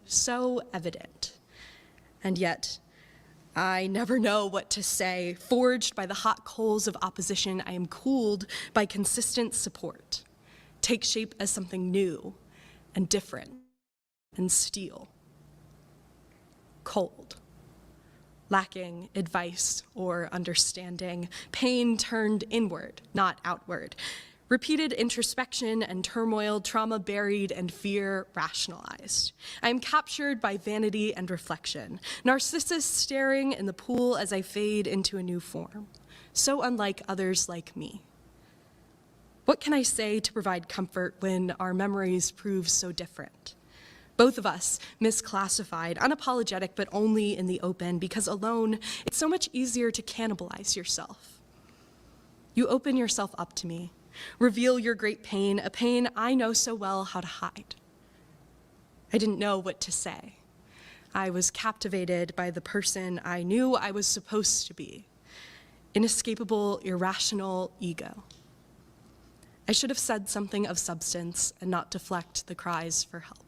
so evident. And yet, I never know what to say. Forged by the hot coals of opposition, I am cooled by consistent support. Take shape as something new and different and steel. Cold. Lacking advice or understanding. Pain turned inward, not outward. Repeated introspection and turmoil, trauma buried and fear rationalized. I am captured by vanity and reflection. Narcissus staring in the pool as I fade into a new form. So unlike others like me. What can I say to provide comfort when our memories prove so different? Both of us misclassified, unapologetic, but only in the open, because alone, it's so much easier to cannibalize yourself. You open yourself up to me, reveal your great pain, a pain I know so well how to hide. I didn't know what to say. I was captivated by the person I knew I was supposed to be. Inescapable, irrational ego. I should have said something of substance and not deflect the cries for help.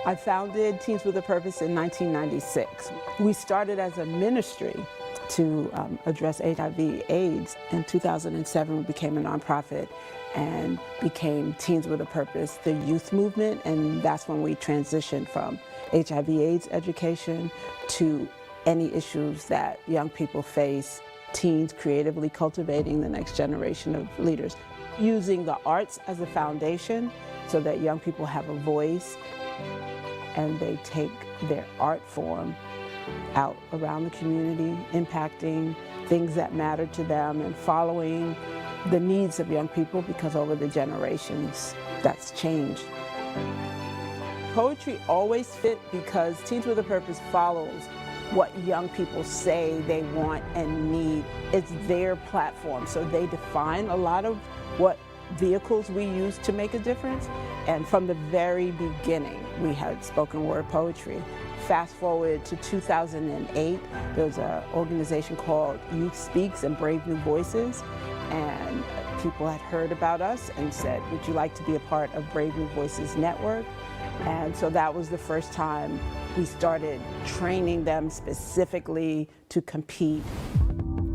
I founded Teens with a Purpose in 1996. We started as a ministry to address HIV/AIDS. In 2007, we became a nonprofit and became Teens with a Purpose, the youth movement, and that's when we transitioned from HIV/AIDS education to any issues that young people face, teens creatively cultivating the next generation of leaders, using the arts as a foundation so that young people have a voice and they take their art form out around the community, impacting things that matter to them and following the needs of young people, because over the generations, that's changed. Poetry always fit because Teens with a Purpose follows what young people say they want and need. It's their platform, so they define a lot of what vehicles we use to make a difference. And from the very beginning, we had spoken word poetry. Fast forward to 2008, there was an organization called Youth Speaks and Brave New Voices, and people had heard about us and said, would you like to be a part of Brave New Voices Network? And so that was the first time we started training them specifically to compete.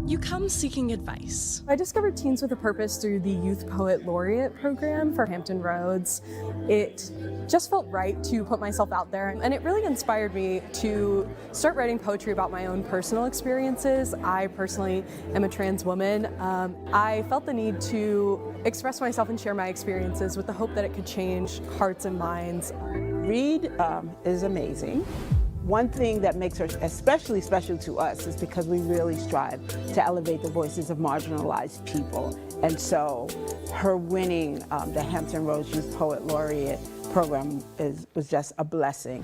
You come seeking advice. I discovered Teens with a Purpose through the Youth Poet Laureate program for Hampton Roads. It just felt right to put myself out there, and it really inspired me to start writing poetry about my own personal experiences. I personally am a trans woman. I felt the need to express myself and share my experiences with the hope that it could change hearts and minds. Reed is amazing. One thing that makes her especially special to us is because we really strive to elevate the voices of marginalized people. And so her winning the Hampton Roads Youth Poet Laureate program was just a blessing.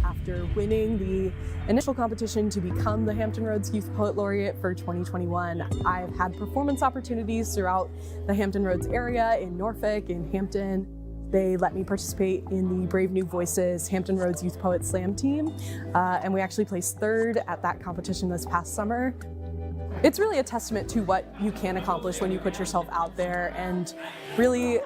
After winning the initial competition to become the Hampton Roads Youth Poet Laureate for 2021, I've had performance opportunities throughout the Hampton Roads area, in Norfolk, in Hampton. They let me participate in the Brave New Voices Hampton Roads Youth Poet Slam team, and we actually placed third at that competition this past summer. It's really a testament to what you can accomplish when you put yourself out there and really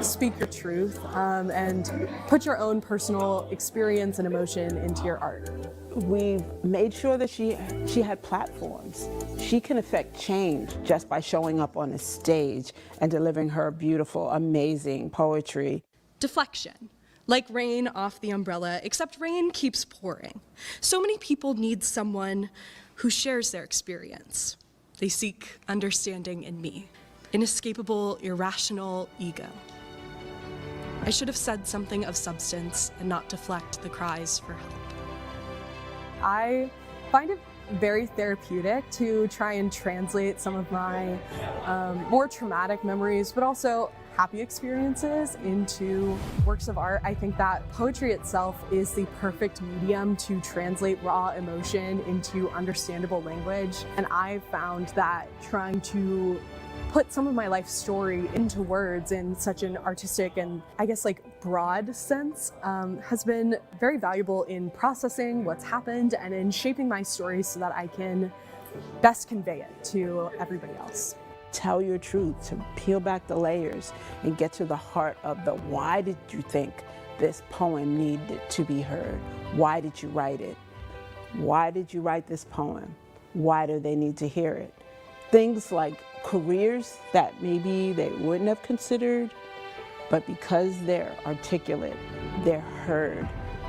speak your truth and put your own personal experience and emotion into your art. We've made sure that she had platforms. She can affect change just by showing up on a stage and delivering her beautiful, amazing poetry. Deflection. Like rain off the umbrella, except rain keeps pouring. So many people need someone who shares their experience. They seek understanding in me. Inescapable, irrational ego. I should have said something of substance and not deflect the cries for help. I find it very therapeutic to try and translate some of my more traumatic memories, but also happy experiences into works of art. I think that poetry itself is the perfect medium to translate raw emotion into understandable language. And I found that trying to put some of my life story into words in such an artistic and I guess like broad sense has been very valuable in processing what's happened and in shaping my story so that I can best convey it to everybody else. Tell your truth, to peel back the layers and get to the heart of the why did you think this poem needed to be heard? Why did you write it? Why did you write this poem? Why do they need to hear it? Things like careers that maybe they wouldn't have considered, but because they're articulate, they're heard,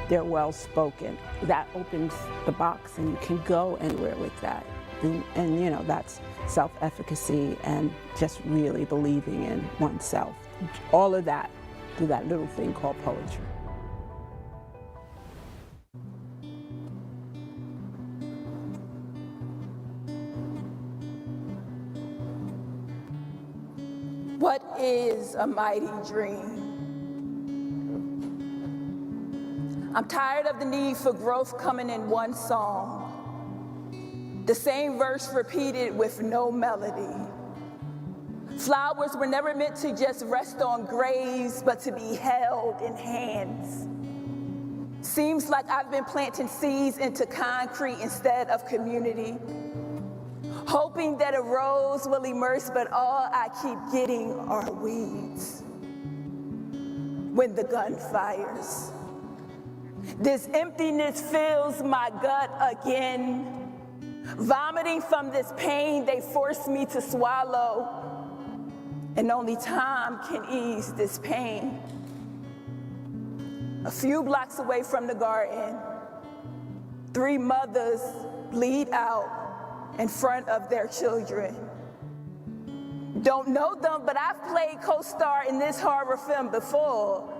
they're well-spoken, that opens the box and you can go anywhere with that. And you know, that's self-efficacy and just really believing in oneself. All of that through that little thing called poetry. What is a mighty dream? I'm tired of the need for growth coming in one song. The same verse repeated with no melody. Flowers were never meant to just rest on graves, but to be held in hands. Seems like I've been planting seeds into concrete instead of community, hoping that a rose will emerge, but all I keep getting are weeds. When the gun fires, this emptiness fills my gut again. Vomiting from this pain they force me to swallow, and only time can ease this pain. A few blocks away from the garden, 3 mothers bleed out in front of their children. Don't know them, but I've played co-star in this horror film before,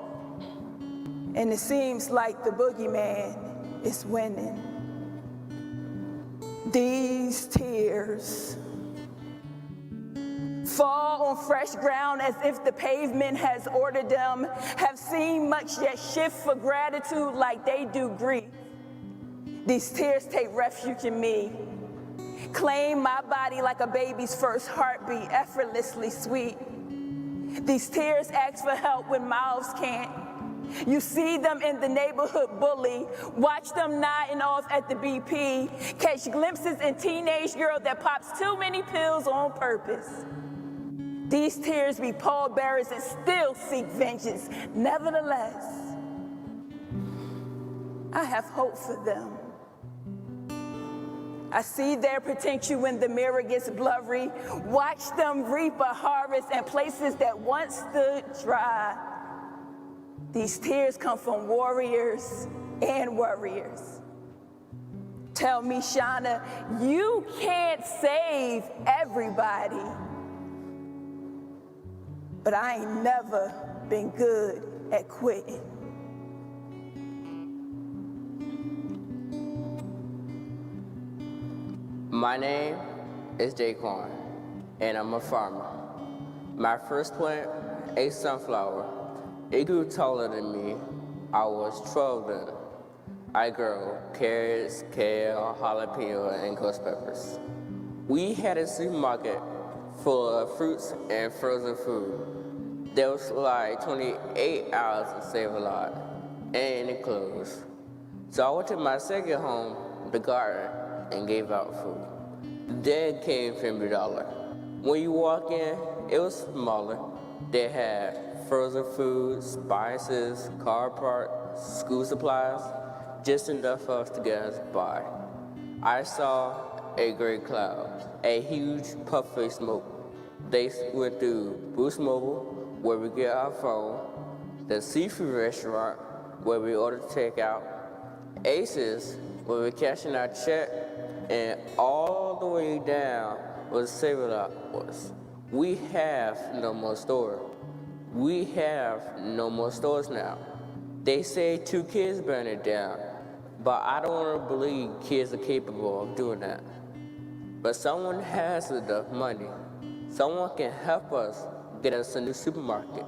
and it seems like the boogeyman is winning. These tears fall on fresh ground as if the pavement has ordered them, have seen much yet shift for gratitude like they do grief. These tears take refuge in me, claim my body like a baby's first heartbeat, effortlessly sweet. These tears ask for help when mouths can't. You see them in the neighborhood bully, watch them nodding off at the BP, catch glimpses in teenage girl that pops too many pills on purpose. These tears be pallbearers and still seek vengeance. Nevertheless, I have hope for them. I see their potential when the mirror gets blurry, watch them reap a harvest in places that once stood dry. These tears come from warriors and worriers. Tell me, Shauna, you can't save everybody. But I ain't never been good at quitting. My name is Daquan, and I'm a farmer. My first plant, a sunflower. It grew taller than me. I was 12 then. I grew carrots, kale, jalapeno, and ghost peppers. We had a supermarket full of fruits and frozen food. There was like 28 hours to save a lot, and it closed. So I went to my second home, the garden, and gave out food. Then came Family Dollar. When you walk in, it was smaller. They had frozen food, spices, car parts, school supplies, just enough for us to get us by. I saw a gray cloud, a huge puff of smoke. They went through Boost Mobile, where we get our phone, the seafood restaurant, where we order takeout, Aces, where we're cashing our check, and all the way down was Save-A-Lot was. We have no more store. We have no more stores now. They say 2 kids burn it down, but I don't want to believe kids are capable of doing that. But someone has enough money. Someone can help us get us a new supermarket.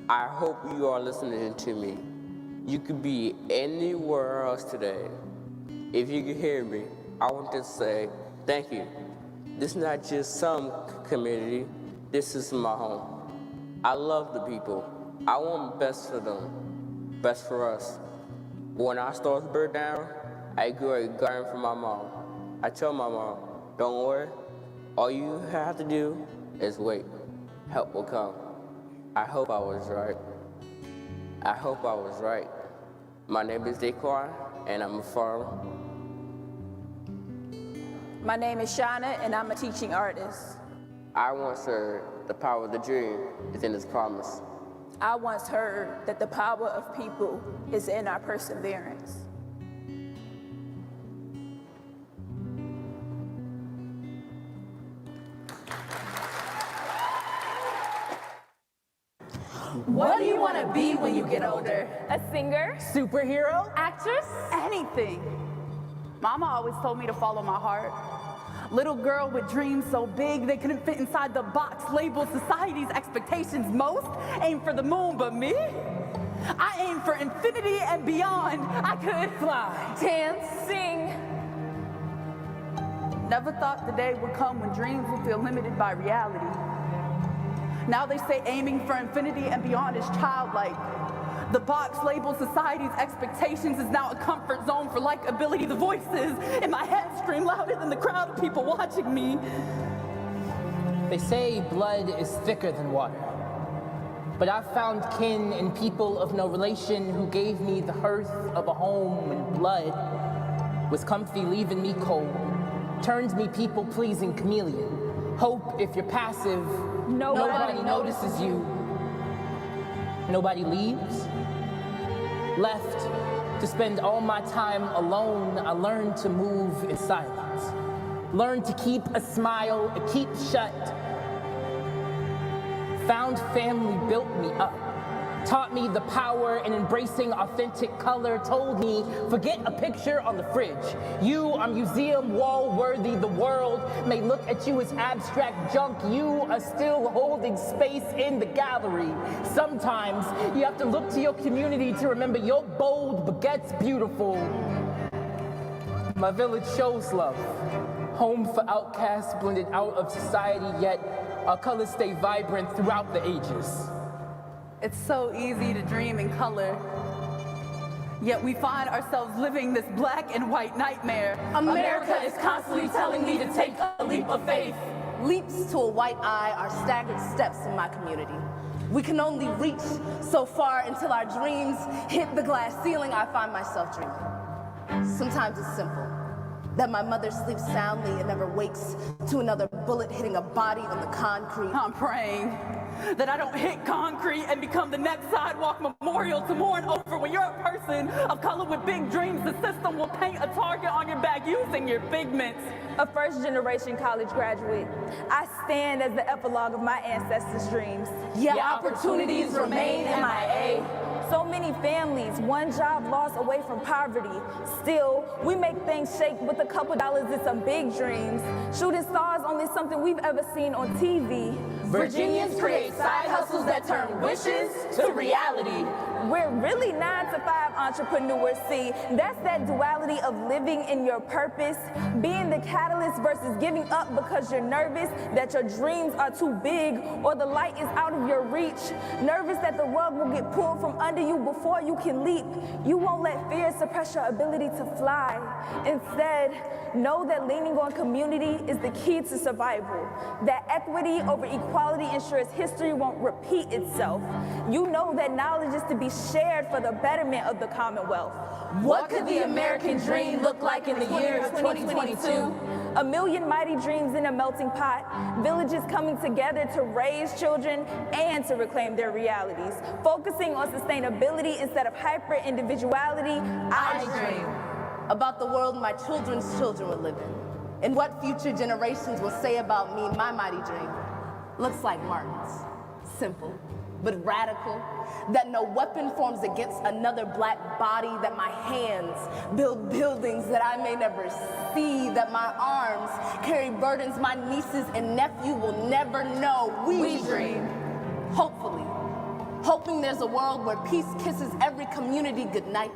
I hope you are listening to me. You could be anywhere else today. If you can hear me, I want to say thank you. This is not just some community. This is my home. I love the people. I want best for them, best for us. When our stores burned down, I grew a garden for my mom. I tell my mom, don't worry, all you have to do is wait. Help will come. I hope I was right. I hope I was right. My name is Daquan, and I'm a farmer. My name is Shauna, and I'm a teaching artist. I once heard the power of the dream is in its promise. I once heard that the power of people is in our perseverance. What do you want to be when you get older? A singer, Superhero? actress, Anything. Mama always told me to follow my heart. Little girl with dreams so big they couldn't fit inside the box labeled society's expectations. Most aim for the moon, but me? I aim for infinity and beyond. I could fly. dance, sing. Never thought the day would come when dreams would feel limited by reality. Now they say aiming for infinity and beyond is childlike. The box labeled society's expectations is now a comfort zone for likability. The voices in my head scream louder than the crowd of people watching me. They say blood is thicker than water. But I've found kin in people of no relation who gave me the hearth of a home when blood was comfy, leaving me cold. Turned me people-pleasing chameleon. Hope if you're passive, nobody notices you. Nobody leaves. Left to spend all my time alone, I learned to move in silence. Learned to keep a smile, keep shut. Found family built me up. Taught me the power in embracing authentic color. Told me, forget a picture on the fridge. You are museum wall worthy. The world may look at you as abstract junk. You are still holding space in the gallery. Sometimes you have to look to your community to remember you're bold, baguette's beautiful. My village shows love. Home for outcasts blended out of society, yet our colors stay vibrant throughout the ages. It's so easy to dream in color. Yet we find ourselves living this black and white nightmare. America is constantly telling me to take a leap of faith. Leaps to a white eye are staggered steps in my community. We can only reach so far until our dreams hit the glass ceiling. I find myself dreaming. Sometimes it's simple, that my mother sleeps soundly and never wakes to another bullet hitting a body on the concrete. I'm praying that I don't hit concrete and become the next sidewalk memorial to mourn over. When you're a person of color with big dreams, the system will paint a target on your back using your pigments. A first-generation college graduate, I stand as the epilogue of my ancestors' dreams. Yet opportunities remain MIA. So many families, one job lost away from poverty. Still, we make things shake with a couple dollars and some big dreams. Shooting stars only something we've ever seen on TV. Virginians create side hustles that turn wishes to reality. We're really 9-to-5 entrepreneurs. See, that's that duality of living in your purpose, being the catalyst versus giving up because you're nervous that your dreams are too big or the light is out of your reach. Nervous that the rug will get pulled from under you before you can leap. You won't let fear suppress your ability to fly. Instead, know that leaning on community is the key to survival. That equity over equality ensures history won't repeat itself. You know that knowledge is to be shared for the betterment of the Commonwealth. What could the American dream look like in the year 2022? A million mighty dreams in a melting pot, villages coming together to raise children and to reclaim their realities. Focusing on sustainability instead of hyper-individuality, I dream about the world my children's children will live in, and what future generations will say about me. My mighty dream looks like Martin's. Simple, but radical, that no weapon forms against another black body, that my hands build buildings that I may never see, that my arms carry burdens my nieces and nephew will never know. We dream, hopefully, hoping there's a world where peace kisses every community goodnight,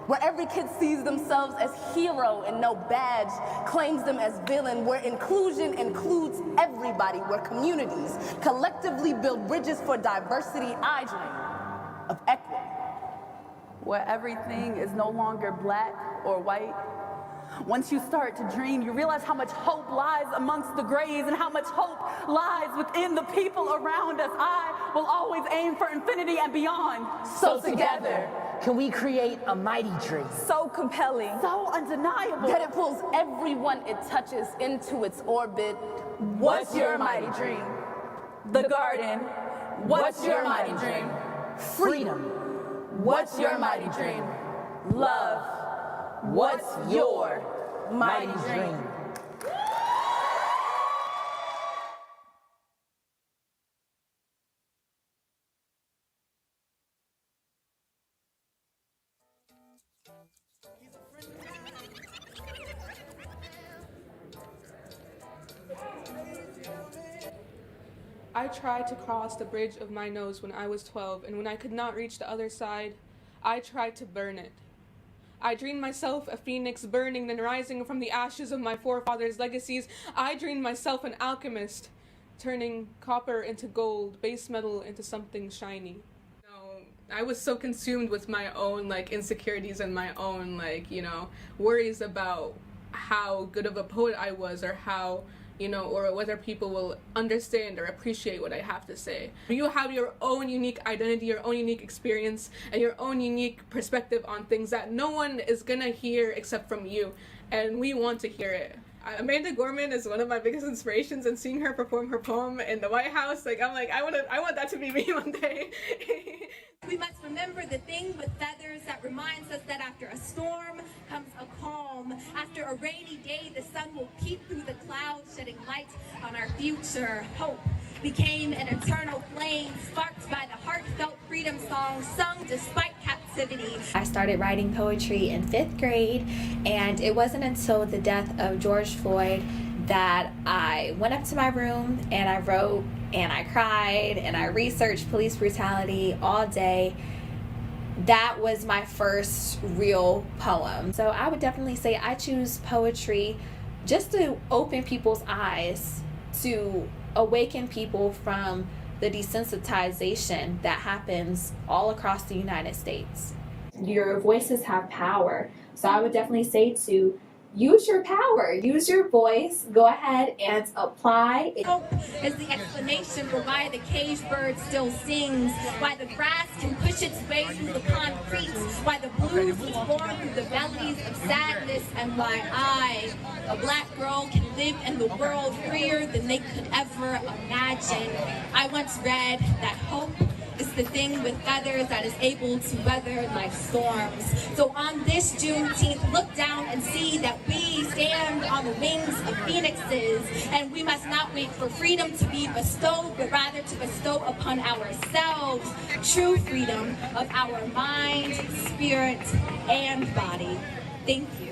where every kid sees themselves as hero and no badge claims them as villain, where inclusion includes everybody, where communities collectively build bridges for diversity. I dream of equity. Where everything is no longer black or white. Once you start to dream, you realize how much hope lies amongst the grays and how much hope lies within the people around us. I will always aim for infinity and beyond. So together, can we create a mighty dream? So compelling. So undeniable. that it pulls everyone it touches into its orbit. What's your mighty dream? The garden. What's your mighty dream? Freedom. What's your mighty dream? Love. What's your mighty dream? I tried to cross the bridge of my nose when I was 12, and when I could not reach the other side, I tried to burn it. I dreamed myself a phoenix burning, then rising from the ashes of my forefathers' legacies. I dreamed myself an alchemist, turning copper into gold, base metal into something shiny. I was so consumed with my own insecurities and my own worries about how good of a poet I was, or how or whether people will understand or appreciate what I have to say. You have your own unique identity, your own unique experience, and your own unique perspective on things that no one is gonna hear except from you, and we want to hear it. Amanda Gorman is one of my biggest inspirations, and seeing her perform her poem in the White House, I want that to be me one day. We must remember the thing with feathers that reminds us that after a storm comes a calm. After a rainy day, the sun will peep through the clouds, shedding light on our future. Hope became an eternal flame, sparked by the heartfelt freedom song sung despite captivity. I started writing poetry in 5th grade, and it wasn't until the death of George Floyd that I went up to my room and I wrote and I cried and I researched police brutality all day. That was my first real poem. So I would definitely say I choose poetry just to open people's eyes, to awaken people from the desensitization that happens all across the United States. Your voices have power. So I would definitely say to use your power, use your voice, go ahead and apply. Hope is the explanation for why the caged bird still sings, why the grass can push its way through the concrete, why the blues was born through the valleys of sadness, and why I, a black girl, can live in the world freer than they could ever imagine. I once read that hope is the thing with feathers that is able to weather life's storms. So on this Juneteenth, look down and see that we stand on the wings of phoenixes, and we must not wait for freedom to be bestowed, but rather to bestow upon ourselves true freedom of our mind, spirit, and body. Thank you.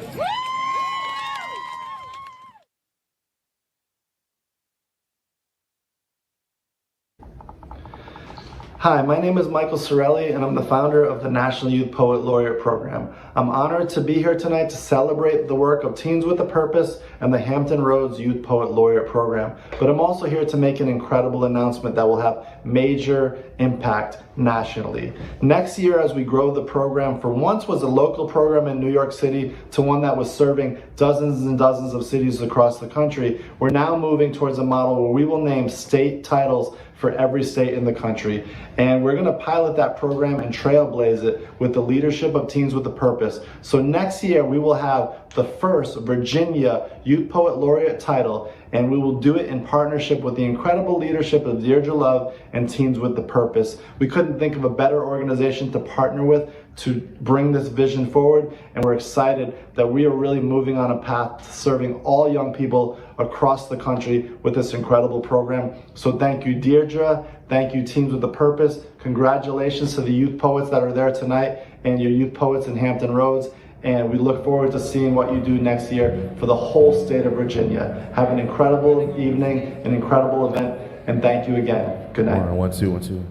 Hi, my name is Michael Sorelli, and I'm the founder of the National Youth Poet Laureate Program. I'm honored to be here tonight to celebrate the work of Teens with a Purpose and the Hampton Roads Youth Poet Laureate Program. But I'm also here to make an incredible announcement that will have major impact nationally. Next year, as we grow the program, for once was a local program in New York City to one that was serving dozens and dozens of cities across the country, we're now moving towards a model where we will name state titles for every state in the country. And we're gonna pilot that program and trailblaze it with the leadership of Teens with a Purpose. So next year we will have the first Virginia Youth Poet Laureate title, and we will do it in partnership with the incredible leadership of Deirdre Love and Teens with the Purpose. We couldn't think of a better organization to partner with to bring this vision forward, and we're excited that we are really moving on a path to serving all young people across the country with this incredible program. So thank you, Deirdre. Thank you, Teens with a Purpose. Congratulations to the youth poets that are there tonight and your youth poets in Hampton Roads. And we look forward to seeing what you do next year for the whole state of Virginia. Have an incredible evening, an incredible event, and thank you again. Good night. All right, 1, 2, 1, 2.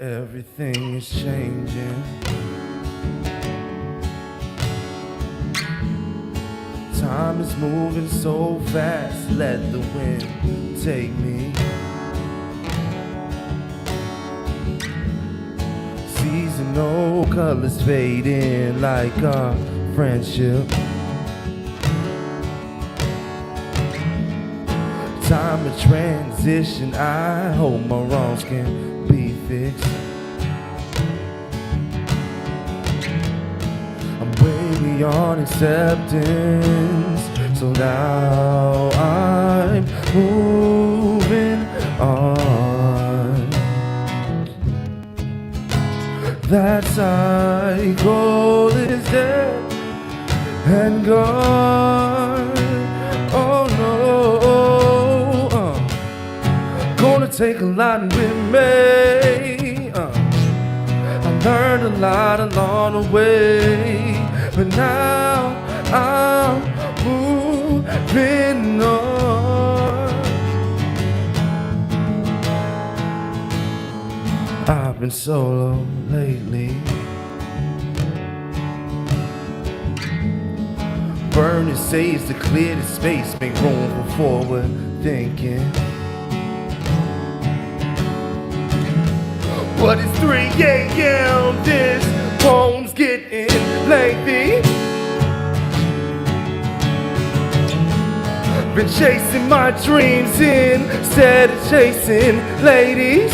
Everything is changing. Time is moving so fast, let the wind take me. Seasonal colors fading like our friendship. Time of transition, I hope my wrongs can be fixed. I'm way beyond acceptance, so now I'm moving on. That cycle is dead and gone. Oh no, gonna take a lot with me. I learned a lot along the way, but now I'm moving on. I've been solo lately, burning sage to clear the space, make room for forward thinking. But it's 3 a.m. This poem's getting lengthy. Been chasing my dreams instead of chasing ladies.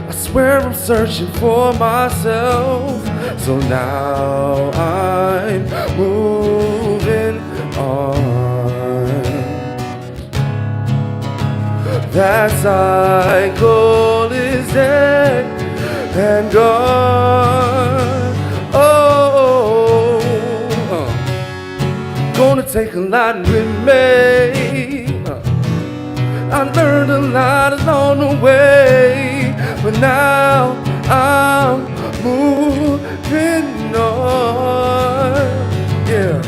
I swear I'm searching for myself, so now I'm moving on. That cycle is dead and gone. Oh, gonna take a lot with me. I learned a lot along the way, but now I'm moving on. Yeah.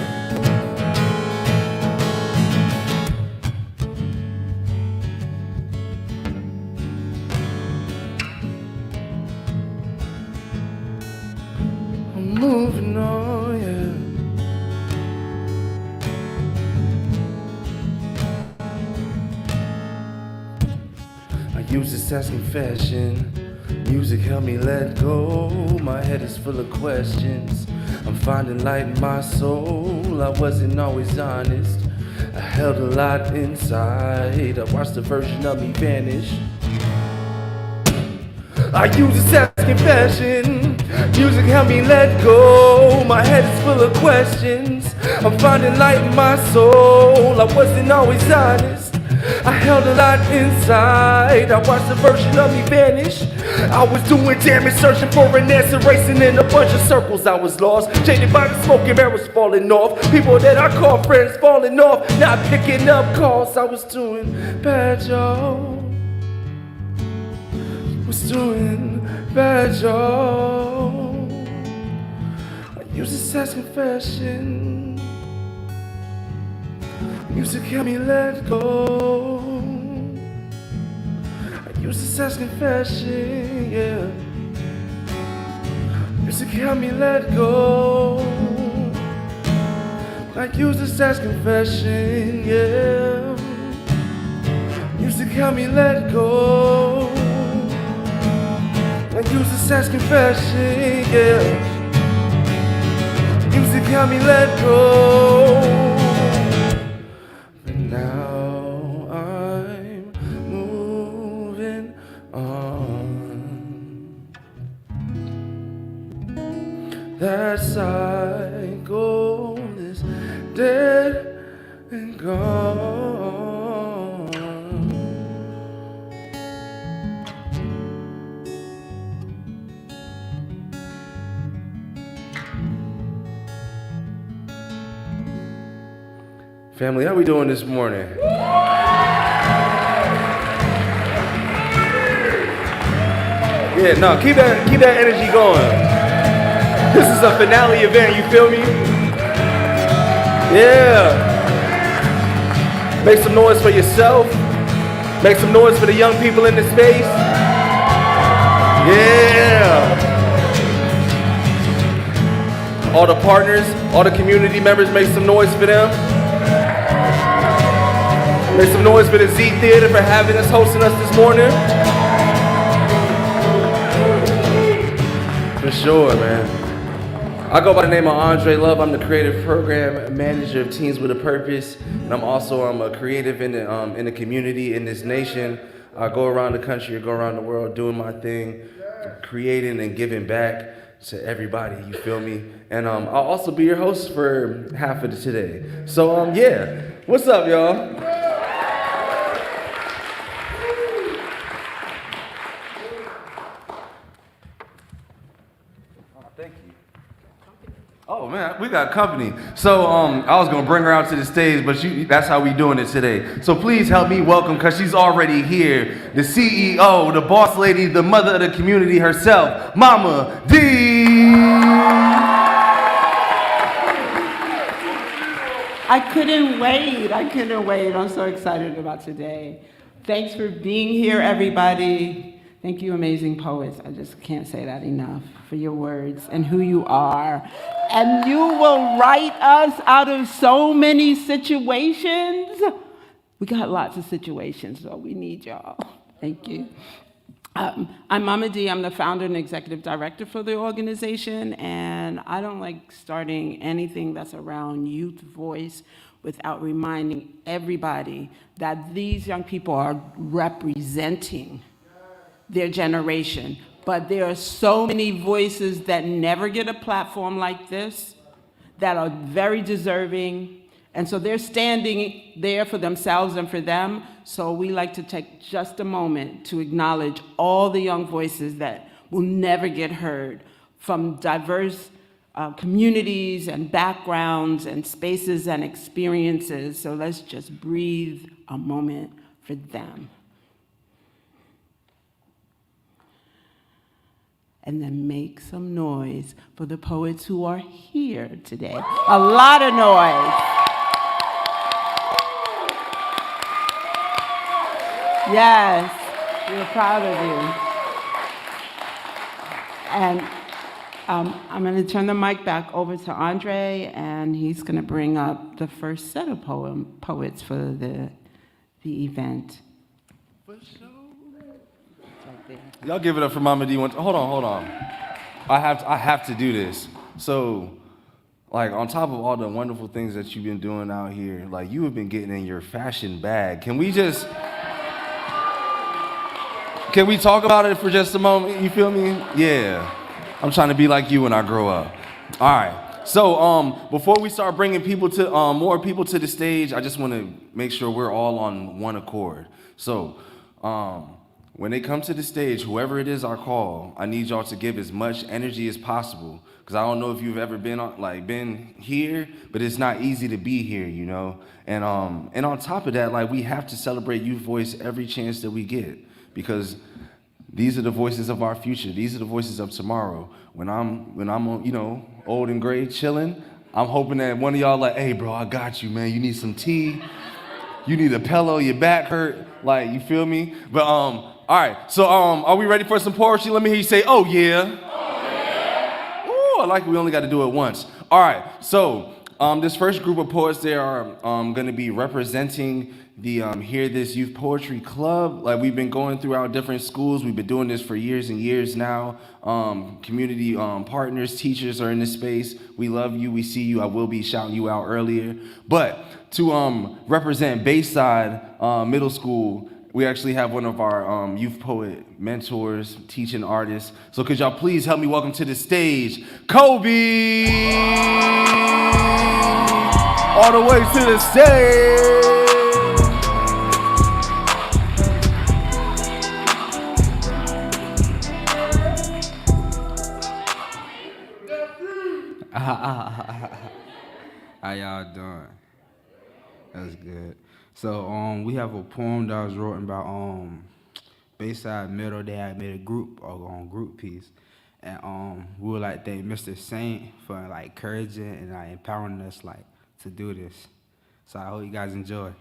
Moving on, yeah. I use this as confession. Music helped me let go. My head is full of questions. I'm finding light in my soul. I wasn't always honest. I held a lot inside. I watched the version of me vanish. I use this as confession. Music helped me let go. My head is full of questions. I'm finding light in my soul. I wasn't always honest. I held a lot inside. I watched the version of me vanish. I was doing damage, searching for an answer, racing in a bunch of circles. I was lost, jaded by the smoke and mirrors falling off. People that I call friends falling off, not picking up calls. I was doing bad, y'all. Was doing bad, y'all. I use this as confession. Music helped me let go. I use this as confession, yeah. Music helped me let go. I use this as confession, yeah. Music helped me let go. I use this as confession, yeah. Music helped me let go. But now I'm moving on. That cycle is dead and gone. Family, how we doing this morning? Yeah, no, keep that energy going. This is a finale event, you feel me? Yeah. Make some noise for yourself. Make some noise for the young people in the space. Yeah. All the partners, all the community members, make some noise for them. Make some noise for the Z Theater for having us, hosting us this morning. For sure, man. I go by the name of Andre Love. I'm the creative program manager of Teens with a Purpose, and I'm also a creative in the community, in this nation. I go around the country, I go around the world doing my thing, creating and giving back to everybody, you feel me? And I'll also be your host for half of today. So yeah, what's up, y'all? Oh man, we got company. So I was gonna bring her out to the stage, but that's how we doing it today. So please help me welcome, cause she's already here, the CEO, the boss lady, the mother of the community herself, Mama D. I couldn't wait. I'm so excited about today. Thanks for being here, everybody. Thank you, amazing poets. I just can't say that enough for your words and who you are. And you will write us out of so many situations. We got lots of situations, so we need y'all. Thank you. I'm Mama D. I'm the founder and executive director for the organization, and I don't like starting anything that's around youth voice without reminding everybody that these young people are representing their generation. But there are so many voices that never get a platform like this that are very deserving. And so they're standing there for themselves and for them. So we like to take just a moment to acknowledge all the young voices that will never get heard from diverse communities and backgrounds and spaces and experiences. So let's just breathe a moment for them. And then make some noise for the poets who are here today. A lot of noise. Yes, we're proud of you. And I'm going to turn the mic back over to Andre, and he's going to bring up the first set of poets for the event. For sure. Y'all give it up for Mama D. Hold on. I have to do this. So, like, on top of all the wonderful things that you've been doing out here, like, you have been getting in your fashion bag. Can we talk about it for just a moment? You feel me? Yeah. I'm trying to be like you when I grow up. All right. So, before we start bringing people to more people to the stage, I just want to make sure we're all on one accord. So, when they come to the stage, whoever it is I call, I need y'all to give as much energy as possible. Because I don't know if you've ever been here, but it's not easy to be here, you know? And on top of that, like, we have to celebrate youth voice every chance that we get. Because these are the voices of our future. These are the voices of tomorrow. When I'm you know, old and gray, chilling, I'm hoping that one of y'all like, hey bro, I got you, man. You need some tea? You need a pillow, your back hurt? Like, you feel me? But all right, so are we ready for some poetry? Let me hear you say, oh yeah. Oh yeah. Ooh, I like we only got to do it once. All right, so this first group of poets, they are going to be representing the Hear This Youth Poetry Club. Like, we've been going through our different schools. We've been doing this for years and years now. Community partners, teachers are in this space. We love you, we see you. I will be shouting you out earlier. But to represent Bayside Middle School, we actually have one of our youth poet mentors, teaching artists. So could y'all please help me welcome to the stage, Kobe! All the way to the stage! How y'all doing? That's good. So we have a poem that was written by Bayside Middle. They had made a group piece, and we would like thank Mr. Saint for like encouraging and like empowering us like to do this. So I hope you guys enjoy.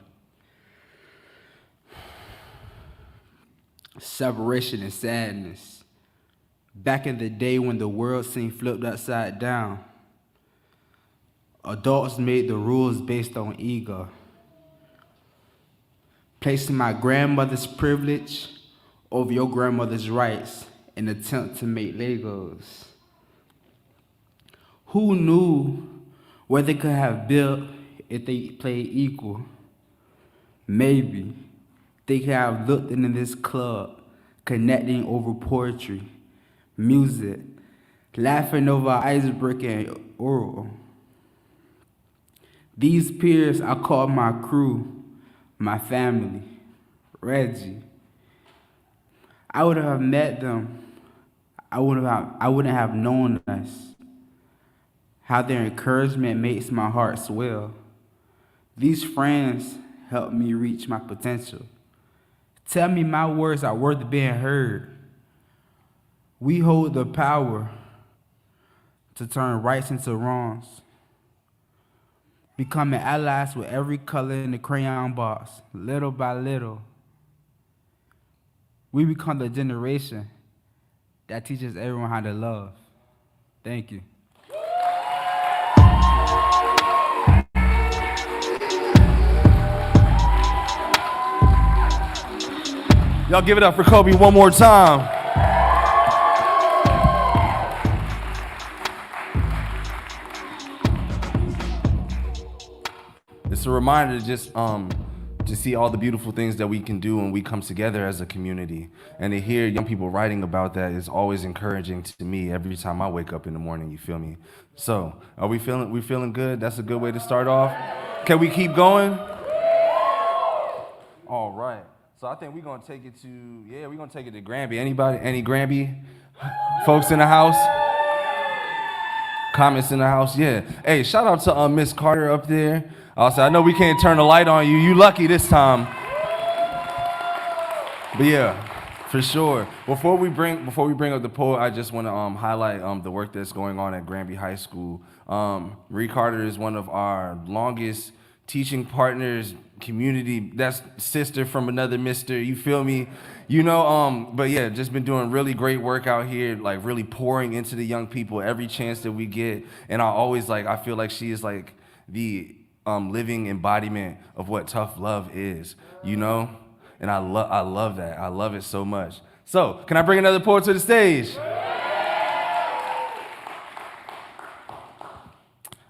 separation and sadness. Back in the day when the world seemed flipped upside down, adults made the rules based on ego, placing my grandmother's privilege over your grandmother's rights in an attempt to make Legos. Who knew what they could have built if they played equal? Maybe they could have looked into this club, connecting over poetry, music, laughing over icebreaker and oral. These peers I call my crew, my family, Reggie. I would have met them. I wouldn't have known us. How their encouragement makes my heart swell. These friends help me reach my potential. Tell me my words are worth being heard. We hold the power to turn rights into wrongs, becoming allies with every color in the crayon box, little by little. We become the generation that teaches everyone how to love. Thank you. Y'all give it up for Kobe one more time. It's a reminder to see all the beautiful things that we can do when we come together as a community. And to hear young people writing about that is always encouraging to me every time I wake up in the morning, you feel me? So, are we feeling good? That's a good way to start off. Can we keep going? All right. So I think we're gonna take it to Granby. Anybody? Any Granby folks in the house? Comments in the house? Yeah. Hey, shout out to Miss Carter up there. Also, I know we can't turn the light on you. You lucky this time. But yeah, for sure. Before we bring up the poet, I just want to highlight the work that's going on at Granby High School. Ree Carter is one of our longest teaching partners, community, that's sister from another mister, you feel me? You know, but yeah, just been doing really great work out here, like really pouring into the young people every chance that we get. And I feel like she is like the living embodiment of what tough love is, you know? And I love that. I love it so much. So, can I bring another poet to the stage?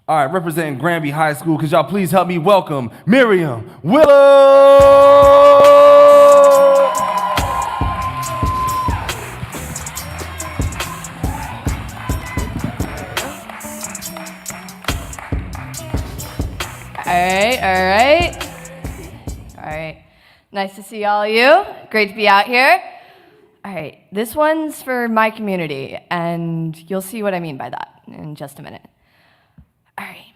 All right, representing Granby High School, could y'all please help me welcome Miriam Willow? All right. Nice to see all of you. Great to be out here. All right, this one's for my community, and you'll see what I mean by that in just a minute. All right.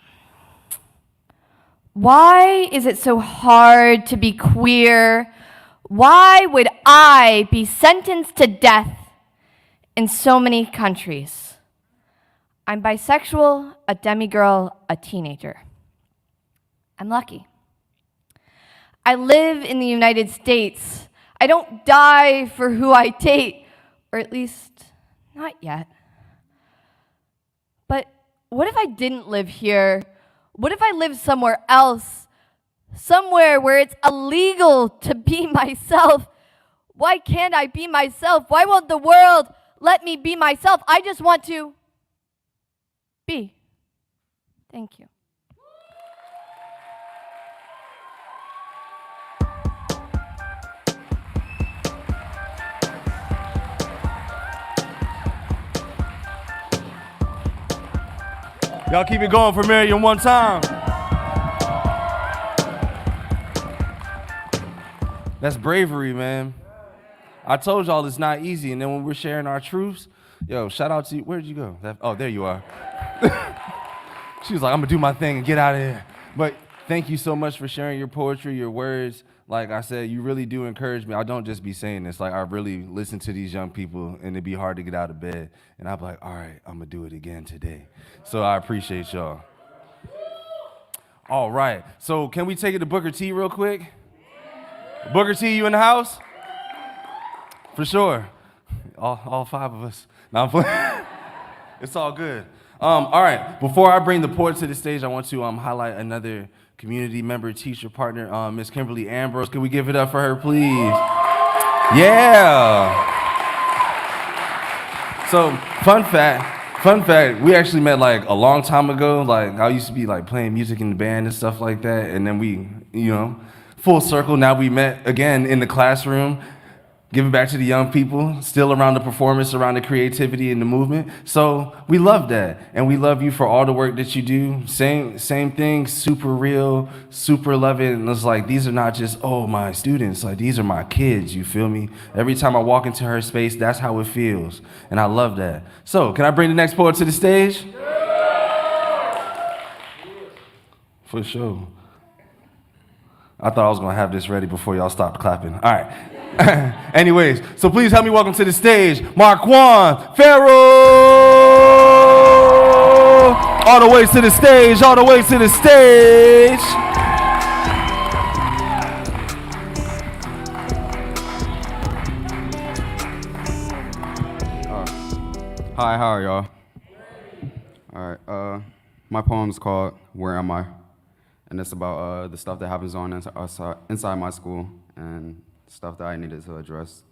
Why is it so hard to be queer? Why would I be sentenced to death in so many countries? I'm bisexual, a demigirl, a teenager. I'm lucky. I live in the United States. I don't die for who I date, or at least not yet. But what if I didn't live here? What if I lived somewhere else? Somewhere where it's illegal to be myself? Why can't I be myself? Why won't the world let me be myself? I just want to be. Thank you. Y'all keep it going for Miriam one time. That's bravery, man. I told y'all it's not easy, and then when we're sharing our truths, yo, shout out to you. Where'd you go? Oh, there you are. She was like, I'm gonna do my thing and get out of here. But thank you so much for sharing your poetry, your words. Like I said, you really do encourage me. I don't just be saying this. Like, I really listen to these young people, and it'd be hard to get out of bed. And I'd be like, all right, I'm gonna do it again today. So I appreciate y'all. All right, so can we take it to Booker T real quick? Booker T, you in the house? For sure. All 5 of us. No, I'm playing. It's all good. All right, before I bring the poet to the stage, I want to highlight another community member, teacher, partner, Miss Kimberly Ambrose. Can we give it up for her, please? Yeah. So, fun fact, we actually met like a long time ago. Like, I used to be like playing music in the band and stuff like that, and then we, full circle, now we met again in the classroom, giving back to the young people, still around the performance, around the creativity and the movement. So we love that, and we love you for all the work that you do. Same thing, super real, super loving. And it's like, these are not just, my students, like these are my kids, you feel me? Every time I walk into her space, that's how it feels, and I love that. So can I bring the next poet to the stage? For sure. I thought I was gonna have this ready before y'all stopped clapping. All right. Anyways, so please help me welcome to the stage, Marquand Farrell! All the way to the stage, all the way to the stage. Hi, how are y'all? All right, my poem's called Where Am I? And it's about the stuff that happens on inside my school and stuff that I needed to address.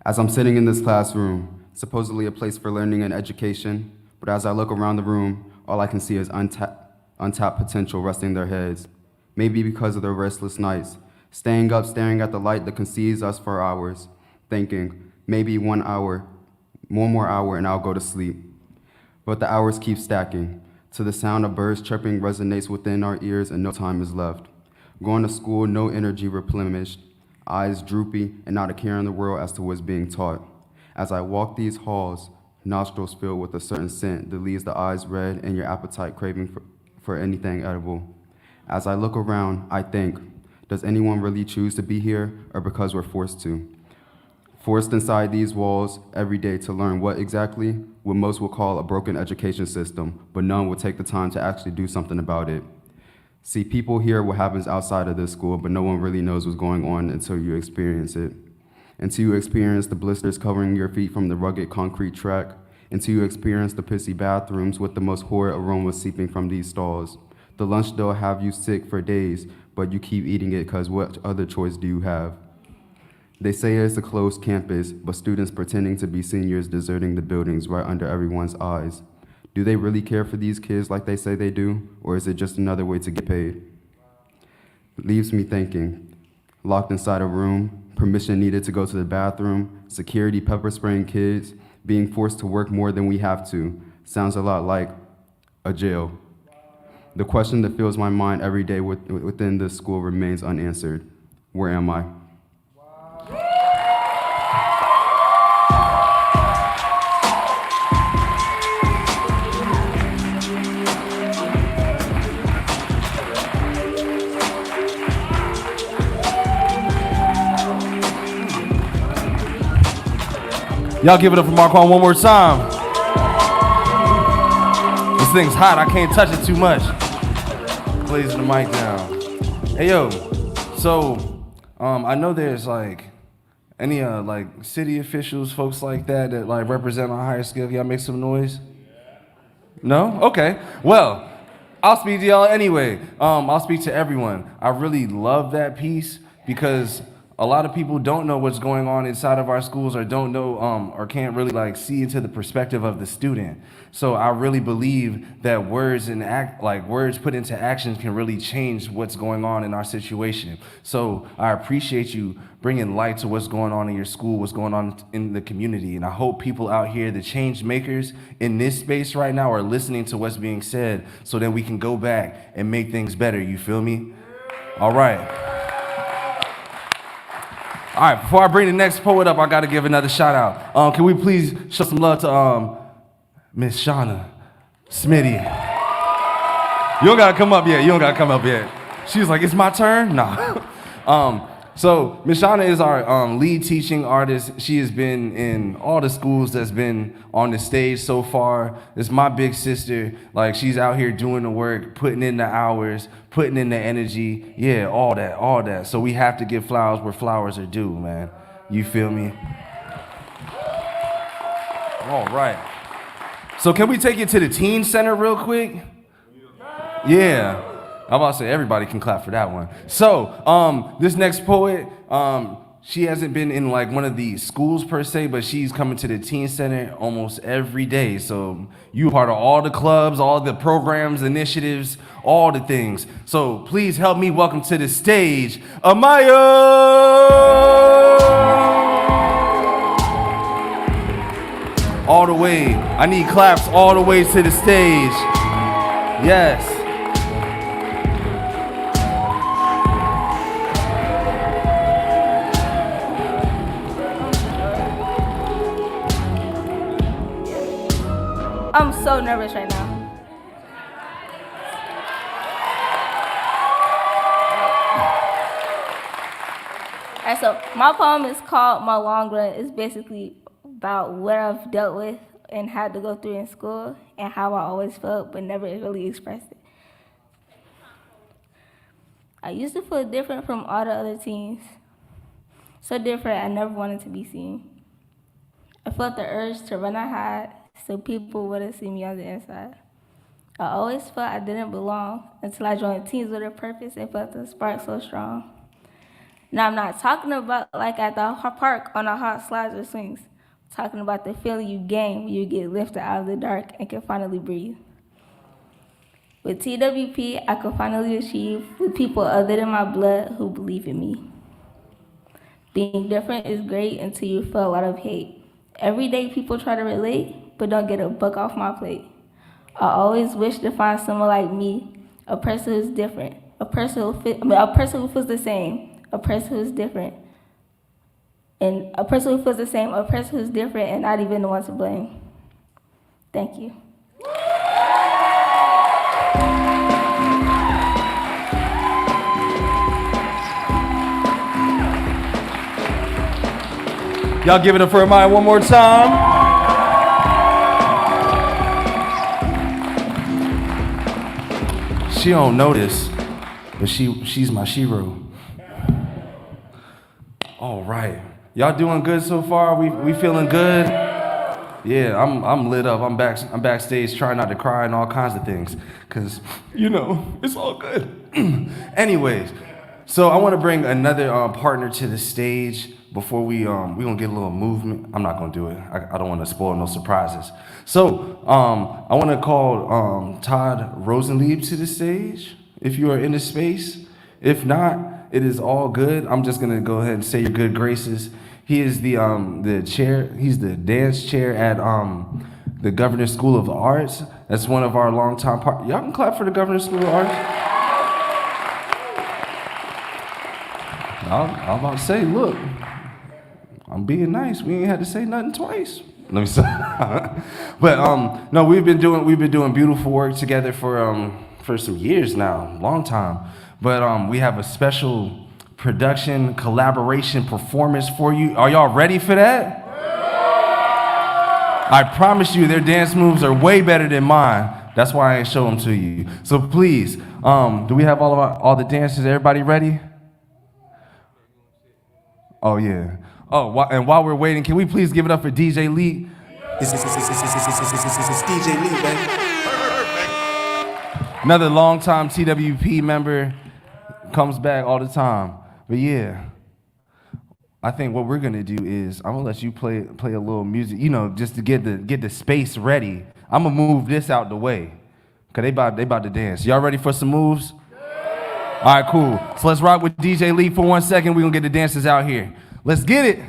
As I'm sitting in this classroom, supposedly a place for learning and education, but as I look around the room, all I can see is untapped potential resting their heads. Maybe because of their restless nights, staying up, staring at the light that conceals us for hours, thinking, maybe 1 hour, one more hour, and I'll go to sleep. But the hours keep stacking. To the sound of birds chirping resonates within our ears, and no time is left. Going to school, no energy replenished, eyes droopy, and not a care in the world as to what's being taught. As I walk these halls, nostrils filled with a certain scent that leaves the eyes red and your appetite craving for anything edible. As I look around, I think, does anyone really choose to be here, or because we're forced to? Forced inside these walls every day to learn what most will call a broken education system, but none will take the time to actually do something about it. See, people hear what happens outside of this school, but no one really knows what's going on until you experience it. Until you experience the blisters covering your feet from the rugged concrete track. Until you experience the pissy bathrooms with the most horrid aroma seeping from these stalls. The lunch they'll have you sick for days, but you keep eating it because what other choice do you have? They say it's a closed campus, but students pretending to be seniors deserting the buildings right under everyone's eyes. Do they really care for these kids like they say they do, or is it just another way to get paid? It leaves me thinking, locked inside a room, permission needed to go to the bathroom, security pepper spraying kids, being forced to work more than we have to. Sounds a lot like a jail. The question that fills my mind every day within this school remains unanswered. Where am I? Y'all give it up for Marquand one more time. This thing's hot, I can't touch it too much. Blazing the mic down. Hey yo, so I know there's like any like city officials, folks like that like represent on higher scale. Y'all make some noise? No? Okay. Well, I'll speak to y'all anyway. I'll speak to everyone. I really love that piece because a lot of people don't know what's going on inside of our schools or don't know or can't really like see into the perspective of the student. So I really believe that words put into action can really change what's going on in our situation. So I appreciate you bringing light to what's going on in your school, what's going on in the community. And I hope people out here, the change makers in this space right now, are listening to what's being said so that we can go back and make things better. You feel me? All right. All right, before I bring the next poet up, I got to give another shout out. Can we please show some love to Miss Shauna Smitty? You don't got to come up yet. She's like, it's my turn? Nah. So Miss Shauna is our lead teaching artist. She has been in all the schools that's been on the stage so far. It's my big sister. Like, she's out here doing the work, putting in the hours, putting in the energy. Yeah, all that. So we have to give flowers where flowers are due, man. You feel me? All right. So can we take it to the teen center real quick? Yeah. I'm about to say everybody can clap for that one. So this next poet, she hasn't been in like one of the schools per se, but she's coming to the teen center almost every day. So you part of all the clubs, all the programs, initiatives, all the things. So please help me welcome to the stage, Amaya! All the way. I need claps all the way to the stage. Yes. I'm so nervous right now. Alright, so my poem is called My Long Run. It's basically about what I've dealt with and had to go through in school and how I always felt but never really expressed it. I used to feel different from all the other teens. So different I never wanted to be seen. I felt the urge to run and hide so people wouldn't see me on the inside. I always felt I didn't belong until I joined Teens with a Purpose and felt the spark so strong. Now I'm not talking about like at the park on the hot slides or swings. I'm talking about the feeling you gain when you get lifted out of the dark and can finally breathe. With TWP, I could finally achieve with people other than my blood who believe in me. Being different is great until you feel a lot of hate. Every day people try to relate, but don't get a buck off my plate. I always wish to find someone like me, a person who's different, a person who feels the same, a person who's different, and a person who feels the same, a person who's different and not even the one to blame. Thank you. Y'all give it up for Amaya one more time. She don't know this, but she's my shero. All right, y'all doing good so far? We feeling good? Yeah, I'm lit up. I'm backstage trying not to cry and all kinds of things, cause it's all good. Anyways, so I want to bring another partner to the stage. Before we gonna get a little movement. I'm not gonna do it. I don't want to spoil no surprises. So I want to call Todd Rosenlieb to the stage. If you are in the space, if not, it is all good. I'm just gonna go ahead and say your good graces. He is the chair. He's the dance chair at the Governor's School of the Arts. That's one of our longtime partners. Y'all can clap for the Governor's School of Arts. I'm about to say, look. I'm being nice. We ain't had to say nothing twice. Let me stop. But no, we've been doing beautiful work together for some years now, long time. But we have a special production collaboration performance for you. Are y'all ready for that? I promise you, their dance moves are way better than mine. That's why I ain't show them to you. So please, do we have all the dancers? Everybody ready? Oh yeah. Oh, and while we're waiting, can we please give it up for DJ Lee? It's DJ Lee, baby. Another longtime TWP member, comes back all the time. But yeah, I think what we're gonna do is I'm gonna let you play a little music, just to get the space ready. I'm gonna move this out the way, cause they about to dance. Y'all ready for some moves? All right, cool. So let's rock with DJ Lee for 1 second. We're gonna get the dancers out here. Let's get it.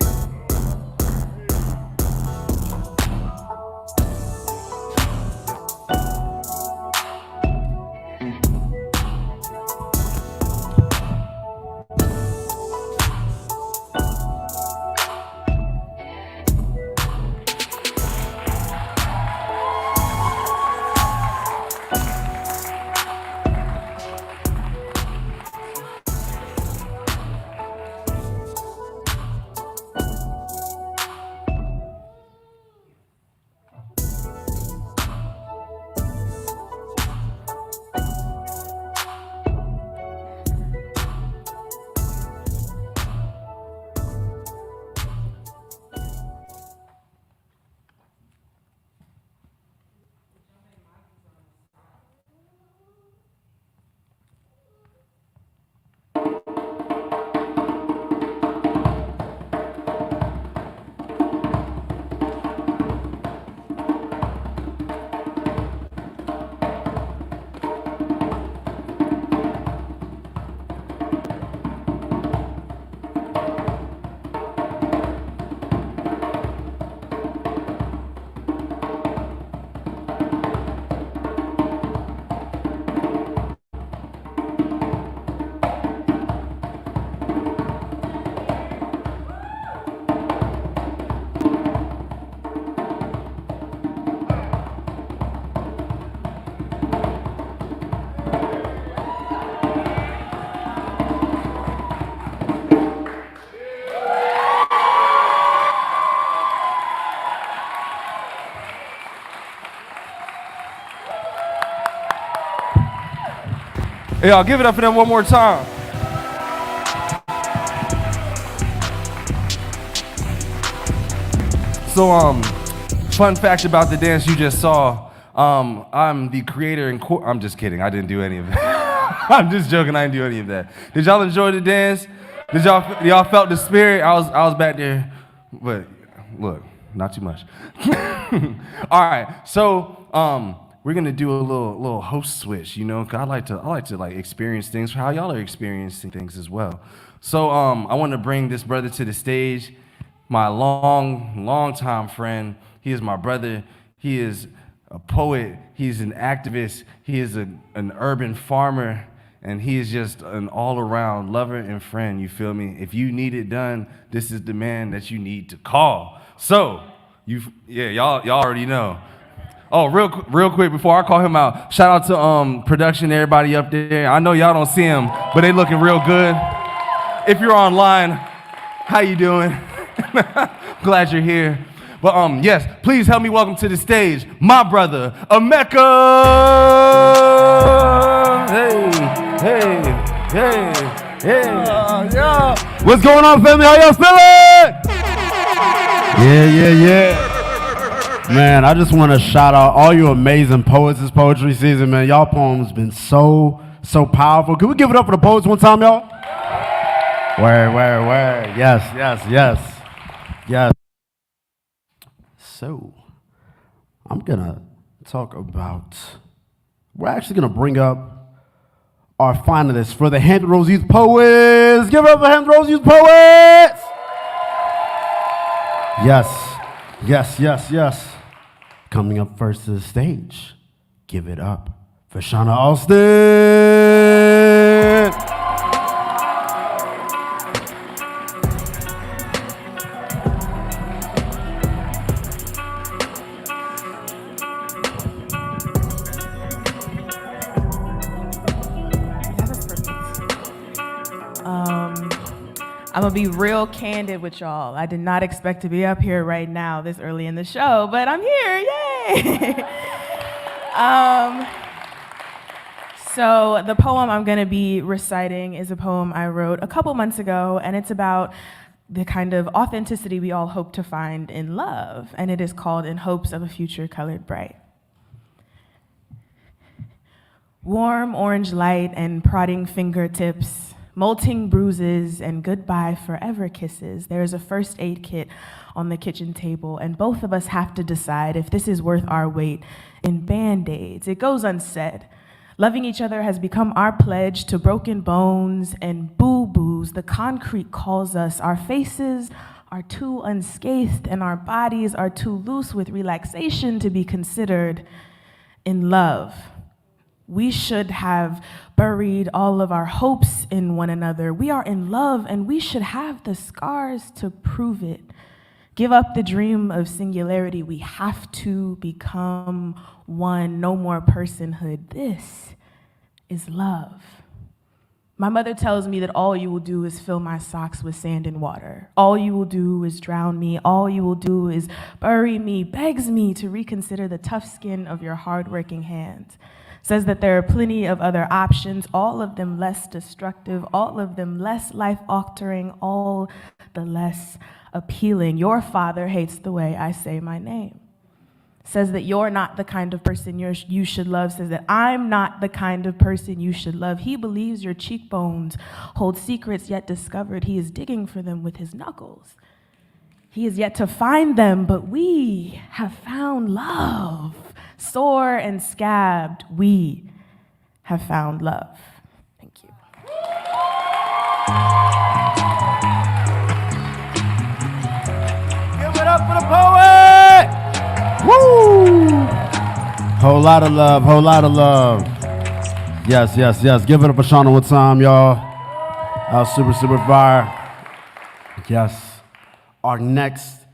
Hey, y'all, give it up for them one more time. So, fun fact about the dance you just saw. I'm the creator and I'm just kidding. I didn't do any of that. I'm just joking. I didn't do any of that. Did y'all enjoy the dance? Did y'all felt the spirit? I was back there, but look, not too much. All right, so we're gonna do a little host switch, you know, 'cause I like to like experience things how y'all are experiencing things as well. So I want to bring this brother to the stage, my long time friend. He is my brother. He is a poet. He's an activist. He is an urban farmer, and he is just an all-around lover and friend. You feel me? If you need it done, this is the man that you need to call. So y'all already know. Oh, real quick before I call him out, shout out to production, everybody up there. I know y'all don't see him, but they looking real good. If you're online, how you doing? Glad you're here. But yes, please help me welcome to the stage my brother, Emeka. Hey. What's going on, family? How y'all feeling? Yeah. Man, I just want to shout out all you amazing poets this poetry season, man. Y'all poems been so powerful. Can we give it up for the poets one time, y'all? Where? Yes. So, I'm gonna talk about, we're actually gonna bring up our finalists for the Hampton Roads Youth Poets. Give it up for Hampton Roads Youth Poets! Yes. Coming up first to the stage, give it up for Shauna Austin. I'm gonna be real candid with y'all. I did not expect to be up here right now this early in the show, but I'm here, yay! So the poem I'm gonna be reciting is a poem I wrote a couple months ago, and it's about the kind of authenticity we all hope to find in love, and it is called In Hopes of a Future Colored Bright. Warm orange light and prodding fingertips, molting bruises and goodbye forever kisses. There's a first aid kit on the kitchen table, and both of us have to decide if this is worth our weight in Band-Aids. It goes unsaid. Loving each other has become our pledge to broken bones and boo-boos. The concrete calls us. Our faces are too unscathed, and our bodies are too loose with relaxation to be considered in love. We should have buried all of our hopes in one another. We are in love, and we should have the scars to prove it. Give up the dream of singularity. We have to become one. No more personhood. This is love. My mother tells me that all you will do is fill my socks with sand and water. All you will do is drown me. All you will do is bury me. Begs me to reconsider the tough skin of your hardworking hands. Says that there are plenty of other options, all of them less destructive, all of them less life-altering, all the less appealing. Your father hates the way I say my name. Says that you're not the kind of person you should love. Says that I'm not the kind of person you should love. He believes your cheekbones hold secrets yet discovered. He is digging for them with his knuckles. He is yet to find them, but we have found love. Sore and scabbed, we have found love. Thank you. Give it up for the poet! Woo! Whole lot of love. Yes. Give it up for Shauna one time, y'all. Super fire. Yes. Our next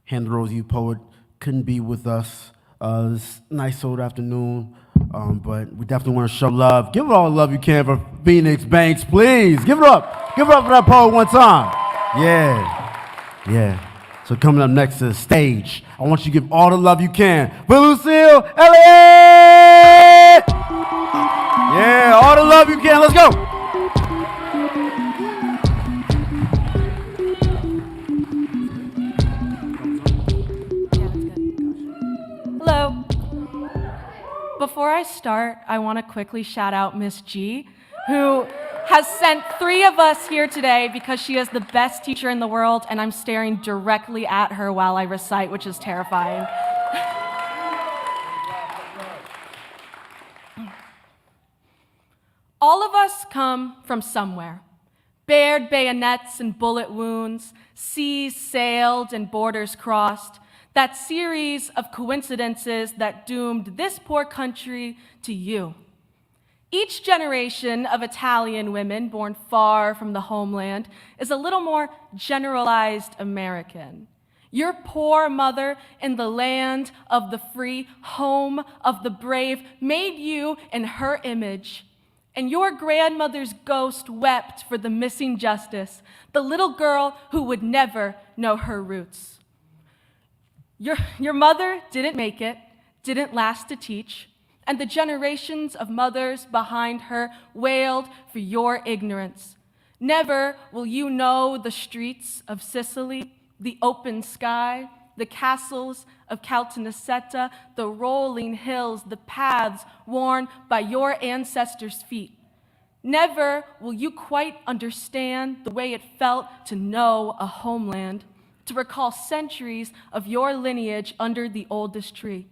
Hampton Roads Youth Poet couldn't be with us this nice old afternoon, but we definitely want to show love. Give it all the love you can for Phoenix Banks, please. Give it up. Give it up for that poet one time. Yeah. So coming up next to the stage, I want you to give all the love you can for Lucille Elliott. Yeah, all the love you can. Let's go. Hello. Before I start, I want to quickly shout out Miss G, who has sent 3 of us here today because she is the best teacher in the world, and I'm staring directly at her while I recite, which is terrifying. All of us come from somewhere. Bared bayonets and bullet wounds, seas sailed and borders crossed, that series of coincidences that doomed this poor country to you. Each generation of Italian women born far from the homeland is a little more generalized American. Your poor mother in the land of the free, home of the brave, made you in her image. And your grandmother's ghost wept for the missing justice, the little girl who would never know her roots. Your mother didn't make it, didn't last to teach, and the generations of mothers behind her wailed for your ignorance. Never will you know the streets of Sicily, the open sky, the castles of Caltanissetta, the rolling hills, the paths worn by your ancestors' feet. Never will you quite understand the way it felt to know a homeland, to recall centuries of your lineage under the oldest tree.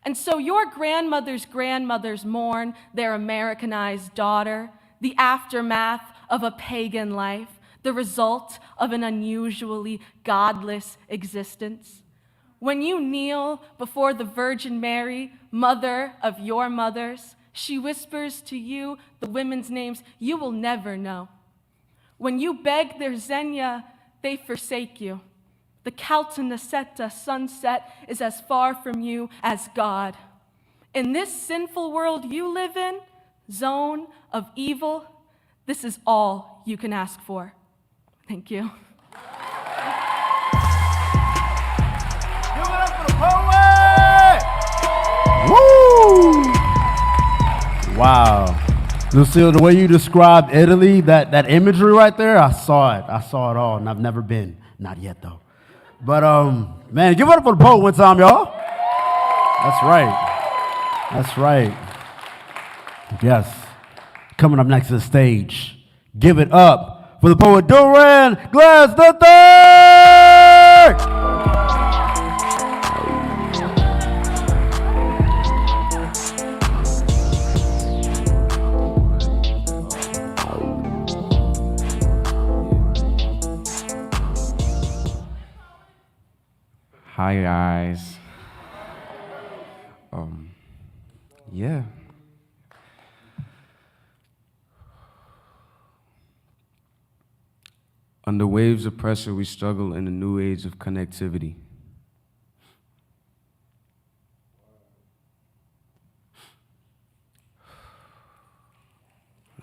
And so your grandmother's grandmothers mourn their Americanized daughter, the aftermath of a pagan life, the result of an unusually godless existence. When you kneel before the Virgin Mary, mother of your mothers, she whispers to you the women's names you will never know. When you beg their Xenia, they forsake you. The Caltanissetta sunset is as far from you as God. In this sinful world you live in, zone of evil, this is all you can ask for. Thank you. Give it up for the poet! Woo! Wow. Lucille, the way you described Italy, that imagery right there, I saw it. I saw it all, and I've never been. Not yet, though. But, man, give it up for the poet one time, y'all. That's right. That's right. Yes. Coming up next to the stage, give it up for the poet Duran Glass III! Hi guys. Yeah. Under waves of pressure, we struggle in a new age of connectivity.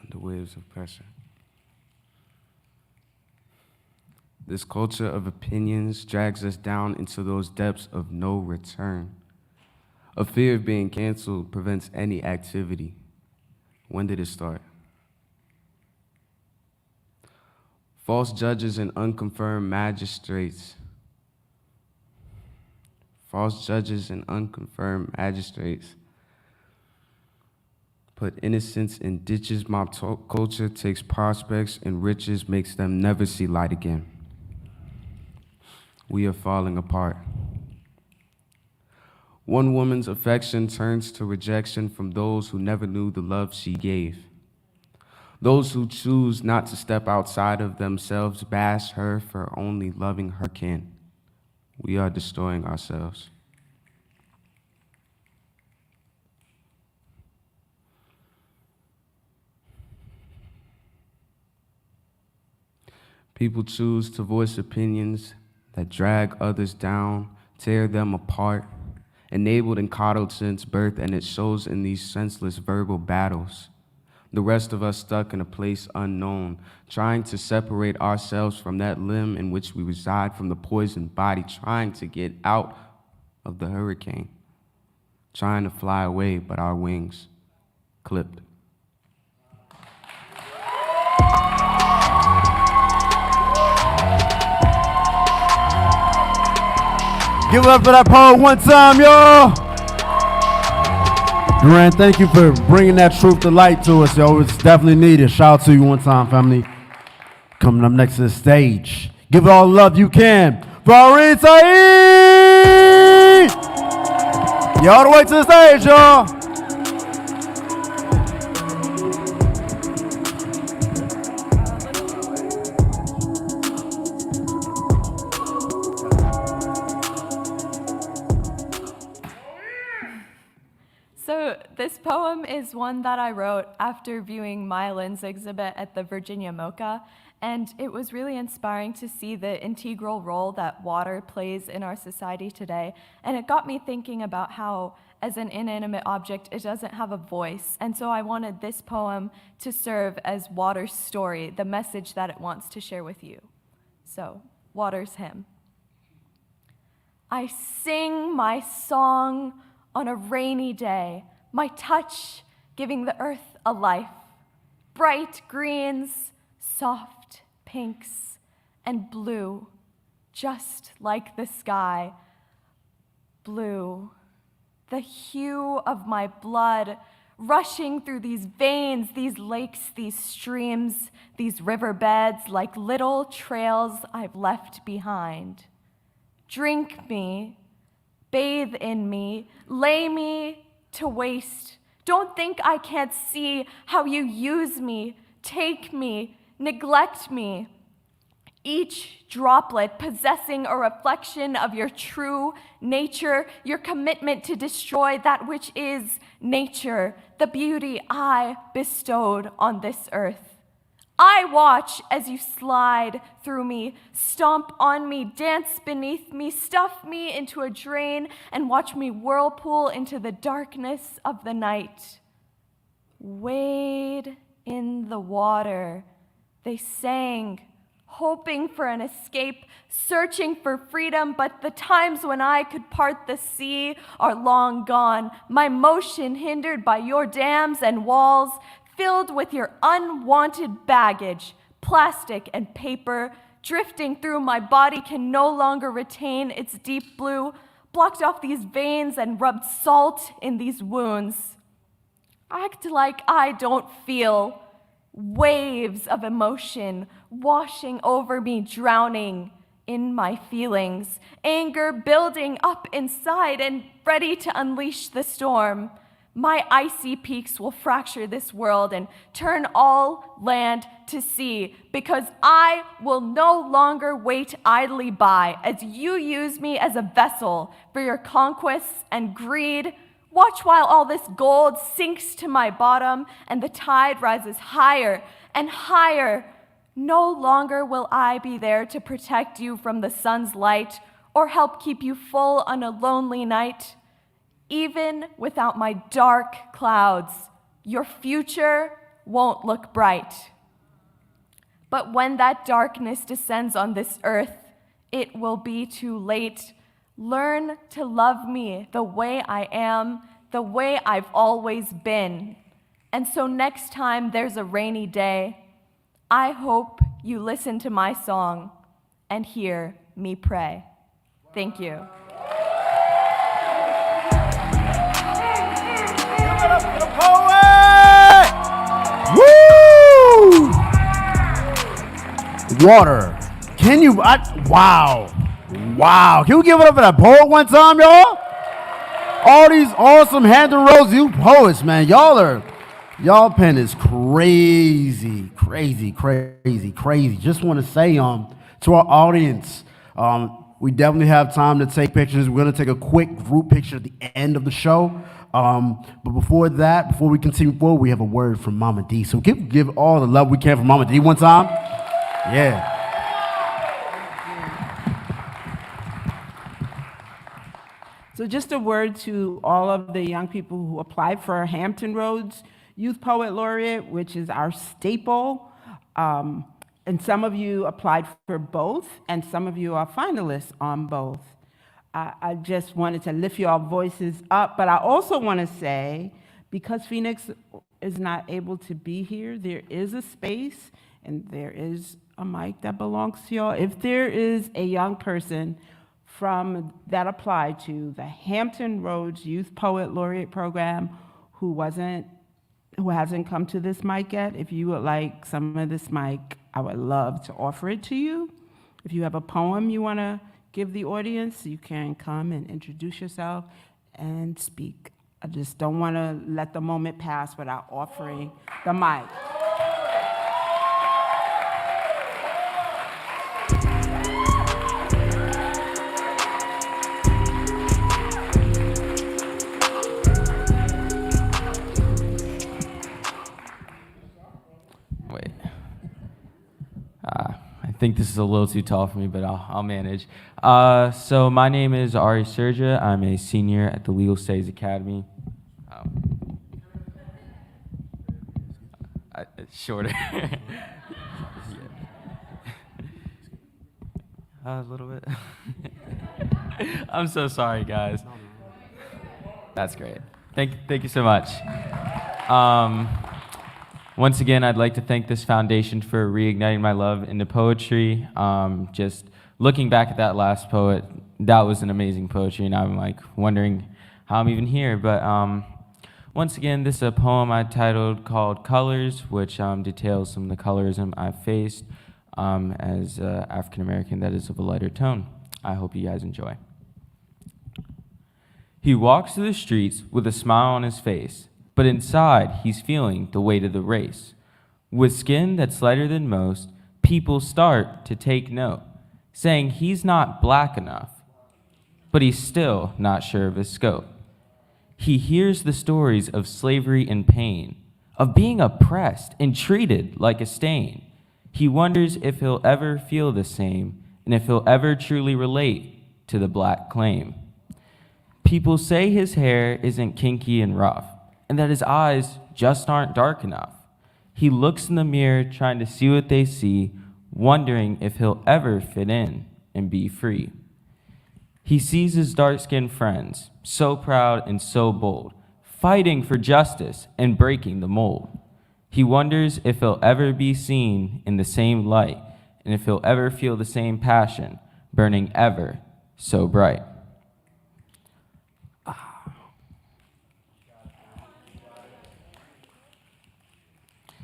Under waves of pressure. This culture of opinions drags us down into those depths of no return. A fear of being canceled prevents any activity. When did it start? False judges and unconfirmed magistrates. False judges and unconfirmed magistrates put innocence in ditches. Mob culture takes prospects and riches, makes them never see light again. We are falling apart. One woman's affection turns to rejection from those who never knew the love she gave. Those who choose not to step outside of themselves bash her for only loving her kin. We are destroying ourselves. People choose to voice opinions that drag others down, tear them apart, enabled and coddled since birth, and it shows in these senseless verbal battles. The rest of us stuck in a place unknown, trying to separate ourselves from that limb in which we reside, from the poisoned body, trying to get out of the hurricane, trying to fly away, but our wings clipped. Give it up for that poet one time, y'all. Duran, thank you for bringing that truth to light to us, yo. It's definitely needed. Shout out to you one time, family. Coming up next to the stage. Give it all the love you can. Laureate Saeed! You all the way to the stage, y'all. So this poem is one that I wrote after viewing Mylan's exhibit at the Virginia MoCA, and it was really inspiring to see the integral role that water plays in our society today. And it got me thinking about how, as an inanimate object, it doesn't have a voice. And so I wanted this poem to serve as water's story, the message that it wants to share with you. So, water's hymn. I sing my song on a rainy day, my touch giving the earth a life. Bright greens, soft pinks, and blue, just like the sky. Blue, the hue of my blood rushing through these veins, these lakes, these streams, these riverbeds, like little trails I've left behind. Drink me, bathe in me, lay me to waste. Don't think I can't see how you use me, take me, neglect me. Each droplet possessing a reflection of your true nature, your commitment to destroy that which is nature, the beauty I bestowed on this earth. I watch as you slide through me, stomp on me, dance beneath me, stuff me into a drain, and watch me whirlpool into the darkness of the night. Wade in the water, they sang, hoping for an escape, searching for freedom, but the times when I could part the sea are long gone, my motion hindered by your dams and walls, filled with your unwanted baggage, plastic and paper, drifting through my body can no longer retain its deep blue, blocked off these veins and rubbed salt in these wounds. Act like I don't feel. Waves of emotion washing over me, drowning in my feelings. Anger building up inside and ready to unleash the storm. My icy peaks will fracture this world and turn all land to sea, because I will no longer wait idly by as you use me as a vessel for your conquests and greed. Watch while all this gold sinks to my bottom and the tide rises higher and higher. No longer will I be there to protect you from the sun's light or help keep you full on a lonely night. Even without my dark clouds, your future won't look bright. But when that darkness descends on this earth, it will be too late. Learn to love me the way I am, the way I've always been. And so next time there's a rainy day, I hope you listen to my song and hear me pray. Thank you. Woo! Water. Can you? Wow. Wow. Can we give it up for that poet one time, y'all? All these awesome Hampton Roads youth poets, man. Y'all pen is crazy, crazy, crazy, crazy. Just want to say to our audience, we definitely have time to take pictures. We're going to take a quick group picture at the end of the show. But before that, before we continue forward, we have a word from Mama D. So give all the love we can for Mama D one time. Yeah. So just a word to all of the young people who applied for Hampton Roads Youth Poet Laureate, which is our staple. And some of you applied for both, and some of you are finalists on both. I just wanted to lift your voices up, but I also want to say, because Phoenix is not able to be here, there is a space and there is a mic that belongs to y'all. If there is a young person that applied to the Hampton Roads Youth Poet Laureate program who hasn't come to this mic yet, if you would like some of this mic, I would love to offer it to you. If you have a poem you want to give the audience, you can come and introduce yourself and speak. I just don't want to let the moment pass without offering the mic. Wait. I think this is a little too tall for me, but I'll manage. So my name is Ari Serja. I'm a senior at the Legal Studies Academy. Shorter. A little bit. I'm so sorry, guys. That's great. Thank you so much. Once again, I'd like to thank this foundation for reigniting my love into poetry. Just looking back at that last poet, that was an amazing poetry, and I'm like wondering how I'm even here. But once again, this is a poem I titled called Colors, which details some of the colorism I've faced as African American that is of a lighter tone. I hope you guys enjoy. He walks through the streets with a smile on his face, but inside he's feeling the weight of the race. With skin that's lighter than most, people start to take note, saying he's not black enough, but he's still not sure of his scope. He hears the stories of slavery and pain, of being oppressed and treated like a stain. He wonders if he'll ever feel the same, and if he'll ever truly relate to the black claim. People say his hair isn't kinky and rough, and that his eyes just aren't dark enough. He looks in the mirror trying to see what they see, wondering if he'll ever fit in and be free. He sees his dark-skinned friends, so proud and so bold, fighting for justice and breaking the mold. He wonders if he'll ever be seen in the same light, and if he'll ever feel the same passion, burning ever so bright.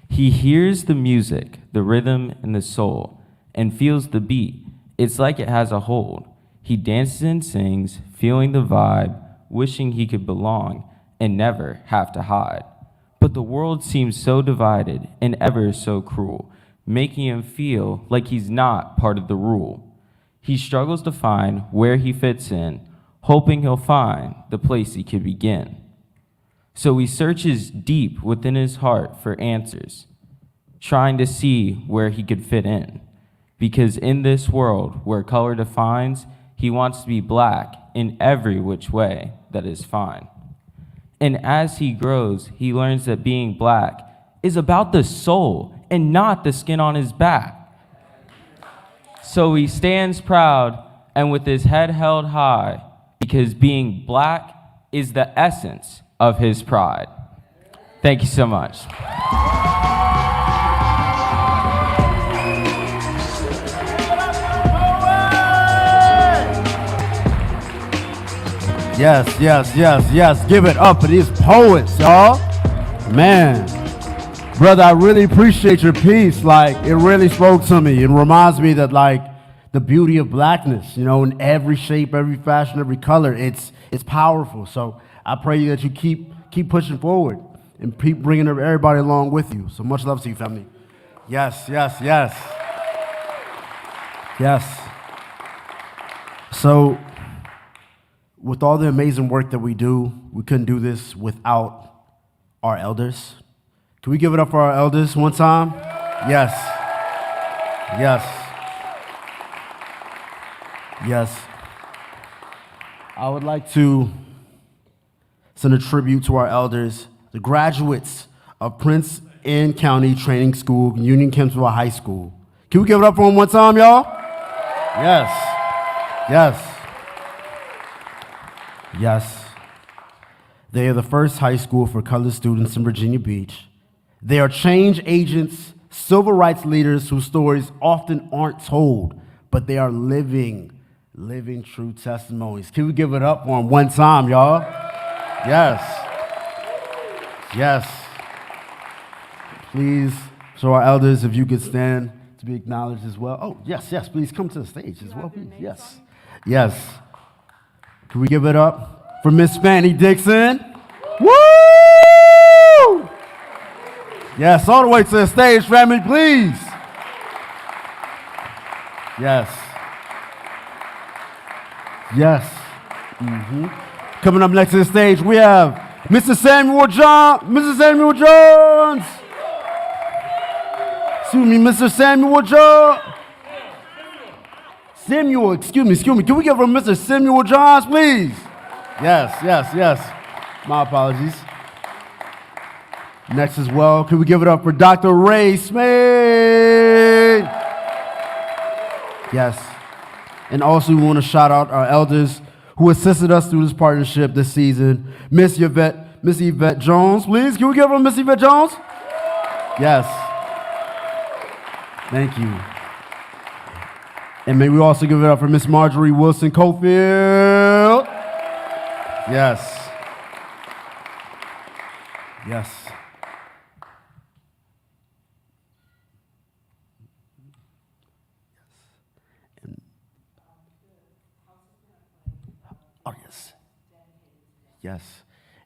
He hears the music, the rhythm, and the soul, and feels the beat. It's like it has a hold. He dances and sings, feeling the vibe, wishing he could belong and never have to hide. But the world seems so divided and ever so cruel, making him feel like he's not part of the rule. He struggles to find where he fits in, hoping he'll find the place he could begin. So he searches deep within his heart for answers, trying to see where he could fit in. Because in this world where color defines, he wants to be black in every which way that is fine. And as he grows, he learns that being black is about the soul and not the skin on his back. So he stands proud and with his head held high, because being black is the essence of his pride. Thank you so much. Yes, yes, yes, yes. Give it up for these poets, y'all. Man, brother, I really appreciate your piece. Like, it really spoke to me. It reminds me that, like, the beauty of blackness, you know, in every shape, every fashion, every color, it's powerful. So I pray that you keep pushing forward and keep bringing everybody along with you. So much love to you, family. Yes, yes, yes. Yes. So, with all the amazing work that we do, we couldn't do this without our elders. Can we give it up for our elders one time? Yes. Yes. Yes. I would like to send a tribute to our elders, the graduates of Prince Anne County Training School, Union Kempsville High School. Can we give it up for them one time, y'all? Yes. Yes. Yes. They are the first high school for colored students in Virginia Beach, They are change agents, civil rights leaders whose stories often aren't told, but they are living true testimonies. Can we give it up for them one time, y'all? Yes. Yes. Please, so our elders, if you could stand to be acknowledged as well. Oh, yes, please come to the stage as well, please. Yes. Can we give it up for Miss Fanny Dixon? Woo! Yes, all the way to the stage, family, please. Yes. Coming up next to the stage, we have Mr. Samuel Jones. Excuse me, Mr. Samuel Jones. Excuse me. Can we give him Mr. Samuel Johns, please? Yes. My apologies. Next as well, can we give it up for Dr. Ray Smith? Yes. And also we want to shout out our elders who assisted us through this partnership this season. Miss Yvette Jones, please. Can we give her Miss Yvette Jones? Yes. Thank you. And may we also give it up for Miss Marjorie Wilson Cofield. Yes. Yes.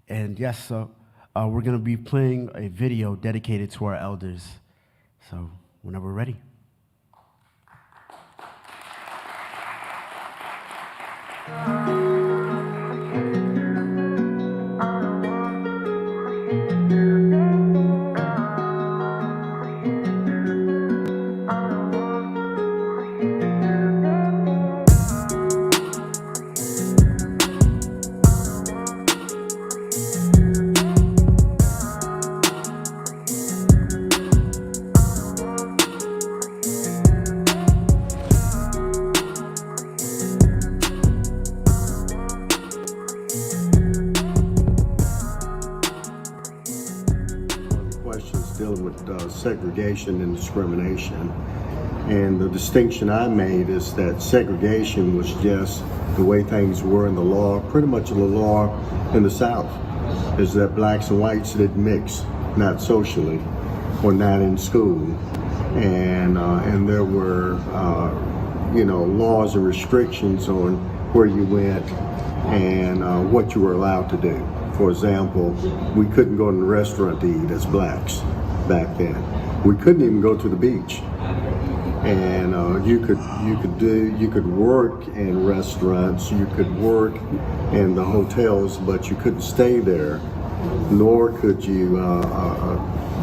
And yes, so we're going to be playing a video dedicated to our elders. So whenever we're ready. Segregation and discrimination. And the distinction I made is that segregation was just the way things were in the law, pretty much in the law in the South, is that blacks and whites didn't mix, not socially or not in school. And there were, laws and restrictions on where you went and what you were allowed to do. For example, we couldn't go to the restaurant to eat as blacks back then. We couldn't even go to the beach. And you could work in restaurants, you could work in the hotels, but you couldn't stay there, nor could you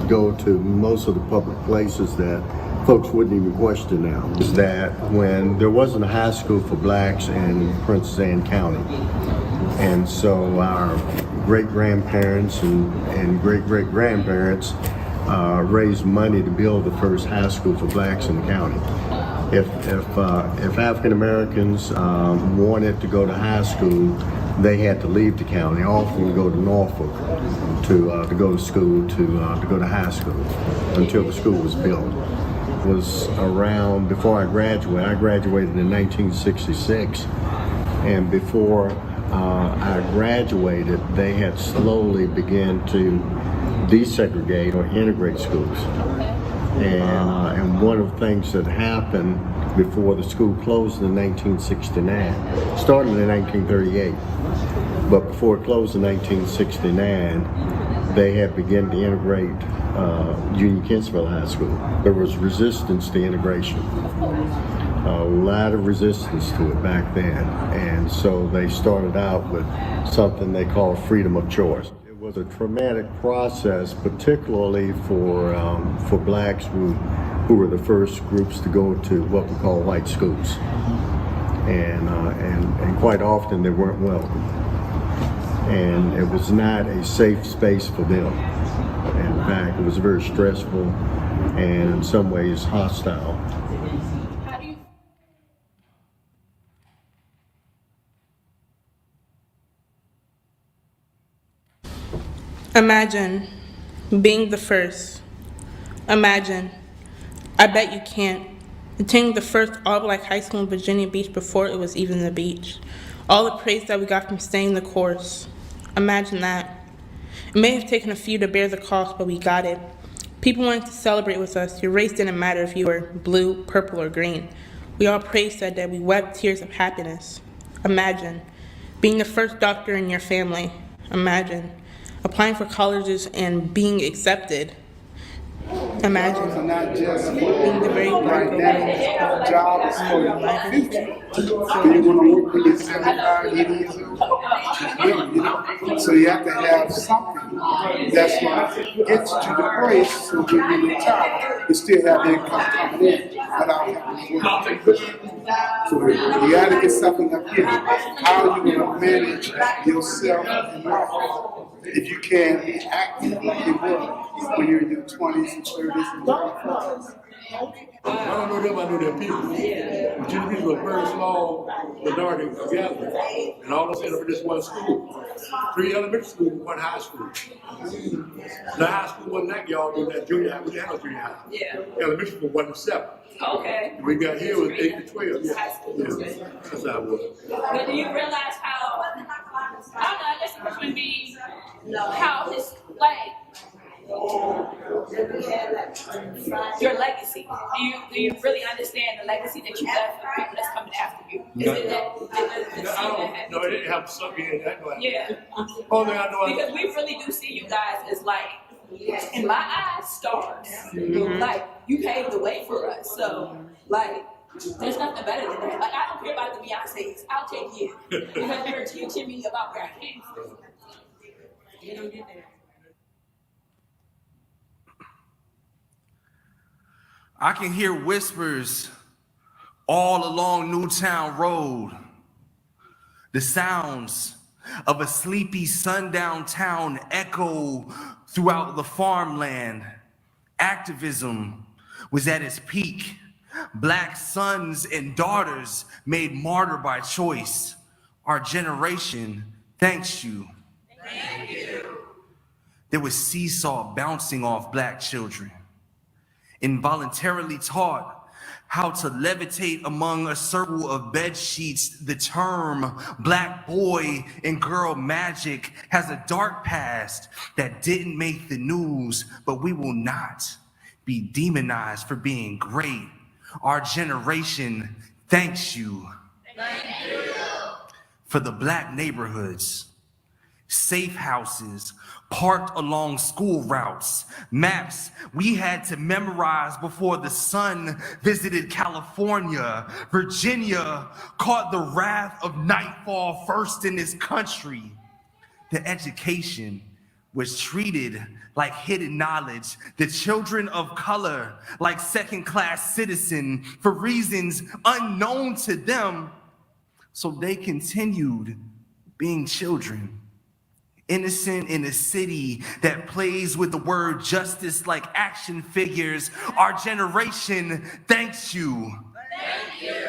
go to most of the public places that folks wouldn't even question now. Is that when there wasn't a high school for blacks in Princess Anne County, and so our great-grandparents and great-great-grandparents raised money to build the first high school for blacks in the county. If African Americans wanted to go to high school, they had to leave the county, often go to Norfolk to go to school, to go to high school until the school was built. It was around before I graduated. I graduated in 1966, and before I graduated, they had slowly begun to desegregate or integrate schools. And one of the things that happened before the school closed in 1969, started in 1938, but before it closed in 1969, they had begun to integrate Union Kinsville High School. There was resistance to integration, a lot of resistance to it back then, and so they started out with something they called freedom of choice. It was a traumatic process, particularly for blacks who were the first groups to go to what we call white schools, and quite often they weren't welcome, and it was not a safe space for them. In fact, it was very stressful and in some ways hostile. Imagine being the first Imagine. I bet you can't. Attending the first all-black high school in Virginia Beach before it was even the beach. All the praise that we got from staying the course. Imagine that. It may have taken a few to bear the cost, but we got it. People wanted to celebrate with us. Your race didn't matter if you were blue, purple, or green. We all praised that day. We wept tears of happiness. Imagine. Being the first doctor in your family. Imagine. Applying for colleges and being accepted. Imagine Not just for being the very black girl right in this now, club. job is for your future. Do you want to work when you're 75, 80 years old? Well, you know, so you have to have something that's going to get you to the place so when you retire, you still have income coming in without having to work. So you got to get something up here. How are you going to manage yourself in life? If you can't be active like you were when you're in your 20s and 30s and 40s. I don't know them, I know their people. Virginia Beach was a very small minority gathering. And all of us ended up in this one school. 3 elementary schools, 1 high school. The high school wasn't like y'all do that junior high. We didn't have a junior high. Yeah. Elementary school 1 to 7. Okay. And we got here with 8 to 12. Yeah. Yeah. That's how it was. But do you realize how, I don't know, I guess the question would be how his, like, your legacy. Do you really understand the legacy that you left for people that's coming after you? Is it that? No, it didn't have something in that. Yeah. Only I know. Because we really do see you guys as like, in my eyes, stars. Mm-hmm. Like, you paved the way for us. So, like, there's nothing better than that. Like, I don't care about the Beyoncé's. I'll take you. Because you're teaching me about where I came from. You don't get there. I can hear whispers all along Newtown Road. The sounds of a sleepy sundown town echo throughout the farmland. Activism was at its peak. Black sons and daughters made martyr by choice. Our generation thanks you. Thank you. There was seesaw bouncing off black children. Involuntarily taught how to levitate among a circle of bed sheets. The term black boy and girl magic has a dark past that didn't make the news, but we will not be demonized for being great. Our generation thanks you. Thank you. For the black neighborhoods, safe houses, parked along school routes, maps we had to memorize before the sun visited California. Virginia caught the wrath of nightfall first in this country. The education was treated like hidden knowledge, the children of color like second-class citizens for reasons unknown to them. So they continued being children. Innocent in a city that plays with the word justice like action figures. Our generation thanks you. Thank you.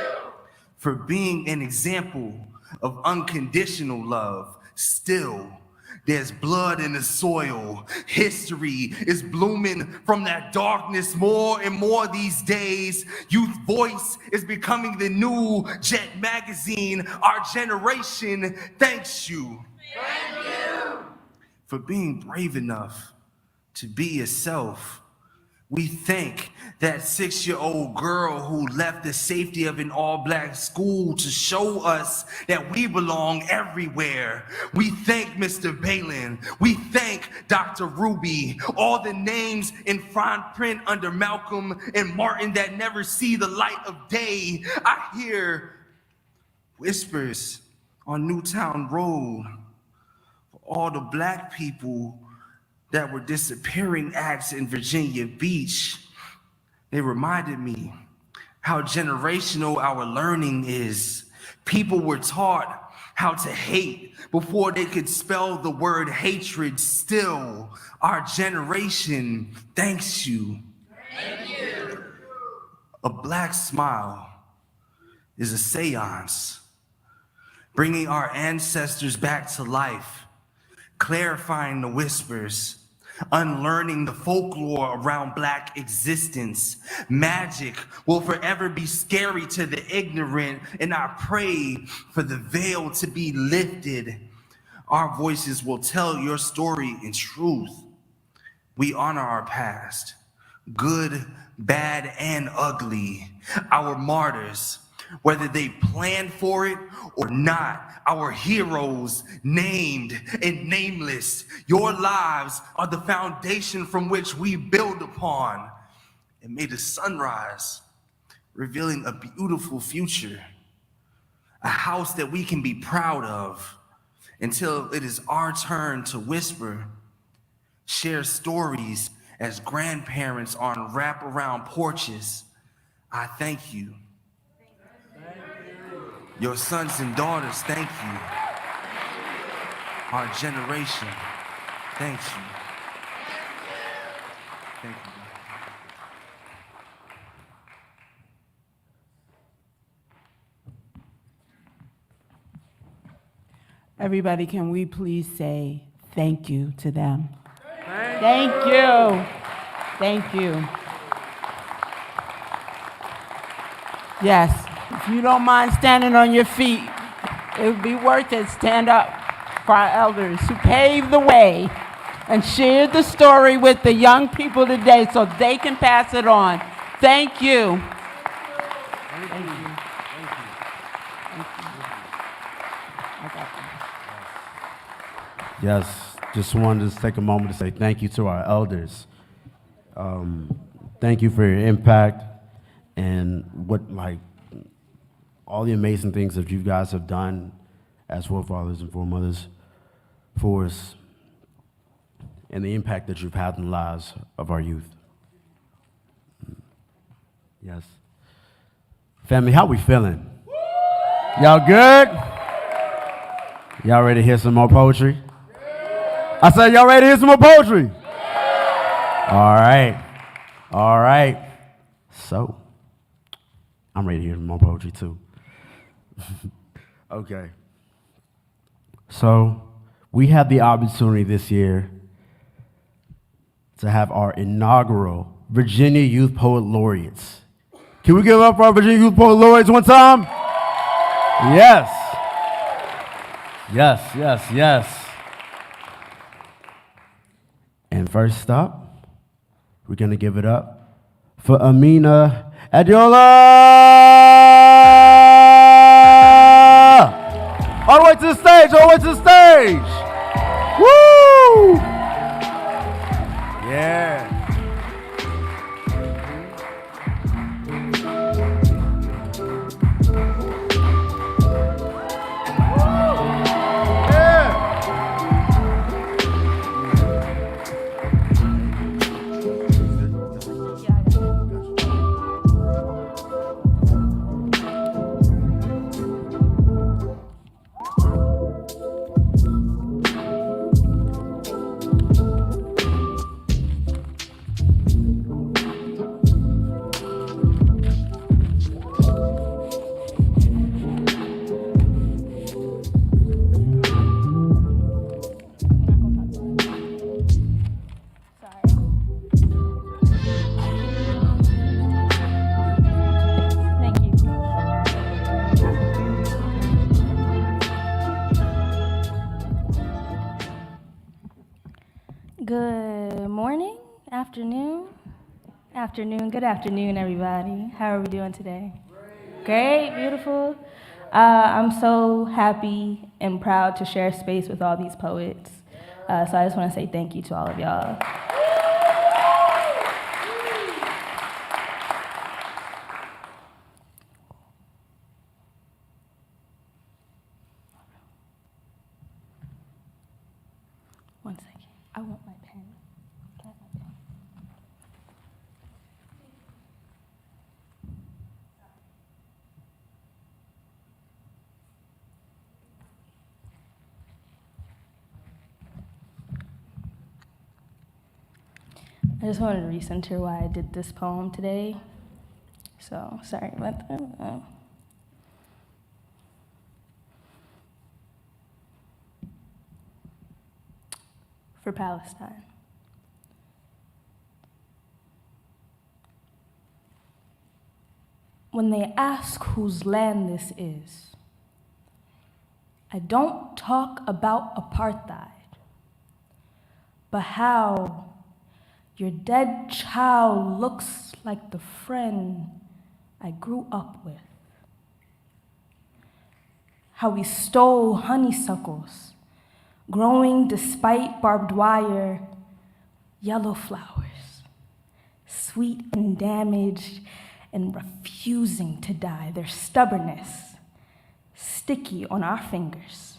For being an example of unconditional love. Still, there's blood in the soil. History is blooming from that darkness more and more these days. Youth Voice is becoming the new Jet magazine. Our generation thanks you. Thank you. For being brave enough to be yourself. We thank that 6-year-old girl who left the safety of an all-black school to show us that we belong everywhere. We thank Mr. Balin. We thank Dr. Ruby. All the names in fine print under Malcolm and Martin that never see the light of day. I hear whispers on Newtown Road. All the black people that were disappearing acts in Virginia Beach, they reminded me how generational our learning is. People were taught how to hate before they could spell the word hatred. Still, our generation thanks you. Thank you. A black smile is a seance, bringing our ancestors back to life, clarifying the whispers. unlearning the folklore around Black existence. Magic will forever be scary to the ignorant, and I pray for the veil to be lifted. Our voices will tell your story in truth. We honor our past, good, bad, and ugly, our martyrs, whether they planned for it or not, our heroes, named and nameless. Your lives are the foundation from which we build upon. And may the sunrise, revealing a beautiful future, a house that we can be proud of, until it is our turn to whisper, share stories as grandparents on wraparound porches. I thank you. Your sons and daughters, thank you. Our generation, thank you. Thank you. Everybody, can we please say thank you to them? Thank you. Thank you. Yes, if you don't mind standing on your feet, it would be worth it. Stand up for our elders who paved the way and shared the story with the young people today so they can pass it on. Thank you. Thank you. Yes, just wanted to take a moment to say thank you to our elders. Thank you for your impact and all the amazing things that you guys have done as forefathers and foremothers for us, and the impact that you've had in the lives of our youth. Yes. Family, how we feeling? Y'all good? Y'all ready to hear some more poetry? I said, y'all ready to hear some more poetry? All right. All right. So, I'm ready to hear some more poetry too. Okay. So, we had the opportunity this year to have our inaugural Virginia Youth Poet Laureates. Can we give up for our Virginia Youth Poet Laureates one time? Yes. Yes, yes, yes. And first up, we're going to give it up for Amina Adiola! All the way to the stage, all the way to the stage! Woo! Yeah. Good morning, good afternoon, everybody. How are we doing today? Great, beautiful. I'm so happy and proud to share space with all these poets. So I just want to say thank you to all of y'all. One second. I want my pen. Can I have my pen? I just wanted to recenter why I did this poem today. So, sorry about that. For Palestine. when they ask whose land this is, I don't talk about apartheid, but how your dead child looks like the friend I grew up with. How we stole honeysuckles, growing despite barbed wire, yellow flowers, sweet and damaged and refusing to die, their stubbornness sticky on our fingers.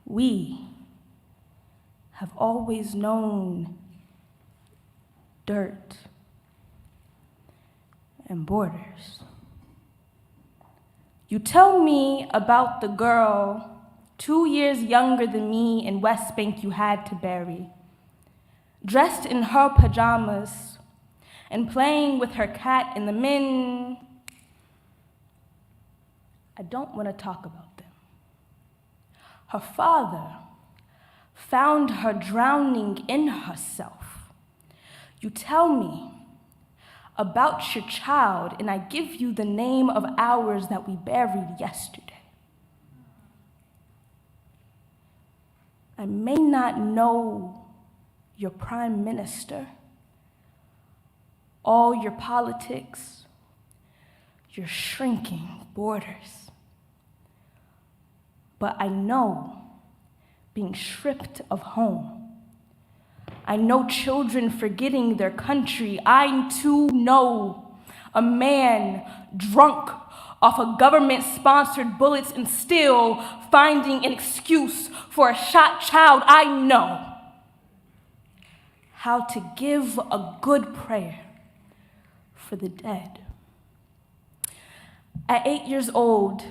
We have always known dirt and borders. You tell me about the girl 2 years younger than me in West Bank you had to bury, dressed in her pajamas and playing with her cat and the men. I don't want to talk about them. Her father found her drowning in herself. You tell me about your child, and I give you the name of ours that we buried yesterday. I may not know your prime minister, all your politics, your shrinking borders, but I know being stripped of home. I know children forgetting their country. I too know a man drunk off of government-sponsored bullets and still finding an excuse for a shot child. I know how to give a good prayer for the dead. At 8 years old,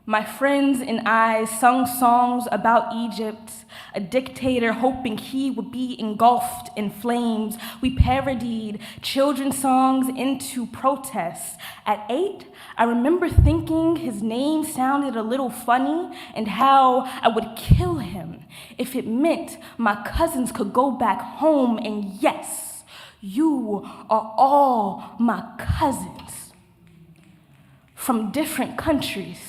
my friends and I sung songs about Egypt, a dictator hoping he would be engulfed in flames. We parodied children's songs into protests. At 8, I remember thinking his name sounded a little funny and how I would kill him if it meant my cousins could go back home. And yes, you are all my cousins from different countries.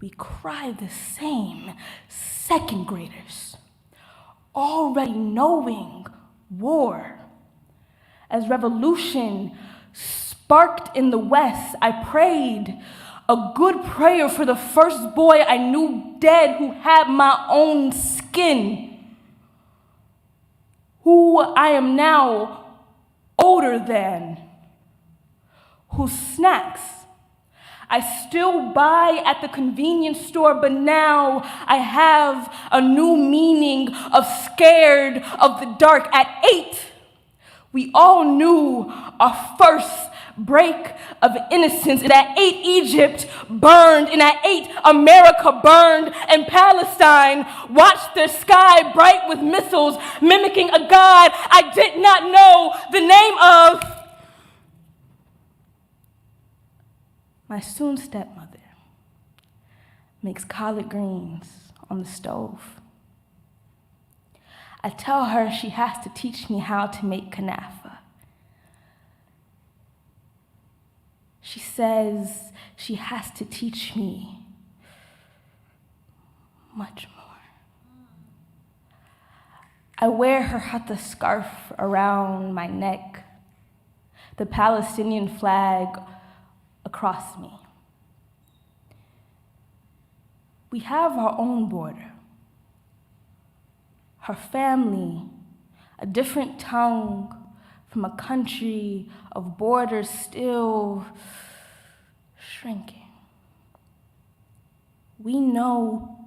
We cry the same, second graders, already knowing war. As revolution sparked in the West, I prayed a good prayer for the first boy I knew dead who had my own skin, who I am now older than, whose snacks I still buy at the convenience store, but now I have a new meaning of scared of the dark. At 8, we all knew our first break of innocence. And at 8, Egypt burned. And at 8, America burned. And Palestine watched their sky bright with missiles, mimicking a god I did not know the name of. My soon stepmother makes collard greens on the stove. I tell her she has to teach me how to make kanafa. She says she has to teach me much more. I wear her hatta scarf around my neck, the Palestinian flag across me. We have our own border. Her family, a different tongue from a country of borders still shrinking. We know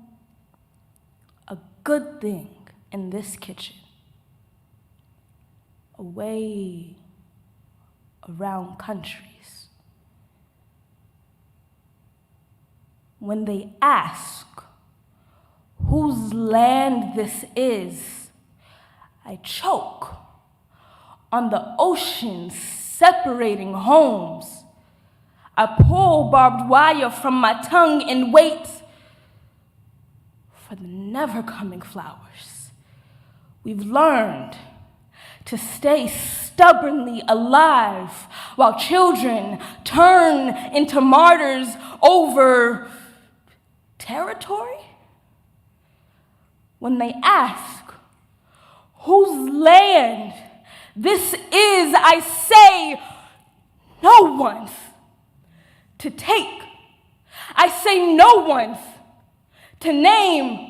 a good thing in this kitchen, away around countries. When they ask whose land this is, I choke on the ocean separating homes. I pull barbed wire from my tongue and wait for the never coming flowers. We've learned to stay stubbornly alive while children turn into martyrs over territory? When they ask, whose land this is, I say, no one's to take. I say no one's to name.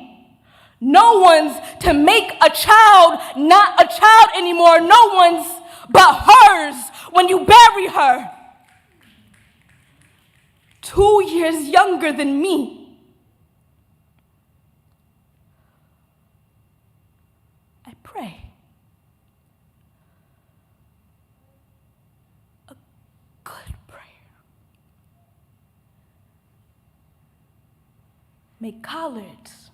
No one's to make a child not a child anymore. No one's but hers when you bury her. 2 years younger than me. I pray. A good prayer. May collards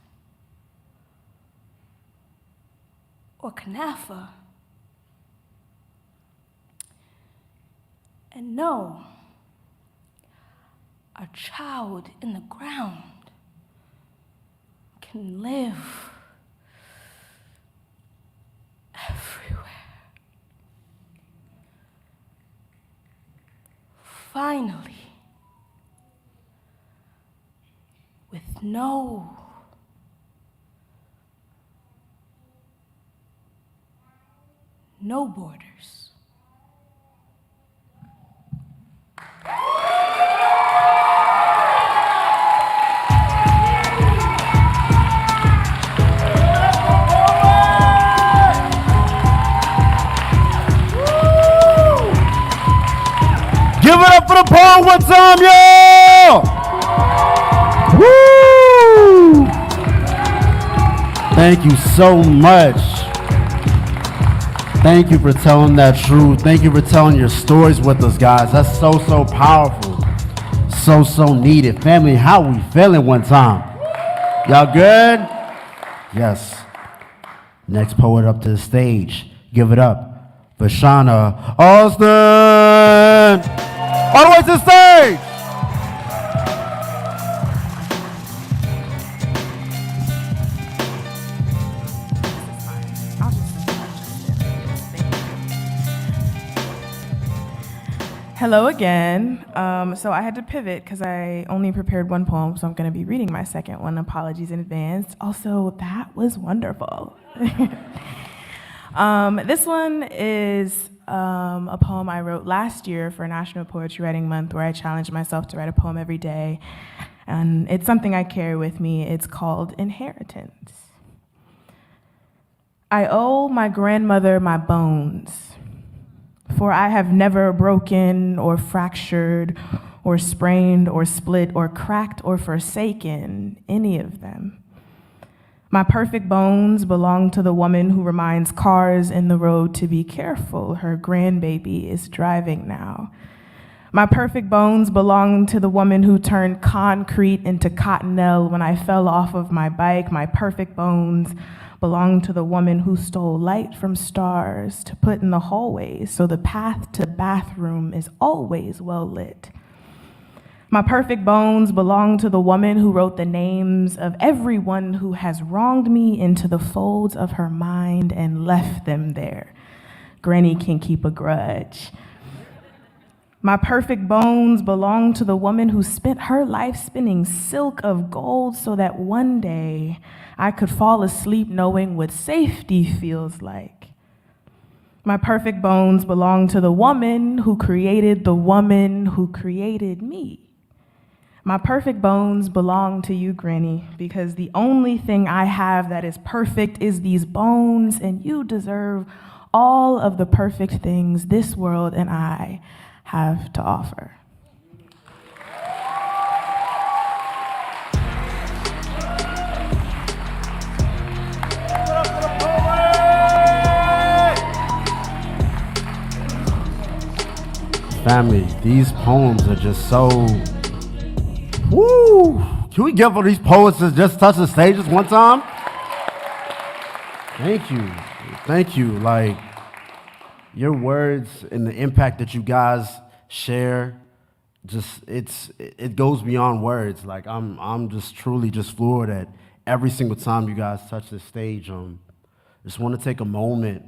or kanafa, and know a child in the ground can live everywhere. Finally, with no borders. Give it up for the poem one time, y'all! Woo! Thank you so much. Thank you for telling that truth. Thank you for telling your stories with us, guys. That's so, so powerful. So, so needed. Family, how we feeling one time? Y'all good? Yes. Next poet up to the stage. Give it up for Shauna Austin. All the way to the stage. Hello again. So I had to pivot because I only prepared one poem, so I'm going to be reading my second one. Apologies in advance. Also, that was wonderful. This one is a poem I wrote last year for National Poetry Writing Month, where I challenged myself to write a poem every day. And it's something I carry with me. It's called Inheritance. I owe my grandmother my bones, for I have never broken or fractured or sprained or split or cracked or forsaken any of them. My perfect bones belong to the woman who reminds cars in the road to be careful. Her grandbaby is driving now. My perfect bones belong to the woman who turned concrete into cottonelle when I fell off of my bike. My perfect bones belong to the woman who stole light from stars to put in the hallways so the path to bathroom is always well lit. My perfect bones belong to the woman who wrote the names of everyone who has wronged me into the folds of her mind and left them there. Granny can keep a grudge. My perfect bones belong to the woman who spent her life spinning silk of gold so that one day I could fall asleep knowing what safety feels like. My perfect bones belong to the woman who created the woman who created me. My perfect bones belong to you, Granny, because the only thing I have that is perfect is these bones, and you deserve all of the perfect things this world and I have to offer. Family, these poems are just so, woo! Can we give for these poets that just touch the stages one time? Thank you. Thank you. Like, your words and the impact that you guys share, just it goes beyond words. Like, I'm just truly just floored at every single time you guys touch the stage. Just want to take a moment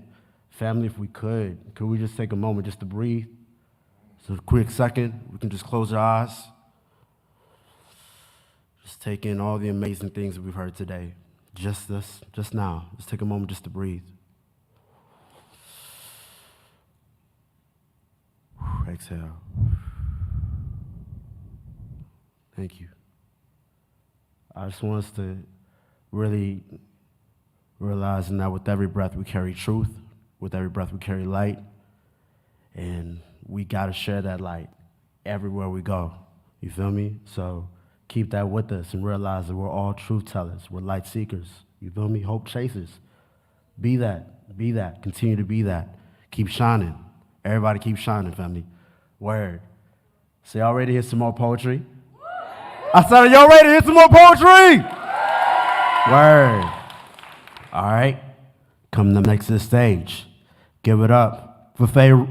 Family, if we could we just take a moment just to breathe? So a quick second, we can just close our eyes. Just take in all the amazing things that we've heard today. Just now. Just take a moment just to breathe. Exhale. Thank you. I just want us to really realize that with every breath we carry truth, with every breath we carry light, and we gotta share that light everywhere we go. You feel me? So keep that with us and realize that we're all truth tellers. We're light seekers. You feel me? Hope chasers. Be that. Be that. Continue to be that. Keep shining. Everybody keep shining, family. Word. So y'all ready to hear some more poetry? I said, are y'all ready to hear some more poetry? Word. All right. Come next to the stage. Give it up for Fairuz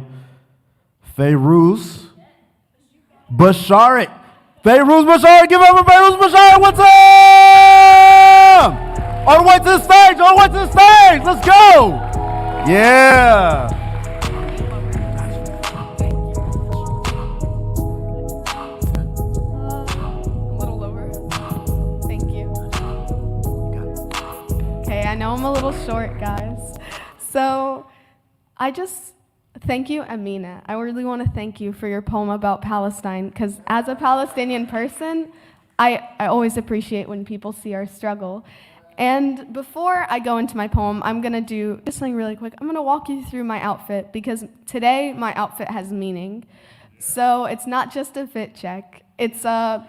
Basharit. Fairuz Basharit. Give it up for Fairuz Basharit. What's up? All the way to the stage. All the way to the stage. Let's go. Yeah. I know I'm a little short, guys. So I just thank you, Amina. I really want to thank you for your poem about Palestine, because as a Palestinian person, I always appreciate when people see our struggle. And before I go into my poem, I'm going to do just something really quick. I'm going to walk you through my outfit, because today my outfit has meaning. So it's not just a fit check. It's a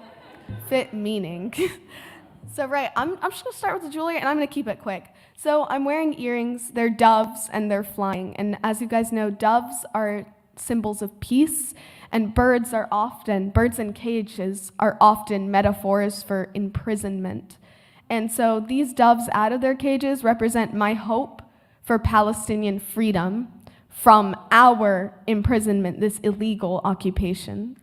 fit meaning. So I'm just gonna start with the jewelry, and I'm gonna keep it quick. So I'm wearing earrings, they're doves, and they're flying. And as you guys know, doves are symbols of peace, and birds in cages are often metaphors for imprisonment. And so these doves out of their cages represent my hope for Palestinian freedom from our imprisonment, this illegal occupation.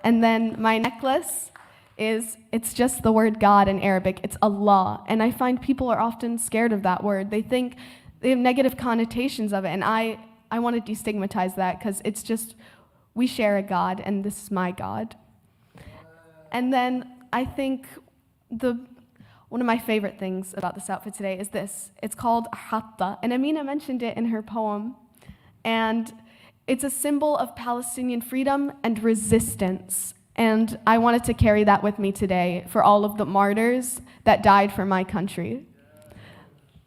And then my necklace it's just the word God in Arabic. It's Allah. And I find people are often scared of that word. They think they have negative connotations of it. And I want to destigmatize that, because it's just, we share a God, and this is my God. And then I think one of my favorite things about this outfit today is this. It's called Hatta. And Amina mentioned it in her poem. And it's a symbol of Palestinian freedom and resistance. And I wanted to carry that with me today for all of the martyrs that died for my country.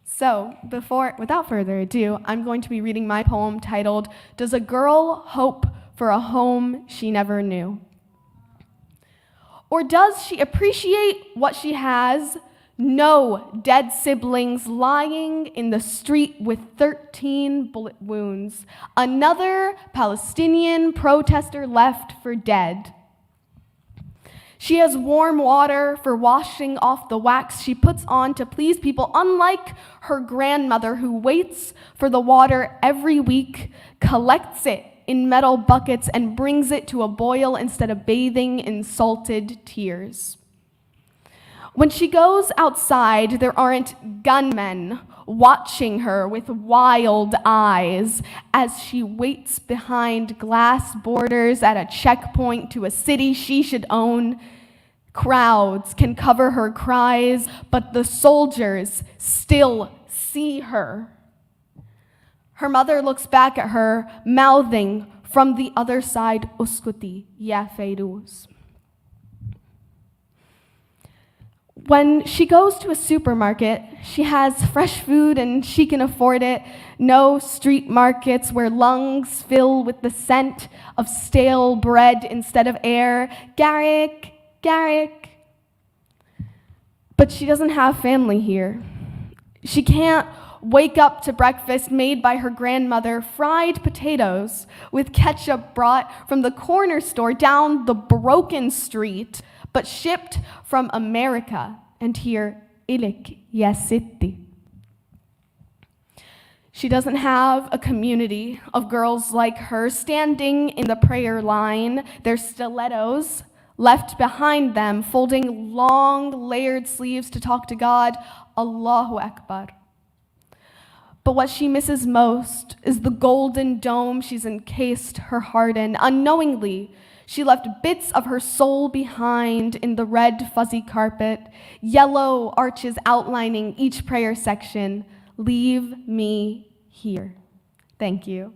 So without further ado, I'm going to be reading my poem titled, Does a Girl Hope for a Home She Never Knew? Or does she appreciate what she has? No dead siblings lying in the street with 13 bullet wounds. Another Palestinian protester left for dead. She has warm water for washing off the wax she puts on to please people, unlike her grandmother who waits for the water every week, collects it in metal buckets, and brings it to a boil instead of bathing in salted tears. When she goes outside, there aren't gunmen watching her with wild eyes as she waits behind glass borders at a checkpoint to a city she should own. Crowds can cover her cries, but the soldiers still see her. Her mother looks back at her, mouthing from the other side, Uskuti, ya Fairuz. When she goes to a supermarket, she has fresh food and she can afford it. No street markets where lungs fill with the scent of stale bread instead of air. Garrick, Garrick. But she doesn't have family here. She can't wake up to breakfast made by her grandmother, fried potatoes with ketchup brought from the corner store down the broken street, but shipped from America, and hear Ilik ya Sitti. She doesn't have a community of girls like her standing in the prayer line, their stilettos left behind them, folding long layered sleeves to talk to God, Allahu Akbar. But what she misses most is the golden dome she's encased her heart in. Unknowingly, she left bits of her soul behind in the red fuzzy carpet, yellow arches outlining each prayer section. Leave me here. Thank you.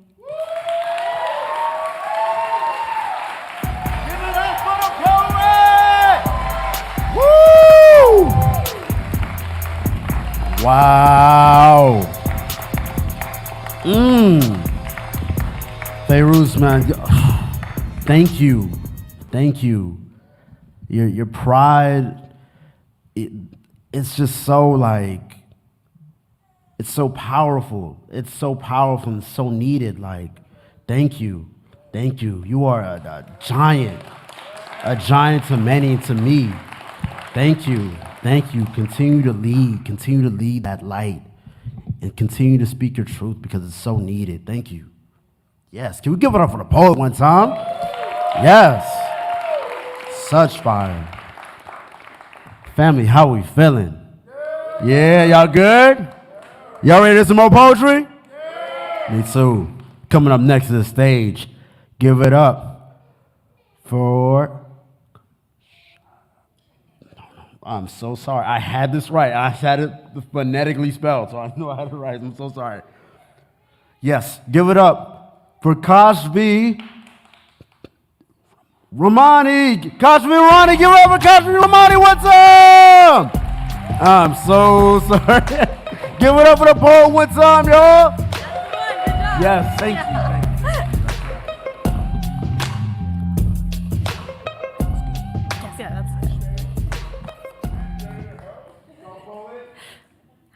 Woo! Wow. Fairuz, man, thank you. Thank you. Your pride, it's just so like, it's so powerful. It's so powerful and so needed. Like, thank you. Thank you. You are a giant to many and to me. Thank you. Thank you. Continue to lead that light and continue to speak your truth because it's so needed. Thank you. Yes. Can we give it up for the poet one time? Yes. Such fire. Family, how we feeling? Yeah, y'all good? Y'all ready to do some more poetry? Me too. Coming up next to the stage, give it up for... I'm so sorry. I had this right. I had it phonetically spelled, so I knew I had it right. I'm so sorry. Yes, give it up for Kashfi Romani. Kashfi Romani, give it up for Kashfi Romani. What's up? I'm so sorry. Give it up for the poet. What's up, y'all? Yes, thank you.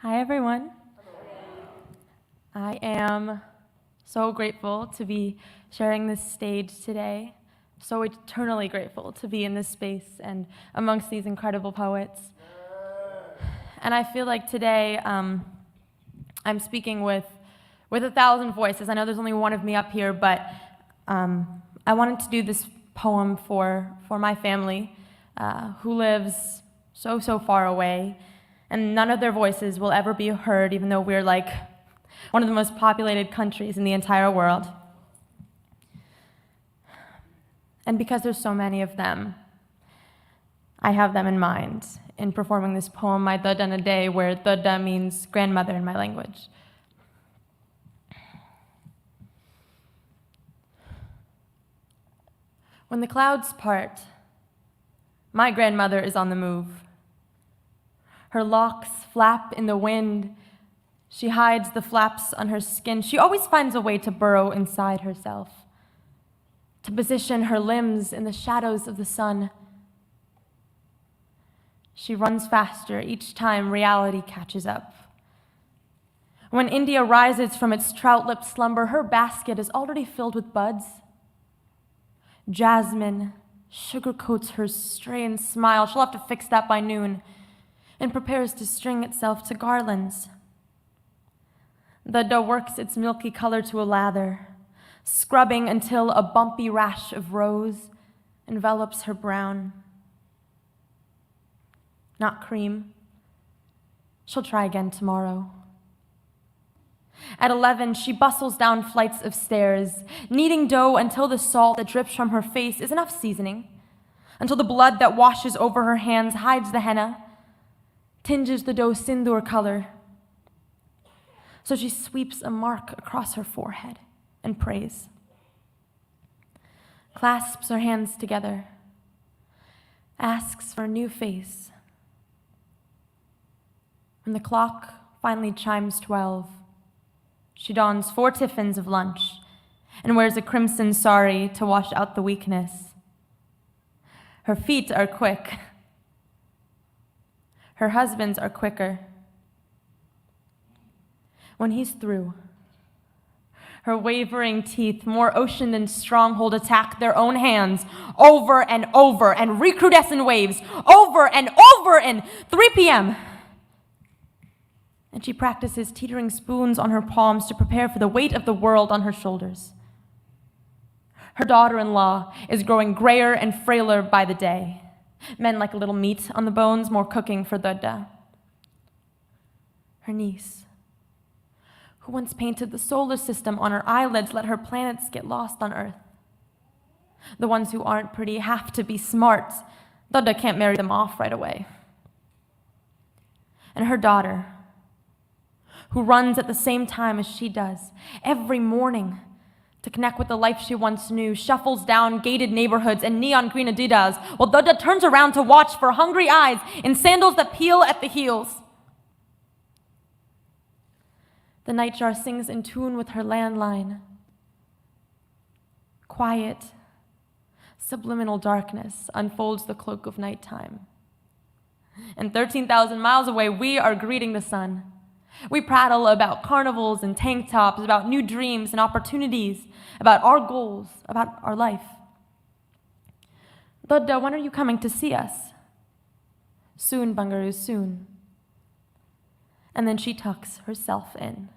Hi, everyone. I am so grateful to be sharing this stage today, so eternally grateful to be in this space and amongst these incredible poets. And I feel like today I'm speaking with 1,000 voices. I know there's only one of me up here, but I wanted to do this poem for my family who lives so far away. And none of their voices will ever be heard, even though we're like one of the most populated countries in the entire world. And because there's so many of them, I have them in mind in performing this poem, My Dada in a Day, where Dada means grandmother in my language. When the clouds part, my grandmother is on the move. Her locks flap in the wind. She hides the flaps on her skin. She always finds a way to burrow inside herself, to position her limbs in the shadows of the sun. She runs faster each time reality catches up. When India rises from its trout-lipped slumber, her basket is already filled with buds. Jasmine sugarcoats her strained smile. She'll have to fix that by noon, and prepares to string itself to garlands. The dough works its milky color to a lather, scrubbing until a bumpy rash of rose envelops her brown. Not cream. She'll try again tomorrow. At 11, she bustles down flights of stairs, kneading dough until the salt that drips from her face is enough seasoning, until the blood that washes over her hands hides the henna, tinges the dough sindoor color. So she sweeps a mark across her forehead and prays. Clasps her hands together, asks for a new face. When the clock finally chimes 12, she dons 4 tiffins of lunch and wears a crimson sari to wash out the weakness. Her feet are quick. Her husband's are quicker. When he's through, her wavering teeth, more ocean than stronghold, attack their own hands over and over and recrudescent waves over and 3 p.m. And she practices teetering spoons on her palms to prepare for the weight of the world on her shoulders. Her daughter-in-law is growing grayer and frailer by the day. Men like a little meat on the bones, more cooking for Dada. Her niece, who once painted the solar system on her eyelids, let her planets get lost on Earth. The ones who aren't pretty have to be smart. Dada can't marry them off right away. And her daughter, who runs at the same time as she does, every morning to connect with the life she once knew, shuffles down gated neighborhoods and neon green Adidas, while Dada turns around to watch for hungry eyes in sandals that peel at the heels. The nightjar sings in tune with her landline. Quiet, subliminal darkness unfolds the cloak of nighttime. And 13,000 miles away, we are greeting the sun. We prattle about carnivals and tank tops, about new dreams and opportunities, about our goals, about our life. Dada, when are you coming to see us? Soon, Bangaru, soon. And then she tucks herself in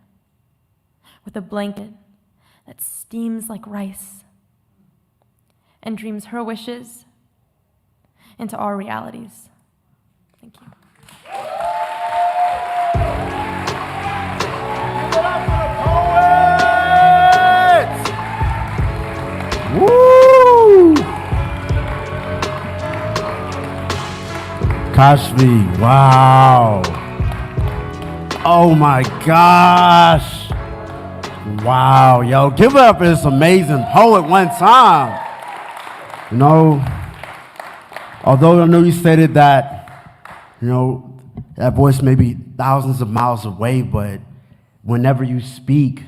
with a blanket that steams like rice and dreams her wishes into our realities. Thank you. Woo! Kashvi, wow. Oh my gosh. Wow, yo, give it up for this amazing poet one time. You know, although I know you stated that, you know, that voice may be thousands of miles away, but whenever you speak,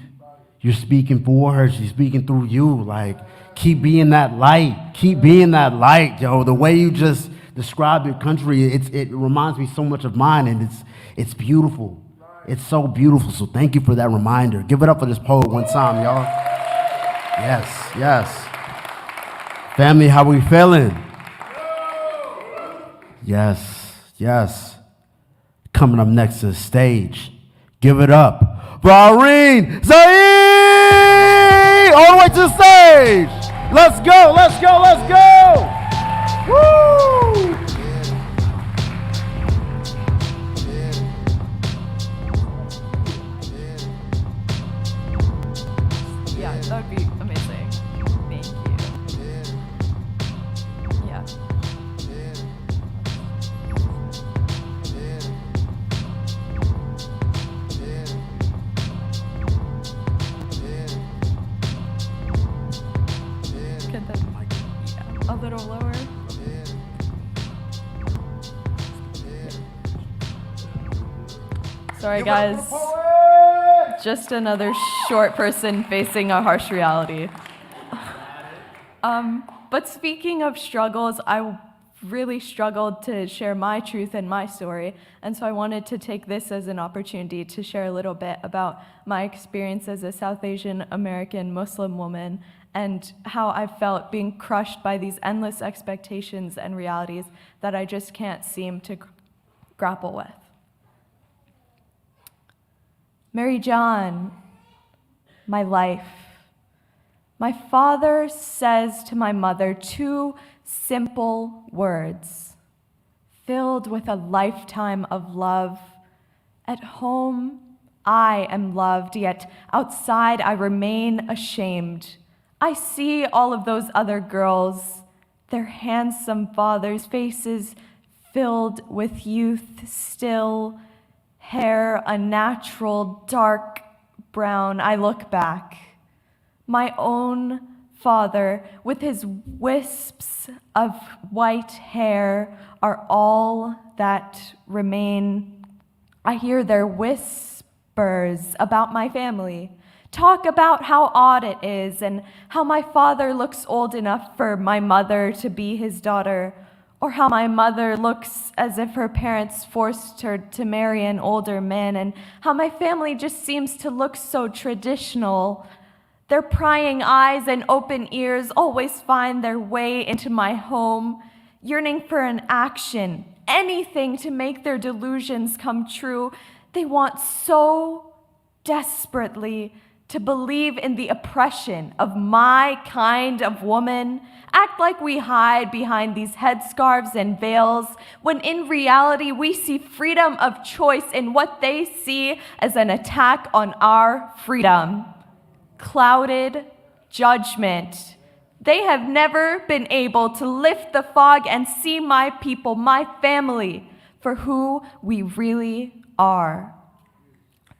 you're speaking for her, she's speaking through you. Like, keep being that light. Keep being that light, yo. The way you just described your country, it reminds me so much of mine, and it's beautiful. It's so beautiful. So thank you for that reminder. Give it up for this poet one time, y'all. Yes, yes. Family, how we feeling? Yes, yes. Coming up next to the stage. Give it up for Irene Zaid! All the way to the stage. Let's go, let's go, let's go! Woo! Yeah, that would be amazing. Thank you. Yeah. Could that a little lower? Sorry guys, just another short person facing a harsh reality. But speaking of struggles, I really struggled to share my truth and my story, and so I wanted to take this as an opportunity to share a little bit about my experience as a South Asian American Muslim woman and how I felt being crushed by these endless expectations and realities that I just can't seem to grapple with. Mary John, my life. My father says to my mother two simple words, filled with a lifetime of love. At home, I am loved, yet outside I remain ashamed. I see all of those other girls, their handsome fathers' faces filled with youth still, hair a natural dark brown. I look back. My own father, with his wisps of white hair, are all that remain. I hear their whispers about my family, talk about how odd it is and how my father looks old enough for my mother to be his daughter, or how my mother looks as if her parents forced her to marry an older man, and how my family just seems to look so traditional. Their prying eyes and open ears always find their way into my home, yearning for an action, anything to make their delusions come true. They want so desperately to believe in the oppression of my kind of woman, act like we hide behind these headscarves and veils, when in reality we see freedom of choice in what they see as an attack on our freedom. Clouded judgment. They have never been able to lift the fog and see my people, my family, for who we really are.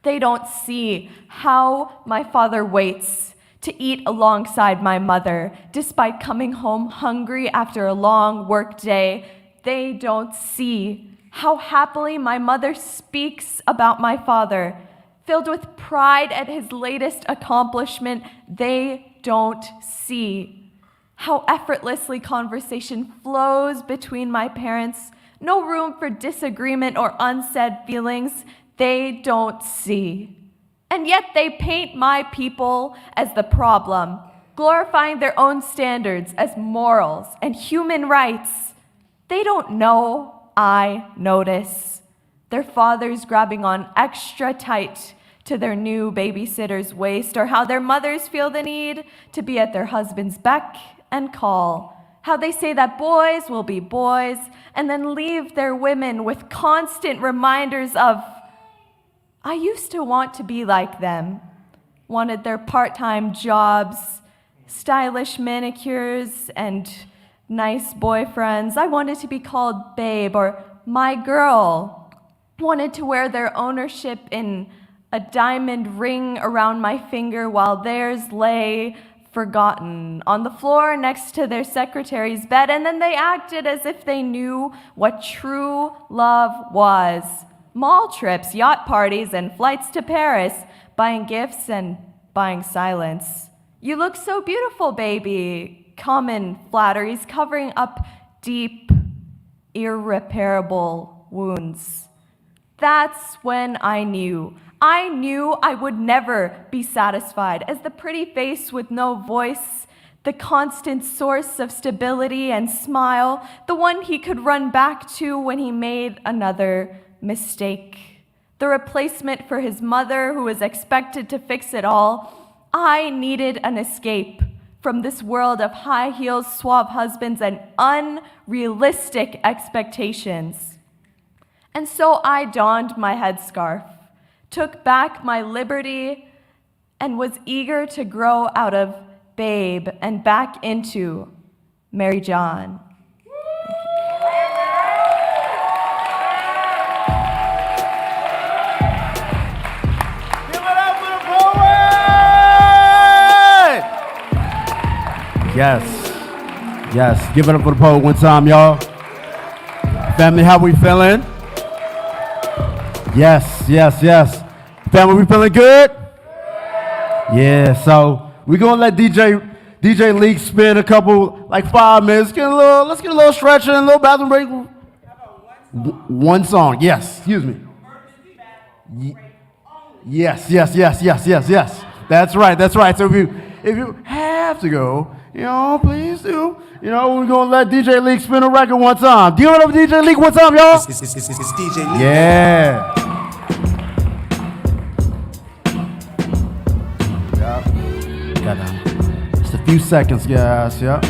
They don't see how my father waits to eat alongside my mother, despite coming home hungry after a long work day. They don't see how happily my mother speaks about my father, filled with pride at his latest accomplishment. They don't see how effortlessly conversation flows between my parents, no room for disagreement or unsaid feelings. They don't see. And yet they paint my people as the problem, glorifying their own standards as morals and human rights. They don't know I notice. Their fathers grabbing on extra tight to their new babysitter's waist, or how their mothers feel the need to be at their husband's beck and call. How they say that boys will be boys and then leave their women with constant reminders of, I used to want to be like them. Wanted their part-time jobs, stylish manicures, and nice boyfriends. I wanted to be called babe or my girl. Wanted to wear their ownership in a diamond ring around my finger while theirs lay forgotten on the floor next to their secretary's bed, and then they acted as if they knew what true love was. Mall trips, yacht parties, and flights to Paris, buying gifts and buying silence. You look so beautiful, baby. Common flatteries covering up deep, irreparable wounds. That's when I knew I would never be satisfied as the pretty face with no voice, the constant source of stability and smile, the one he could run back to when he made another mistake, the replacement for his mother who was expected to fix it all. I needed an escape from this world of high heels, suave husbands, and unrealistic expectations. And so I donned my headscarf, took back my liberty, and was eager to grow out of babe and back into Mary John. Yes. Give it up for the poet one time, y'all. Family, how we feeling? Yes. Family, we feeling good? Yeah, so we're gonna let DJ Leak spin a couple, like 5 minutes. Let's get a little stretching, a little bathroom break. One song, yes, excuse me. Yes. That's right. So if you have to go, please do. We're gonna let DJ Leak spin a record one time. Give it up, DJ Leak, one time, y'all. It's DJ Leak. Yeah. Got just a few seconds, guys. Yeah.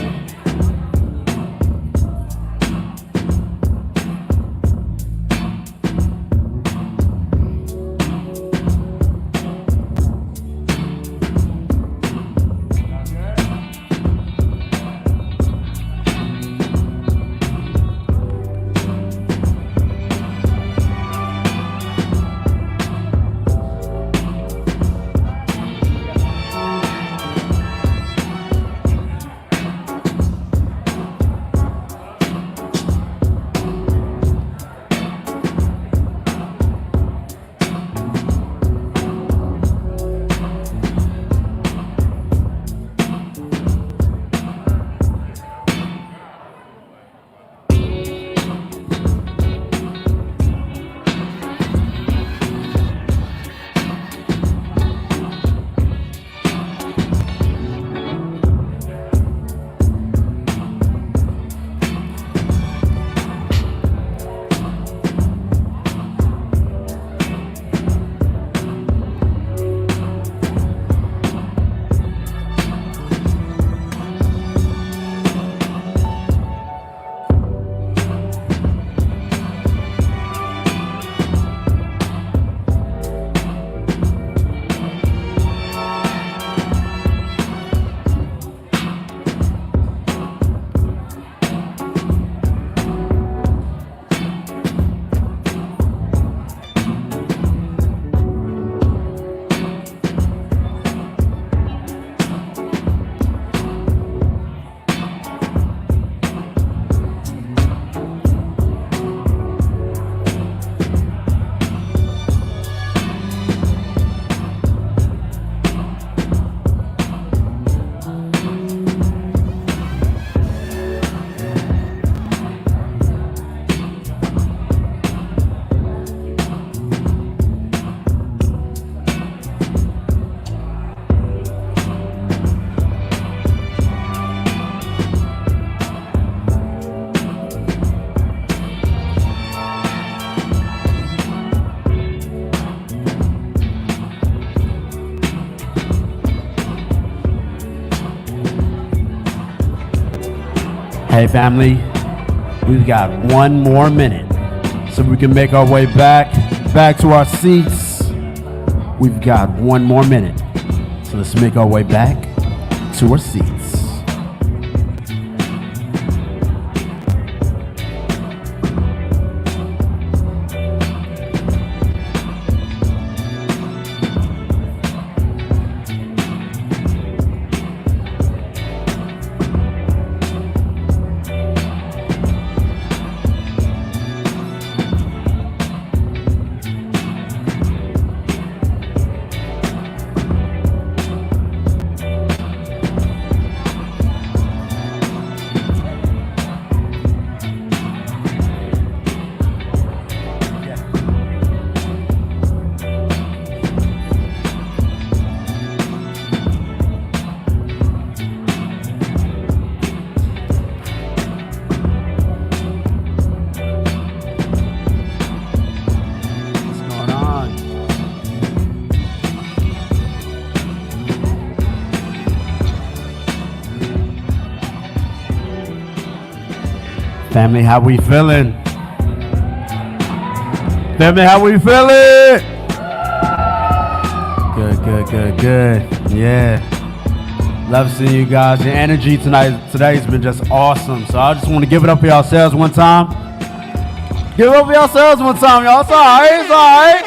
Hey family, we've got 1 more minute so we can make our way back to our seats. We've got 1 more minute, so let's make our way back to our seats. Family, how we feeling? Family, how we feeling? Good. Yeah. Love seeing you guys. Your energy today's been just awesome. So I just want to give it up for yourselves one time. Give it up for yourselves one time, y'all. It's all right.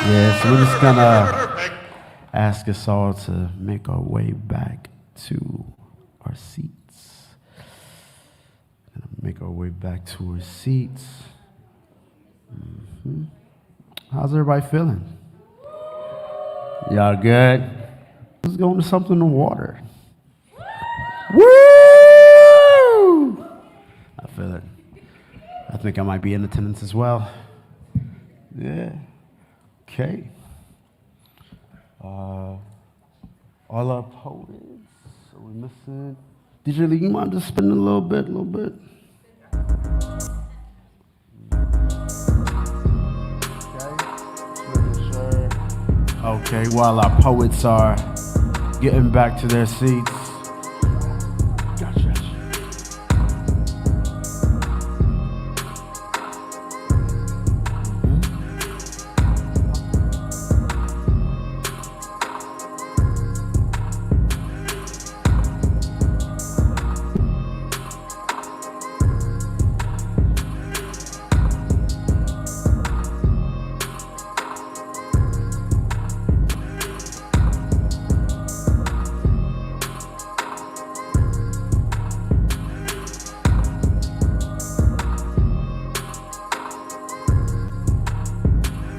Yeah, so we're just gonna ask us all to make our way back to our seats. Make our way back to our seats. How's everybody feeling? Y'all good? Let's go into something in the water. Woo! I feel it. I think I might be in attendance as well. Yeah. Okay. All our poets. Are we missing? DJ Lee, you mind just spinning a little bit? Okay, while our poets are getting back to their seats. Gotcha.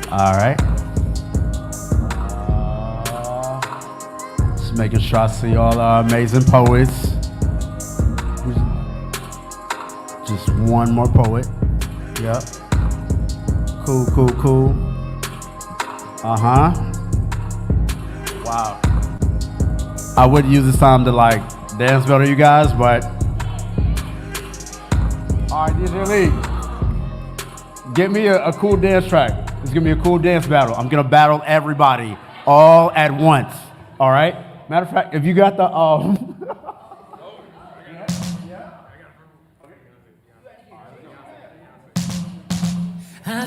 All right. Just making sure I see all our amazing poets. Just one more poet. Yep. Cool. Wow. I would use this time to dance better, you guys, but. All right, DJ Lee. Get me a cool dance track. It's gonna be a cool dance battle. I'm gonna battle everybody all at once. All right? Matter of fact, if you got the I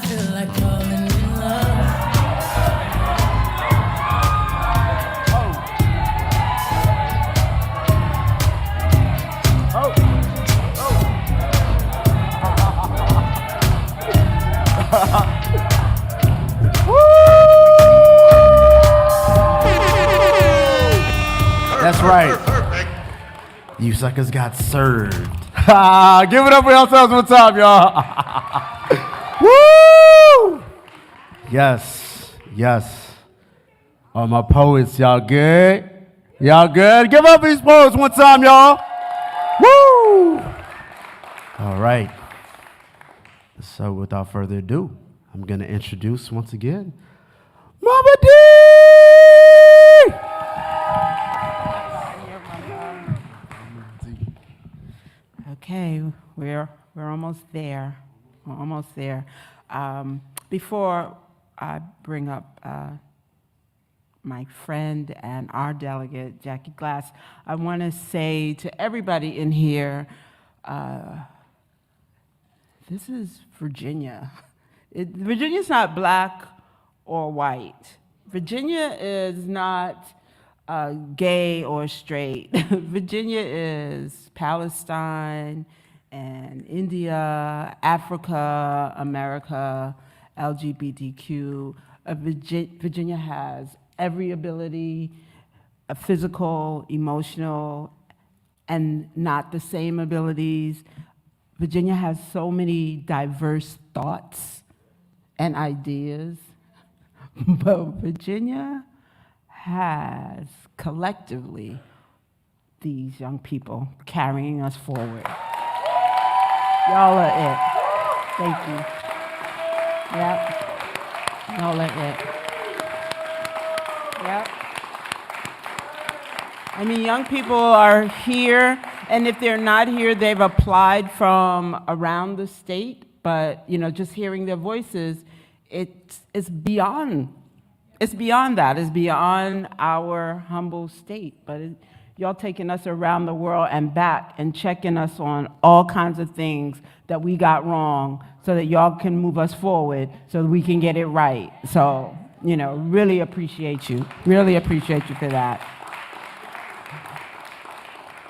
feel like falling in love. That's right. You suckers got served. Give it up for yourselves one time, y'all. Woo! Yes. All my poets, y'all good? Y'all good? Give up these poets one time, y'all. Woo! All right. So without further ado, I'm going to introduce once again Mama D! Okay, we're almost there. We're almost there. Before I bring up my friend and our delegate, Jackie Glass, I want to say to everybody in here, This is Virginia. Virginia's not black or white. Virginia is not gay or straight. Virginia is Palestine and India, Africa, America, LGBTQ. Virginia has every ability, physical, emotional, and not the same abilities. Virginia has so many diverse thoughts and ideas, but Virginia has collectively these young people carrying us forward. Y'all are it. Thank you. Yep. Y'all are it. Yep. I mean, young people are here, and if they're not here, they've applied from around the state, but, you know, just hearing their voices, it's beyond that. It's beyond our humble state, but y'all taking us around the world and back and checking us on all kinds of things that we got wrong so that y'all can move us forward so that we can get it right. So, you know, really appreciate you. Really appreciate you for that.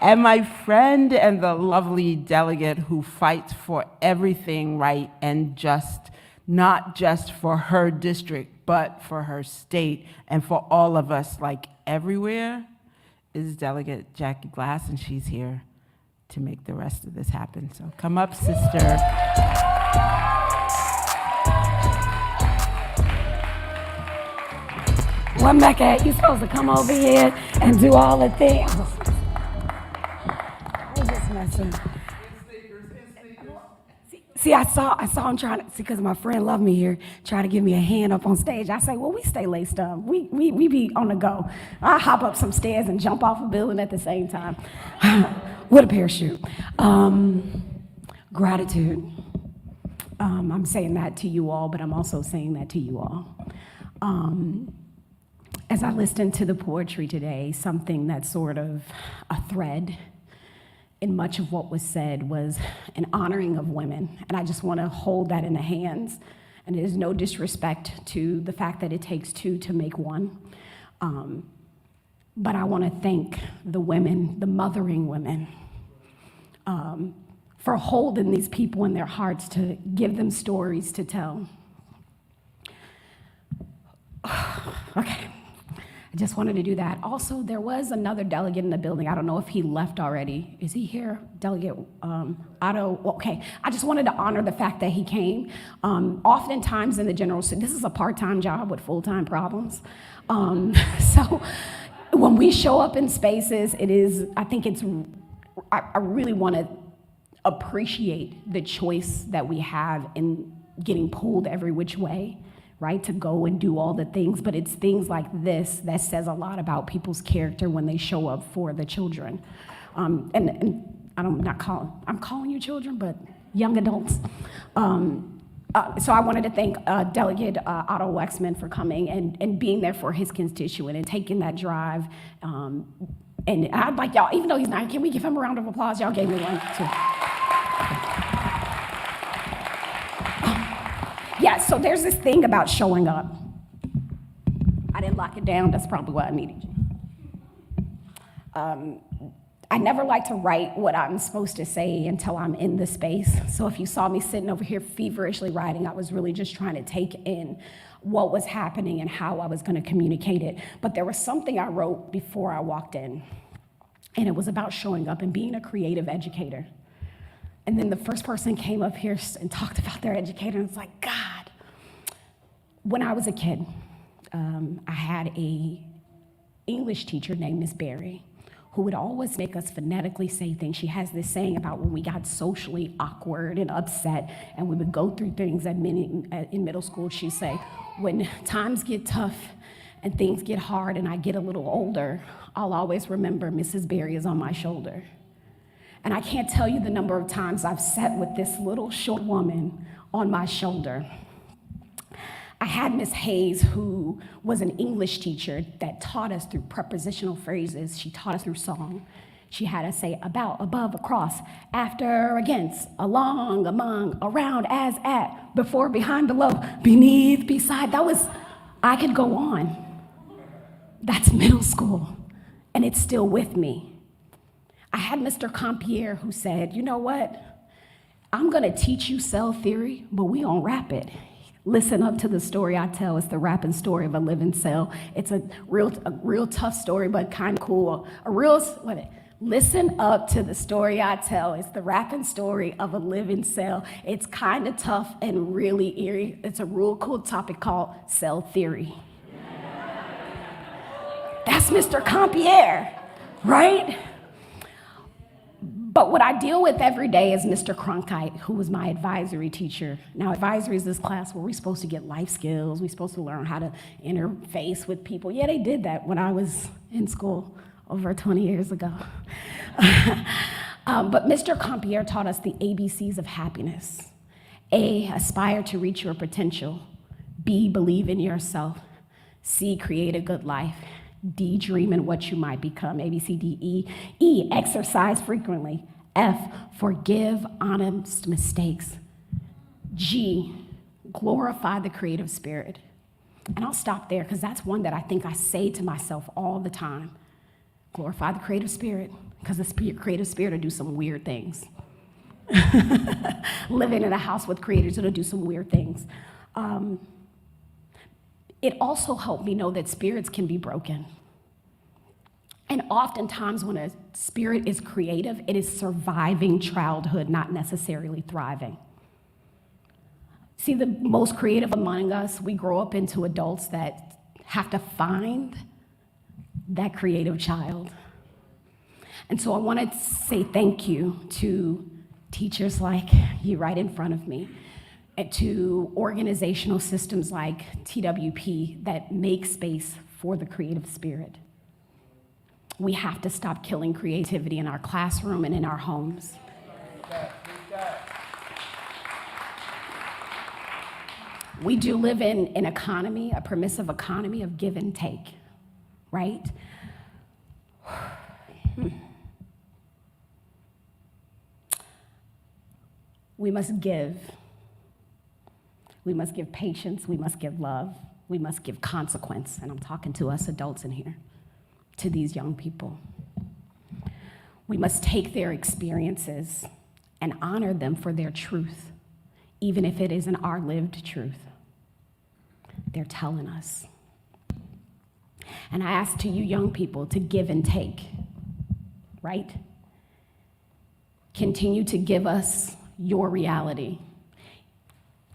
And my friend and the lovely delegate who fights for everything right and just, not just for her district, but for her state and for all of us, like everywhere, is Delegate Jackie Glass, and she's here to make the rest of this happen. So come up, sister. What Mecca, you supposed to come over here and do all the things. I'm just messing. See, I saw him trying to, see, because my friend loved me here, trying to give me a hand up on stage. I say, well, we stay laced up. We be on the go. I hop up some stairs and jump off a building at the same time with a parachute. Gratitude. I'm saying that to you all, but I'm also saying that to you all. As I listened to the poetry today, something that's sort of a thread in much of what was said was an honoring of women. And I just want to hold that in the hands. And it is no disrespect to the fact that it takes two to make one. But I want to thank the women, the mothering women, for holding these people in their hearts to give them stories to tell. Okay. I just wanted to do that. Also, there was another delegate in the building. I don't know if he left already. Is he here? Delegate Otto. Okay. I just wanted to honor the fact that he came. Oftentimes in the general, this is a part-time job with full-time problems. So when we show up in spaces, I really want to appreciate the choice that we have in getting pulled every which way, right, to go and do all the things, but it's things like this that says a lot about people's character when they show up for the children. And I'm calling you children, but young adults. So I wanted to thank Delegate Otto Wexman for coming and being there for his constituent and taking that drive. And I'd like y'all, even though he's not, can we give him a round of applause? Y'all gave me one too. Yeah, so there's this thing about showing up. I didn't lock it down, that's probably why I needed you. I never like to write what I'm supposed to say until I'm in the space. So if you saw me sitting over here feverishly writing, I was really just trying to take in what was happening and how I was gonna communicate it. But there was something I wrote before I walked in, and it was about showing up and being a creative educator. And then the first person came up here and talked about their educator, and it's like, God. When I was a kid, I had a English teacher named Miss Berry, who would always make us phonetically say things. She has this saying about when we got socially awkward and upset, and we would go through things in middle school, she'd say, when times get tough and things get hard and I get a little older, I'll always remember Mrs. Berry is on my shoulder. And I can't tell you the number of times I've sat with this little short woman on my shoulder. I had Miss Hayes, who was an English teacher that taught us through prepositional phrases. She taught us through song. She had us say about, above, across, after, against, along, among, around, as, at, before, behind, below, beneath, beside. I could go on. That's middle school, and it's still with me. I had Mr. Compier who said, you know what? I'm gonna teach you cell theory, but we don't rap it. Listen up to the story I tell. It's the rapping story of a living cell. It's a real tough story, but kind of cool. Listen up to the story I tell. It's the rapping story of a living cell. It's kind of tough and really eerie. It's a real cool topic called cell theory. That's Mr. Compier, right? But what I deal with every day is Mr. Cronkite, who was my advisory teacher. Now, advisory is this class where we're supposed to get life skills. We're supposed to learn how to interface with people. Yeah, they did that when I was in school over 20 years ago. But Mr. Compier taught us the ABCs of happiness. A, aspire to reach your potential. B, believe in yourself. C, create a good life. D, dream in what you might become. A, B, C, D, E. E, exercise frequently. F, forgive honest mistakes. G, glorify the creative spirit. And I'll stop there because that's one that I think I say to myself all the time. Glorify the creative spirit, because the creative spirit will do some weird things. Living in a house with creators, it'll do some weird things. It also helped me know that spirits can be broken. And oftentimes when a spirit is creative, it is surviving childhood, not necessarily thriving. See, the most creative among us, we grow up into adults that have to find that creative child. And so I want to say thank you to teachers like you right in front of me, and to organizational systems like TWP that make space for the creative spirit. We have to stop killing creativity in our classroom and in our homes. We do live in an economy, a permissive economy of give and take, right? We must give. We must give patience, we must give love, we must give consequence, and I'm talking to us adults in here, to these young people. We must take their experiences and honor them for their truth, even if it isn't our lived truth. They're telling us. And I ask to you young people to give and take, right? Continue to give us your reality.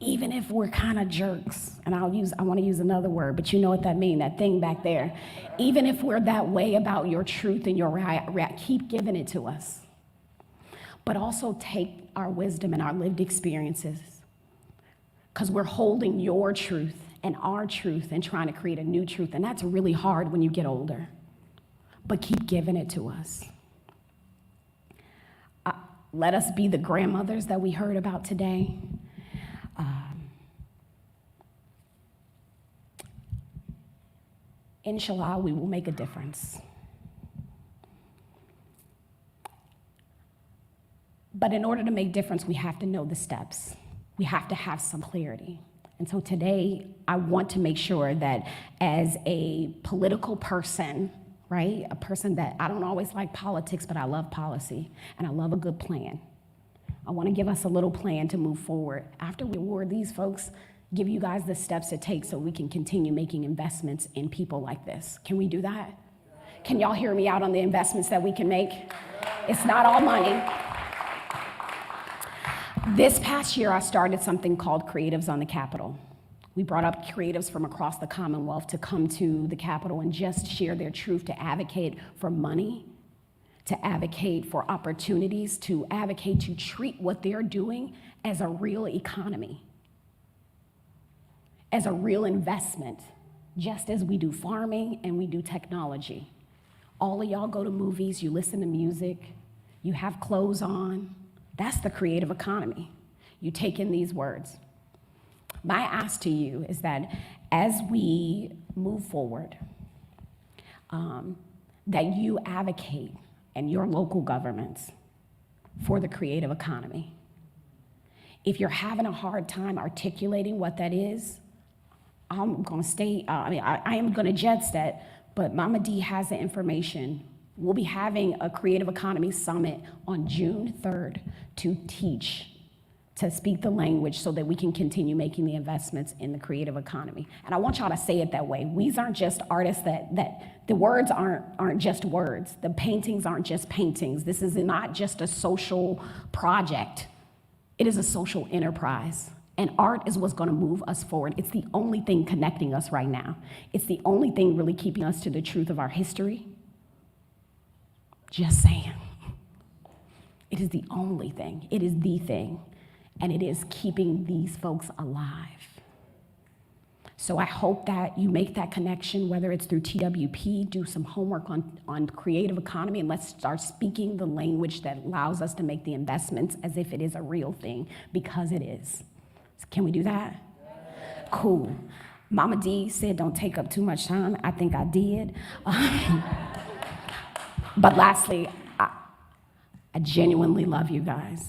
Even if we're kind of jerks, and I want to use another word, but you know what that means, that thing back there. Even if we're that way about your truth and your keep giving it to us. But also take our wisdom and our lived experiences, because we're holding your truth and our truth and trying to create a new truth, and that's really hard when you get older. But keep giving it to us. Let us be the grandmothers that we heard about today. Inshallah, we will make a difference. But in order to make difference, we have to know the steps. We have to have some clarity. And so today, I want to make sure that as a political person, right, a person that I don't always like politics, but I love policy, and I love a good plan. I want to give us a little plan to move forward. After we award these folks, give you guys the steps it takes so we can continue making investments in people like this. Can we do that? Can y'all hear me out on the investments that we can make? It's not all money. This past year, I started something called Creatives on the Capitol. We brought up creatives from across the Commonwealth to come to the Capitol and just share their truth, to advocate for money, to advocate for opportunities, to advocate to treat what they're doing as a real economy, as a real investment, just as we do farming and we do technology. All of y'all go to movies, you listen to music, you have clothes on. That's the creative economy. You take in these words. My ask to you is that as we move forward, that you advocate and your local governments for the creative economy. If you're having a hard time articulating what that is, I'm gonna stay, I am gonna jet set, but Mama D has the information. We'll be having a Creative Economy Summit on June 3rd to teach, to speak the language so that we can continue making the investments in the creative economy. And I want y'all to say it that way. We aren't just artists that the words aren't just words. The paintings aren't just paintings. This is not just a social project. It is a social enterprise. And art is what's gonna move us forward. It's the only thing connecting us right now. It's the only thing really keeping us to the truth of our history. Just saying. It is the only thing. It is the thing. And it is keeping these folks alive. So I hope that you make that connection, whether it's through TWP, do some homework on creative economy, and let's start speaking the language that allows us to make the investments as if it is a real thing, because it is. Can we do that? Cool. Mama D said don't take up too much time. I think I did. But lastly, I genuinely love you guys.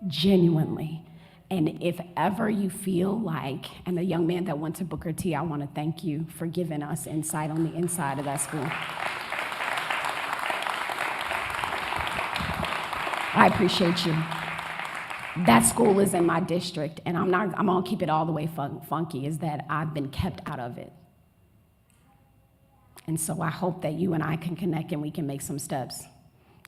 Genuinely. And if ever you feel like, and the young man that went to Booker T, I want to thank you for giving us insight on the inside of that school. I appreciate you. That school is in my district, and I'm gonna keep it all the way funky, is that I've been kept out of it. And so I hope that you and I can connect and we can make some steps.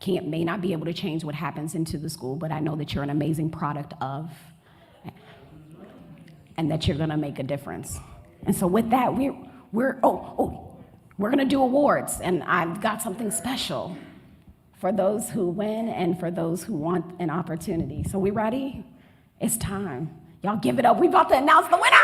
May not be able to change what happens into the school, but I know that you're an amazing product of, and that you're gonna make a difference. And so with that, we're gonna do awards, and I've got something special for those who win and for those who want an opportunity. So we ready? It's time. Y'all give it up. We about to announce the winners!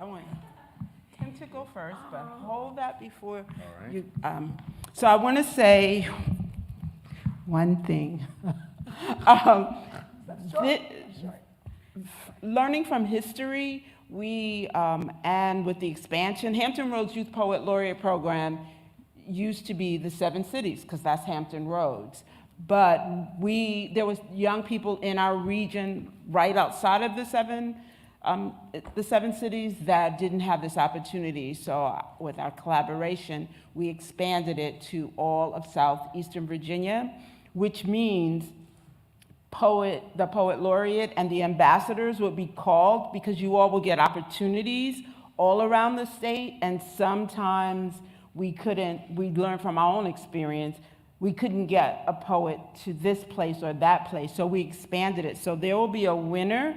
I want him to go first, but hold that before you. So I want to say one thing. Learning from history, and with the expansion, Hampton Roads Youth Poet Laureate Program used to be the 7 cities, because that's Hampton Roads. But there was young people in our region right outside of the seven cities that didn't have this opportunity. So with our collaboration, we expanded it to all of southeastern Virginia, which means the Poet Laureate and the ambassadors would be called, because you all will get opportunities all around the state, and sometimes we learned from our own experience, we couldn't get a poet to this place or that place, so we expanded it. So there will be a winner.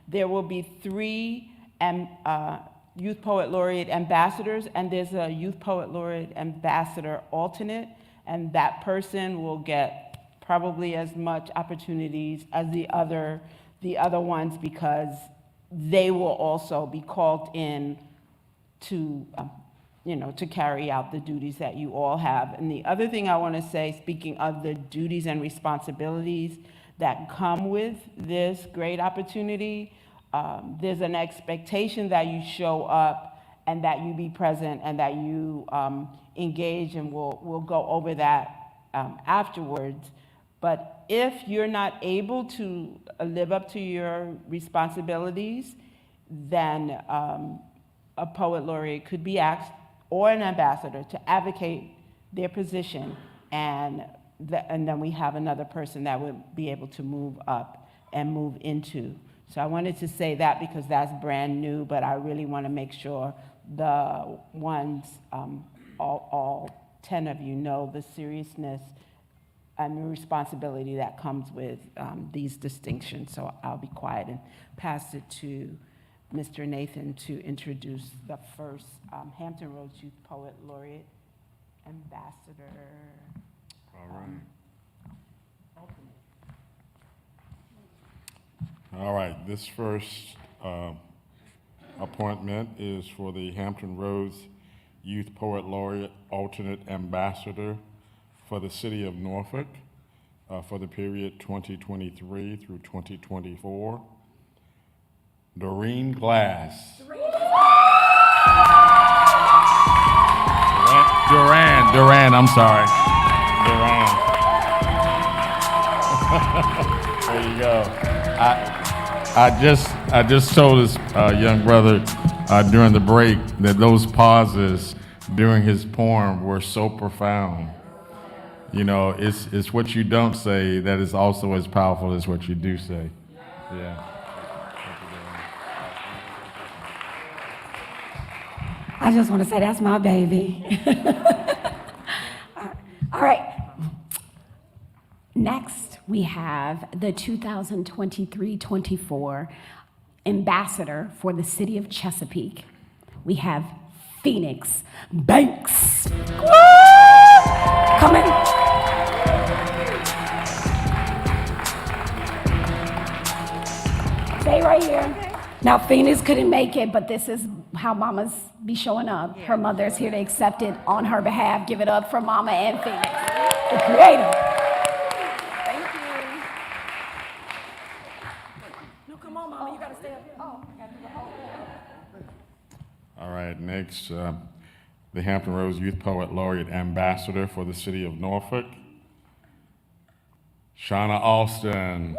There will be 3 Youth Poet Laureate ambassadors, and there's a Youth Poet Laureate ambassador alternate, and that person will get probably as much opportunities as the other ones, because they will also be called in to carry out the duties that you all have. And the other thing I want to say, speaking of the duties and responsibilities that come with this great opportunity, there's an expectation that you show up and that you be present and that you engage, and we'll go over that afterwards. But if you're not able to live up to your responsibilities, then a poet laureate could be asked, or an ambassador, to advocate their position, and then we have another person that would be able to move up and move into. So I wanted to say that because that's brand new, but I really want to make sure the ones, all 10 of you know the seriousness and the responsibility that comes with these distinctions. So I'll be quiet and pass it to Mr. Nathan to introduce the first Hampton Roads Youth Poet Laureate Ambassador. All right. All right, this first appointment is for the Hampton Roads Youth Poet Laureate Alternate Ambassador for the City of Norfolk for the period 2023 through 2024. Doreen Glass. Duran, I'm sorry. Duran. There you go. I just told this young brother during the break that those pauses during his poem were so profound. You know, it's what you don't say that is also as powerful as what you do say. Yeah. I just want to say that's my baby. All right. Next, we have the 2023-24 ambassador for the city of Chesapeake. We have Phoenix Banks. Come in. Stay right here. Now, Phoenix couldn't make it, but this is how mamas be showing up. Her mother's here to accept it on her behalf. Give it up for Mama and Phoenix, the creator. Thank you. No, come on, Mama, you gotta stay up here. Oh, I gotta do the whole thing. All right, next, the Hampton Roads Youth Poet Laureate Ambassador for the City of Norfolk, Shauna Alston.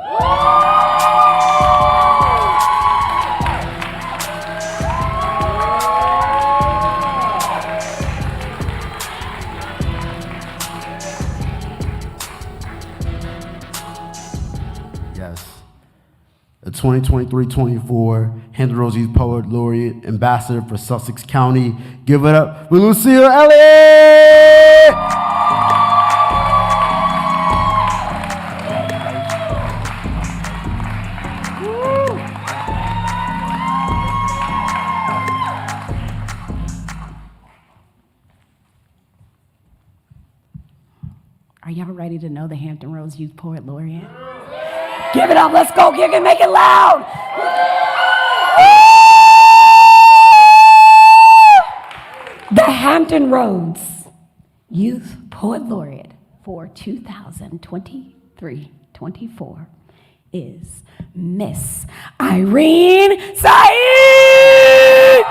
The 2023-24 Hampton Roads Youth Poet Laureate Ambassador for Sussex County. Give it up with Lucille Elliott! Are y'all ready to know the Hampton Roads Youth Poet Laureate? Give it up, let's go, give it, make it loud. The Hampton Roads Youth Poet Laureate for 2023-24 is Miss Irene Saeed.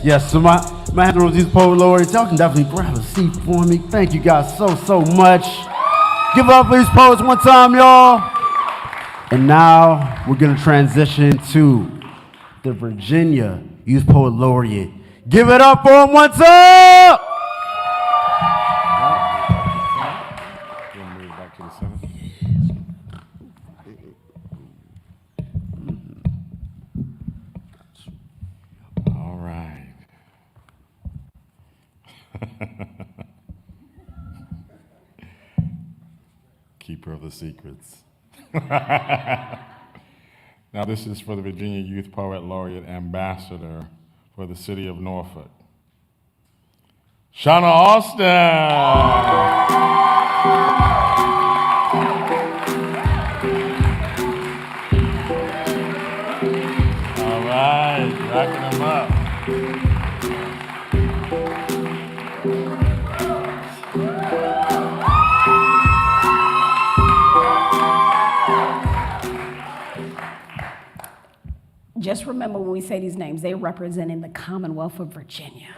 Yes. So my Hampton Roads Youth Poet Laureates, y'all can definitely grab a seat for me. Thank you guys so much. Give it up for these poets one time, y'all. And now we're gonna transition to the Virginia Youth Poet Laureate. Give it up for them one time. All right. Keeper of the secrets. Now this is for the Virginia Youth Poet Laureate Ambassador for the City of Norfolk, Shauna Alston. Racking them up. Just remember when we say these names, they represent in the Commonwealth of Virginia.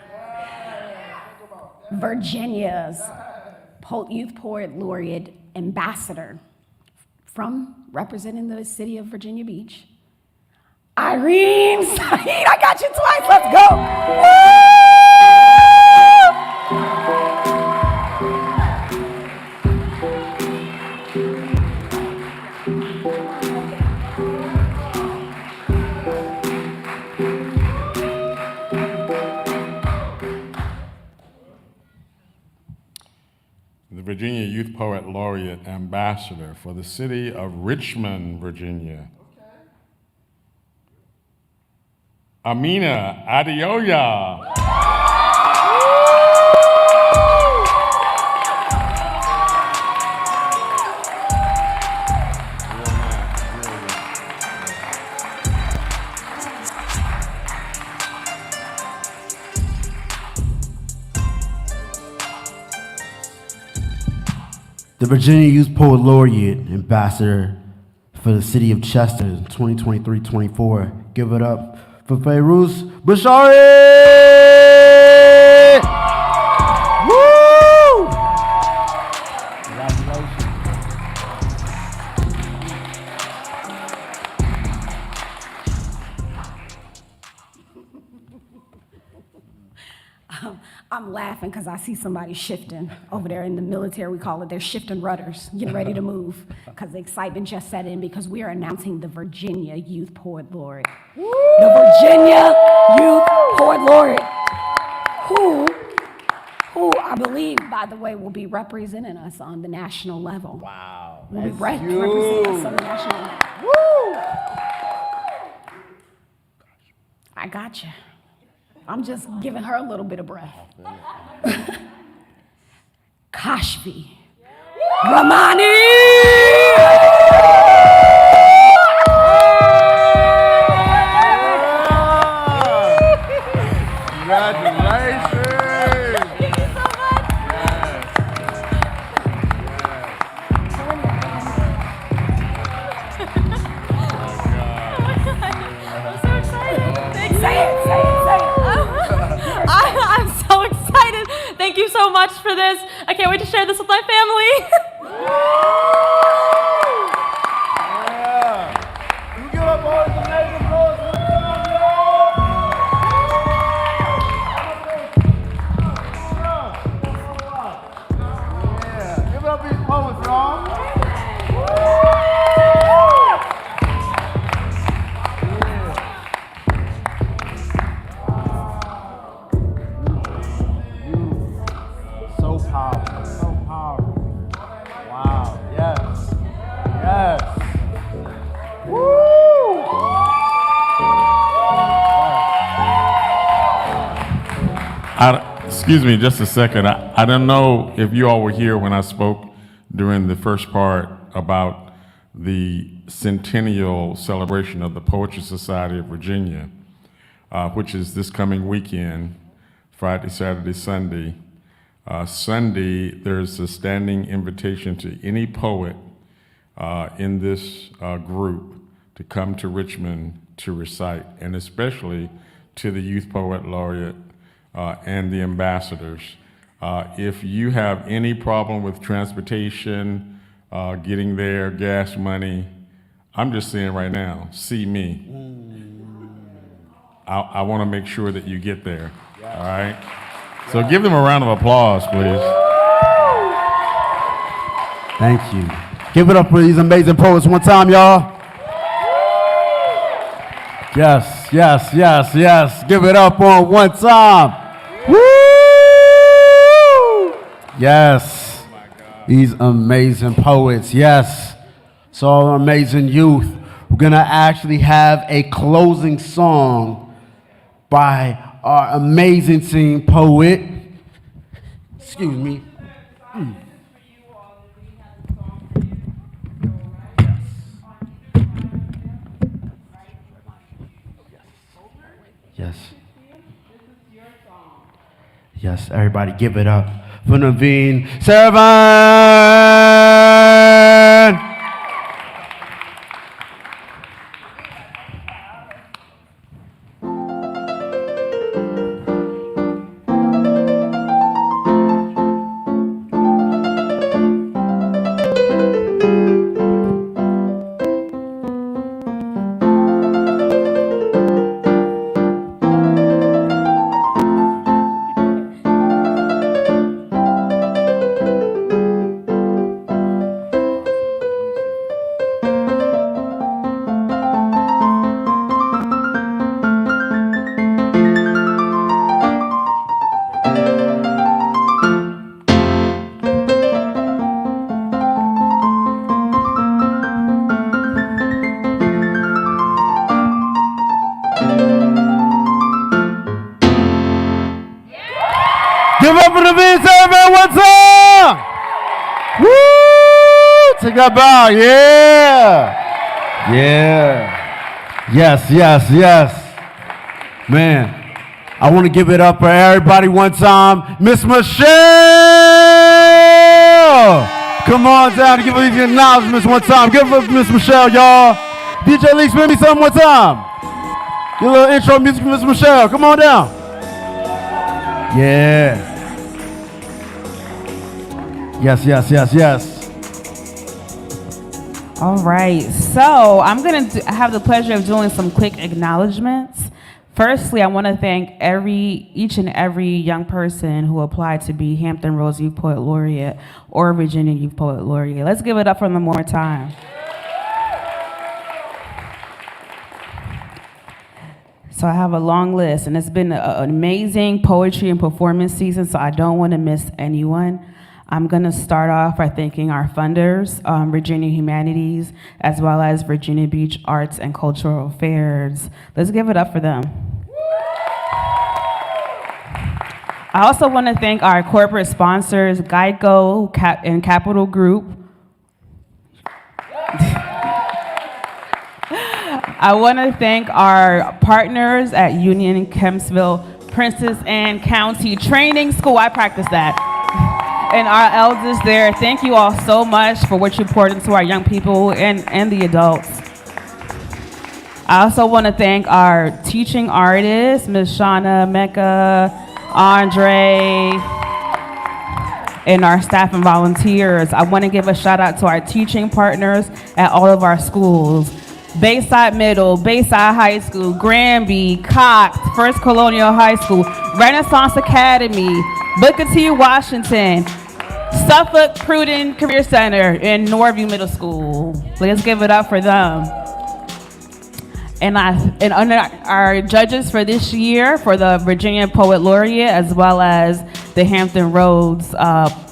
Virginia's Youth Poet Laureate Ambassador from representing the city of Virginia Beach. Irene Saeed, I got you twice. Let's go. The Virginia Youth Poet Laureate Ambassador for the city of Richmond, Virginia. Amina Adeoya. The Virginia Youth Poet Laureate Ambassador for the city of Chester 2023-24. Give it up for Fairuz Bashari! Woo! Congratulations. I'm laughing because I see somebody shifting over there in the military. We call it, they're shifting rudders, getting ready to move because the excitement just set in because we are announcing the Virginia Youth Poet Laureate. The Virginia Youth Poet Laureate, who I believe, by the way, will be representing us on the national level. Wow. Will be representing us on the national level. Woo! I got you. I'm just giving her a little bit of breath. Kashfi Ramani. Congratulations. I'm so excited. Thank you so much for this. I can't wait to share this with my family. You give up all this amazing applause. Yeah, give it up for these poets, y'all. So powerful, so powerful. Wow, yes, yes. Woo! Excuse me just a second. I don't know if you all were here when I spoke during the first part about the centennial celebration of the Poetry Society of Virginia, which is this coming weekend, Friday, Saturday, Sunday. Sunday, there's a standing invitation to any poet in this group to come to Richmond to recite, and especially to the Youth Poet Laureate and the ambassadors. If you have any problem with transportation, getting there, gas money, I'm just saying right now, see me. I want to make sure that you get there, all right? So give them a round of applause, please. Thank you. Give it up for these amazing poets one time, y'all. Yes, yes, yes, yes. Give it up on one time. Woo! Yes. These amazing poets, yes. So our amazing youth. We're going to actually have a closing song by our amazing team poet. Excuse me. Yes. Yes, everybody give it up for Naveen Servan. Woo! Take that bow, yeah! Yeah. Yes, yes, yes. Man, I want to give it up for everybody one time. Miss Michelle! Come on down to give her these acknowledgments one time. Give it up for Miss Michelle, y'all. DJ Lee, spin me something one time. Get a little intro music for Miss Michelle. Come on down. Yeah. Yes, yes, yes, yes. All right, so I'm going to have the pleasure of doing some quick acknowledgments. Firstly, I want to thank each and every young person who applied to be Hampton Roads Youth Poet Laureate or Virginia Youth Poet Laureate. Let's give it up for them one more time. So I have a long list, and it's been an amazing poetry and performance season, so I don't want to miss anyone. I'm going to start off by thanking our funders, Virginia Humanities, as well as Virginia Beach Arts and Cultural Affairs. Let's give it up for them. I also want to thank our corporate sponsors, Geico and Capital Group. I want to thank our partners at Union Kempsville, Princess Anne County Training School. I practice that. And our elders there, thank you all so much for what you poured into our young people and the adults. I also want to thank our teaching artists, Ms. Shauna, Mecca, Andre, and our staff and volunteers. I want to give a shout out to our teaching partners at all of our schools. Bayside Middle, Bayside High School, Granby, Cox, First Colonial High School, Renaissance Academy, Booker T. Washington, Suffolk Pruden Career Center, and Norview Middle School. Let's give it up for them. And our judges for this year for the Virginia Poet Laureate, as well as the Hampton Roads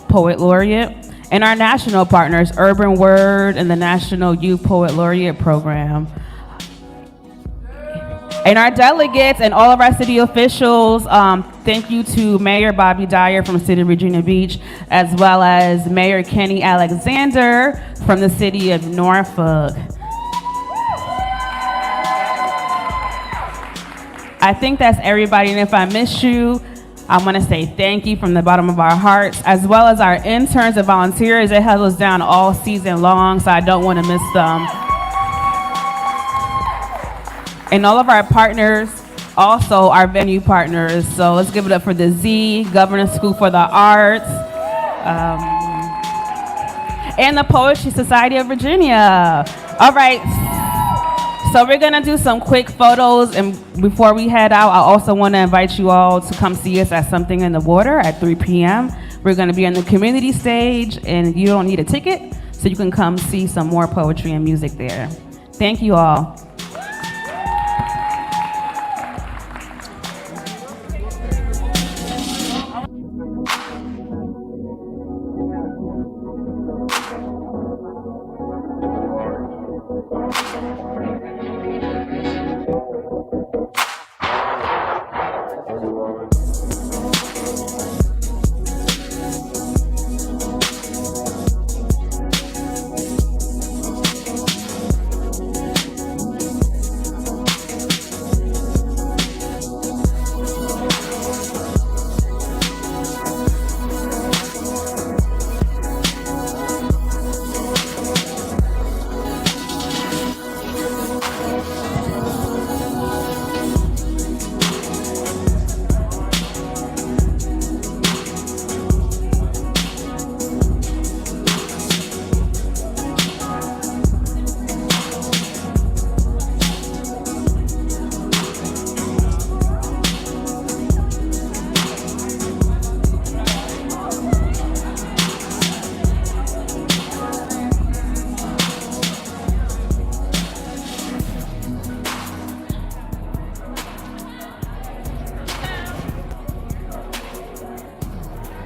Poet Laureate, and our national partners, Urban Word and the National Youth Poet Laureate Program. And our delegates and all of our city officials, thank you to Mayor Bobby Dyer from the city of Virginia Beach, as well as Mayor Kenny Alexander from the city of Norfolk. I think that's everybody, and if I miss you, I want to say thank you from the bottom of our hearts, as well as our interns and volunteers. They held us down all season long, so I don't want to miss them. And all of our partners, also our venue partners. So let's give it up for the Z, Governor School for the Arts, and the Poetry Society of Virginia. All right, so we're gonna do some quick photos, and before we head out, I also wanna invite you all to come see us at Something in the Water at 3 p.m. We're gonna be on the community stage, and you don't need a ticket, so you can come see some more poetry and music there. Thank you all.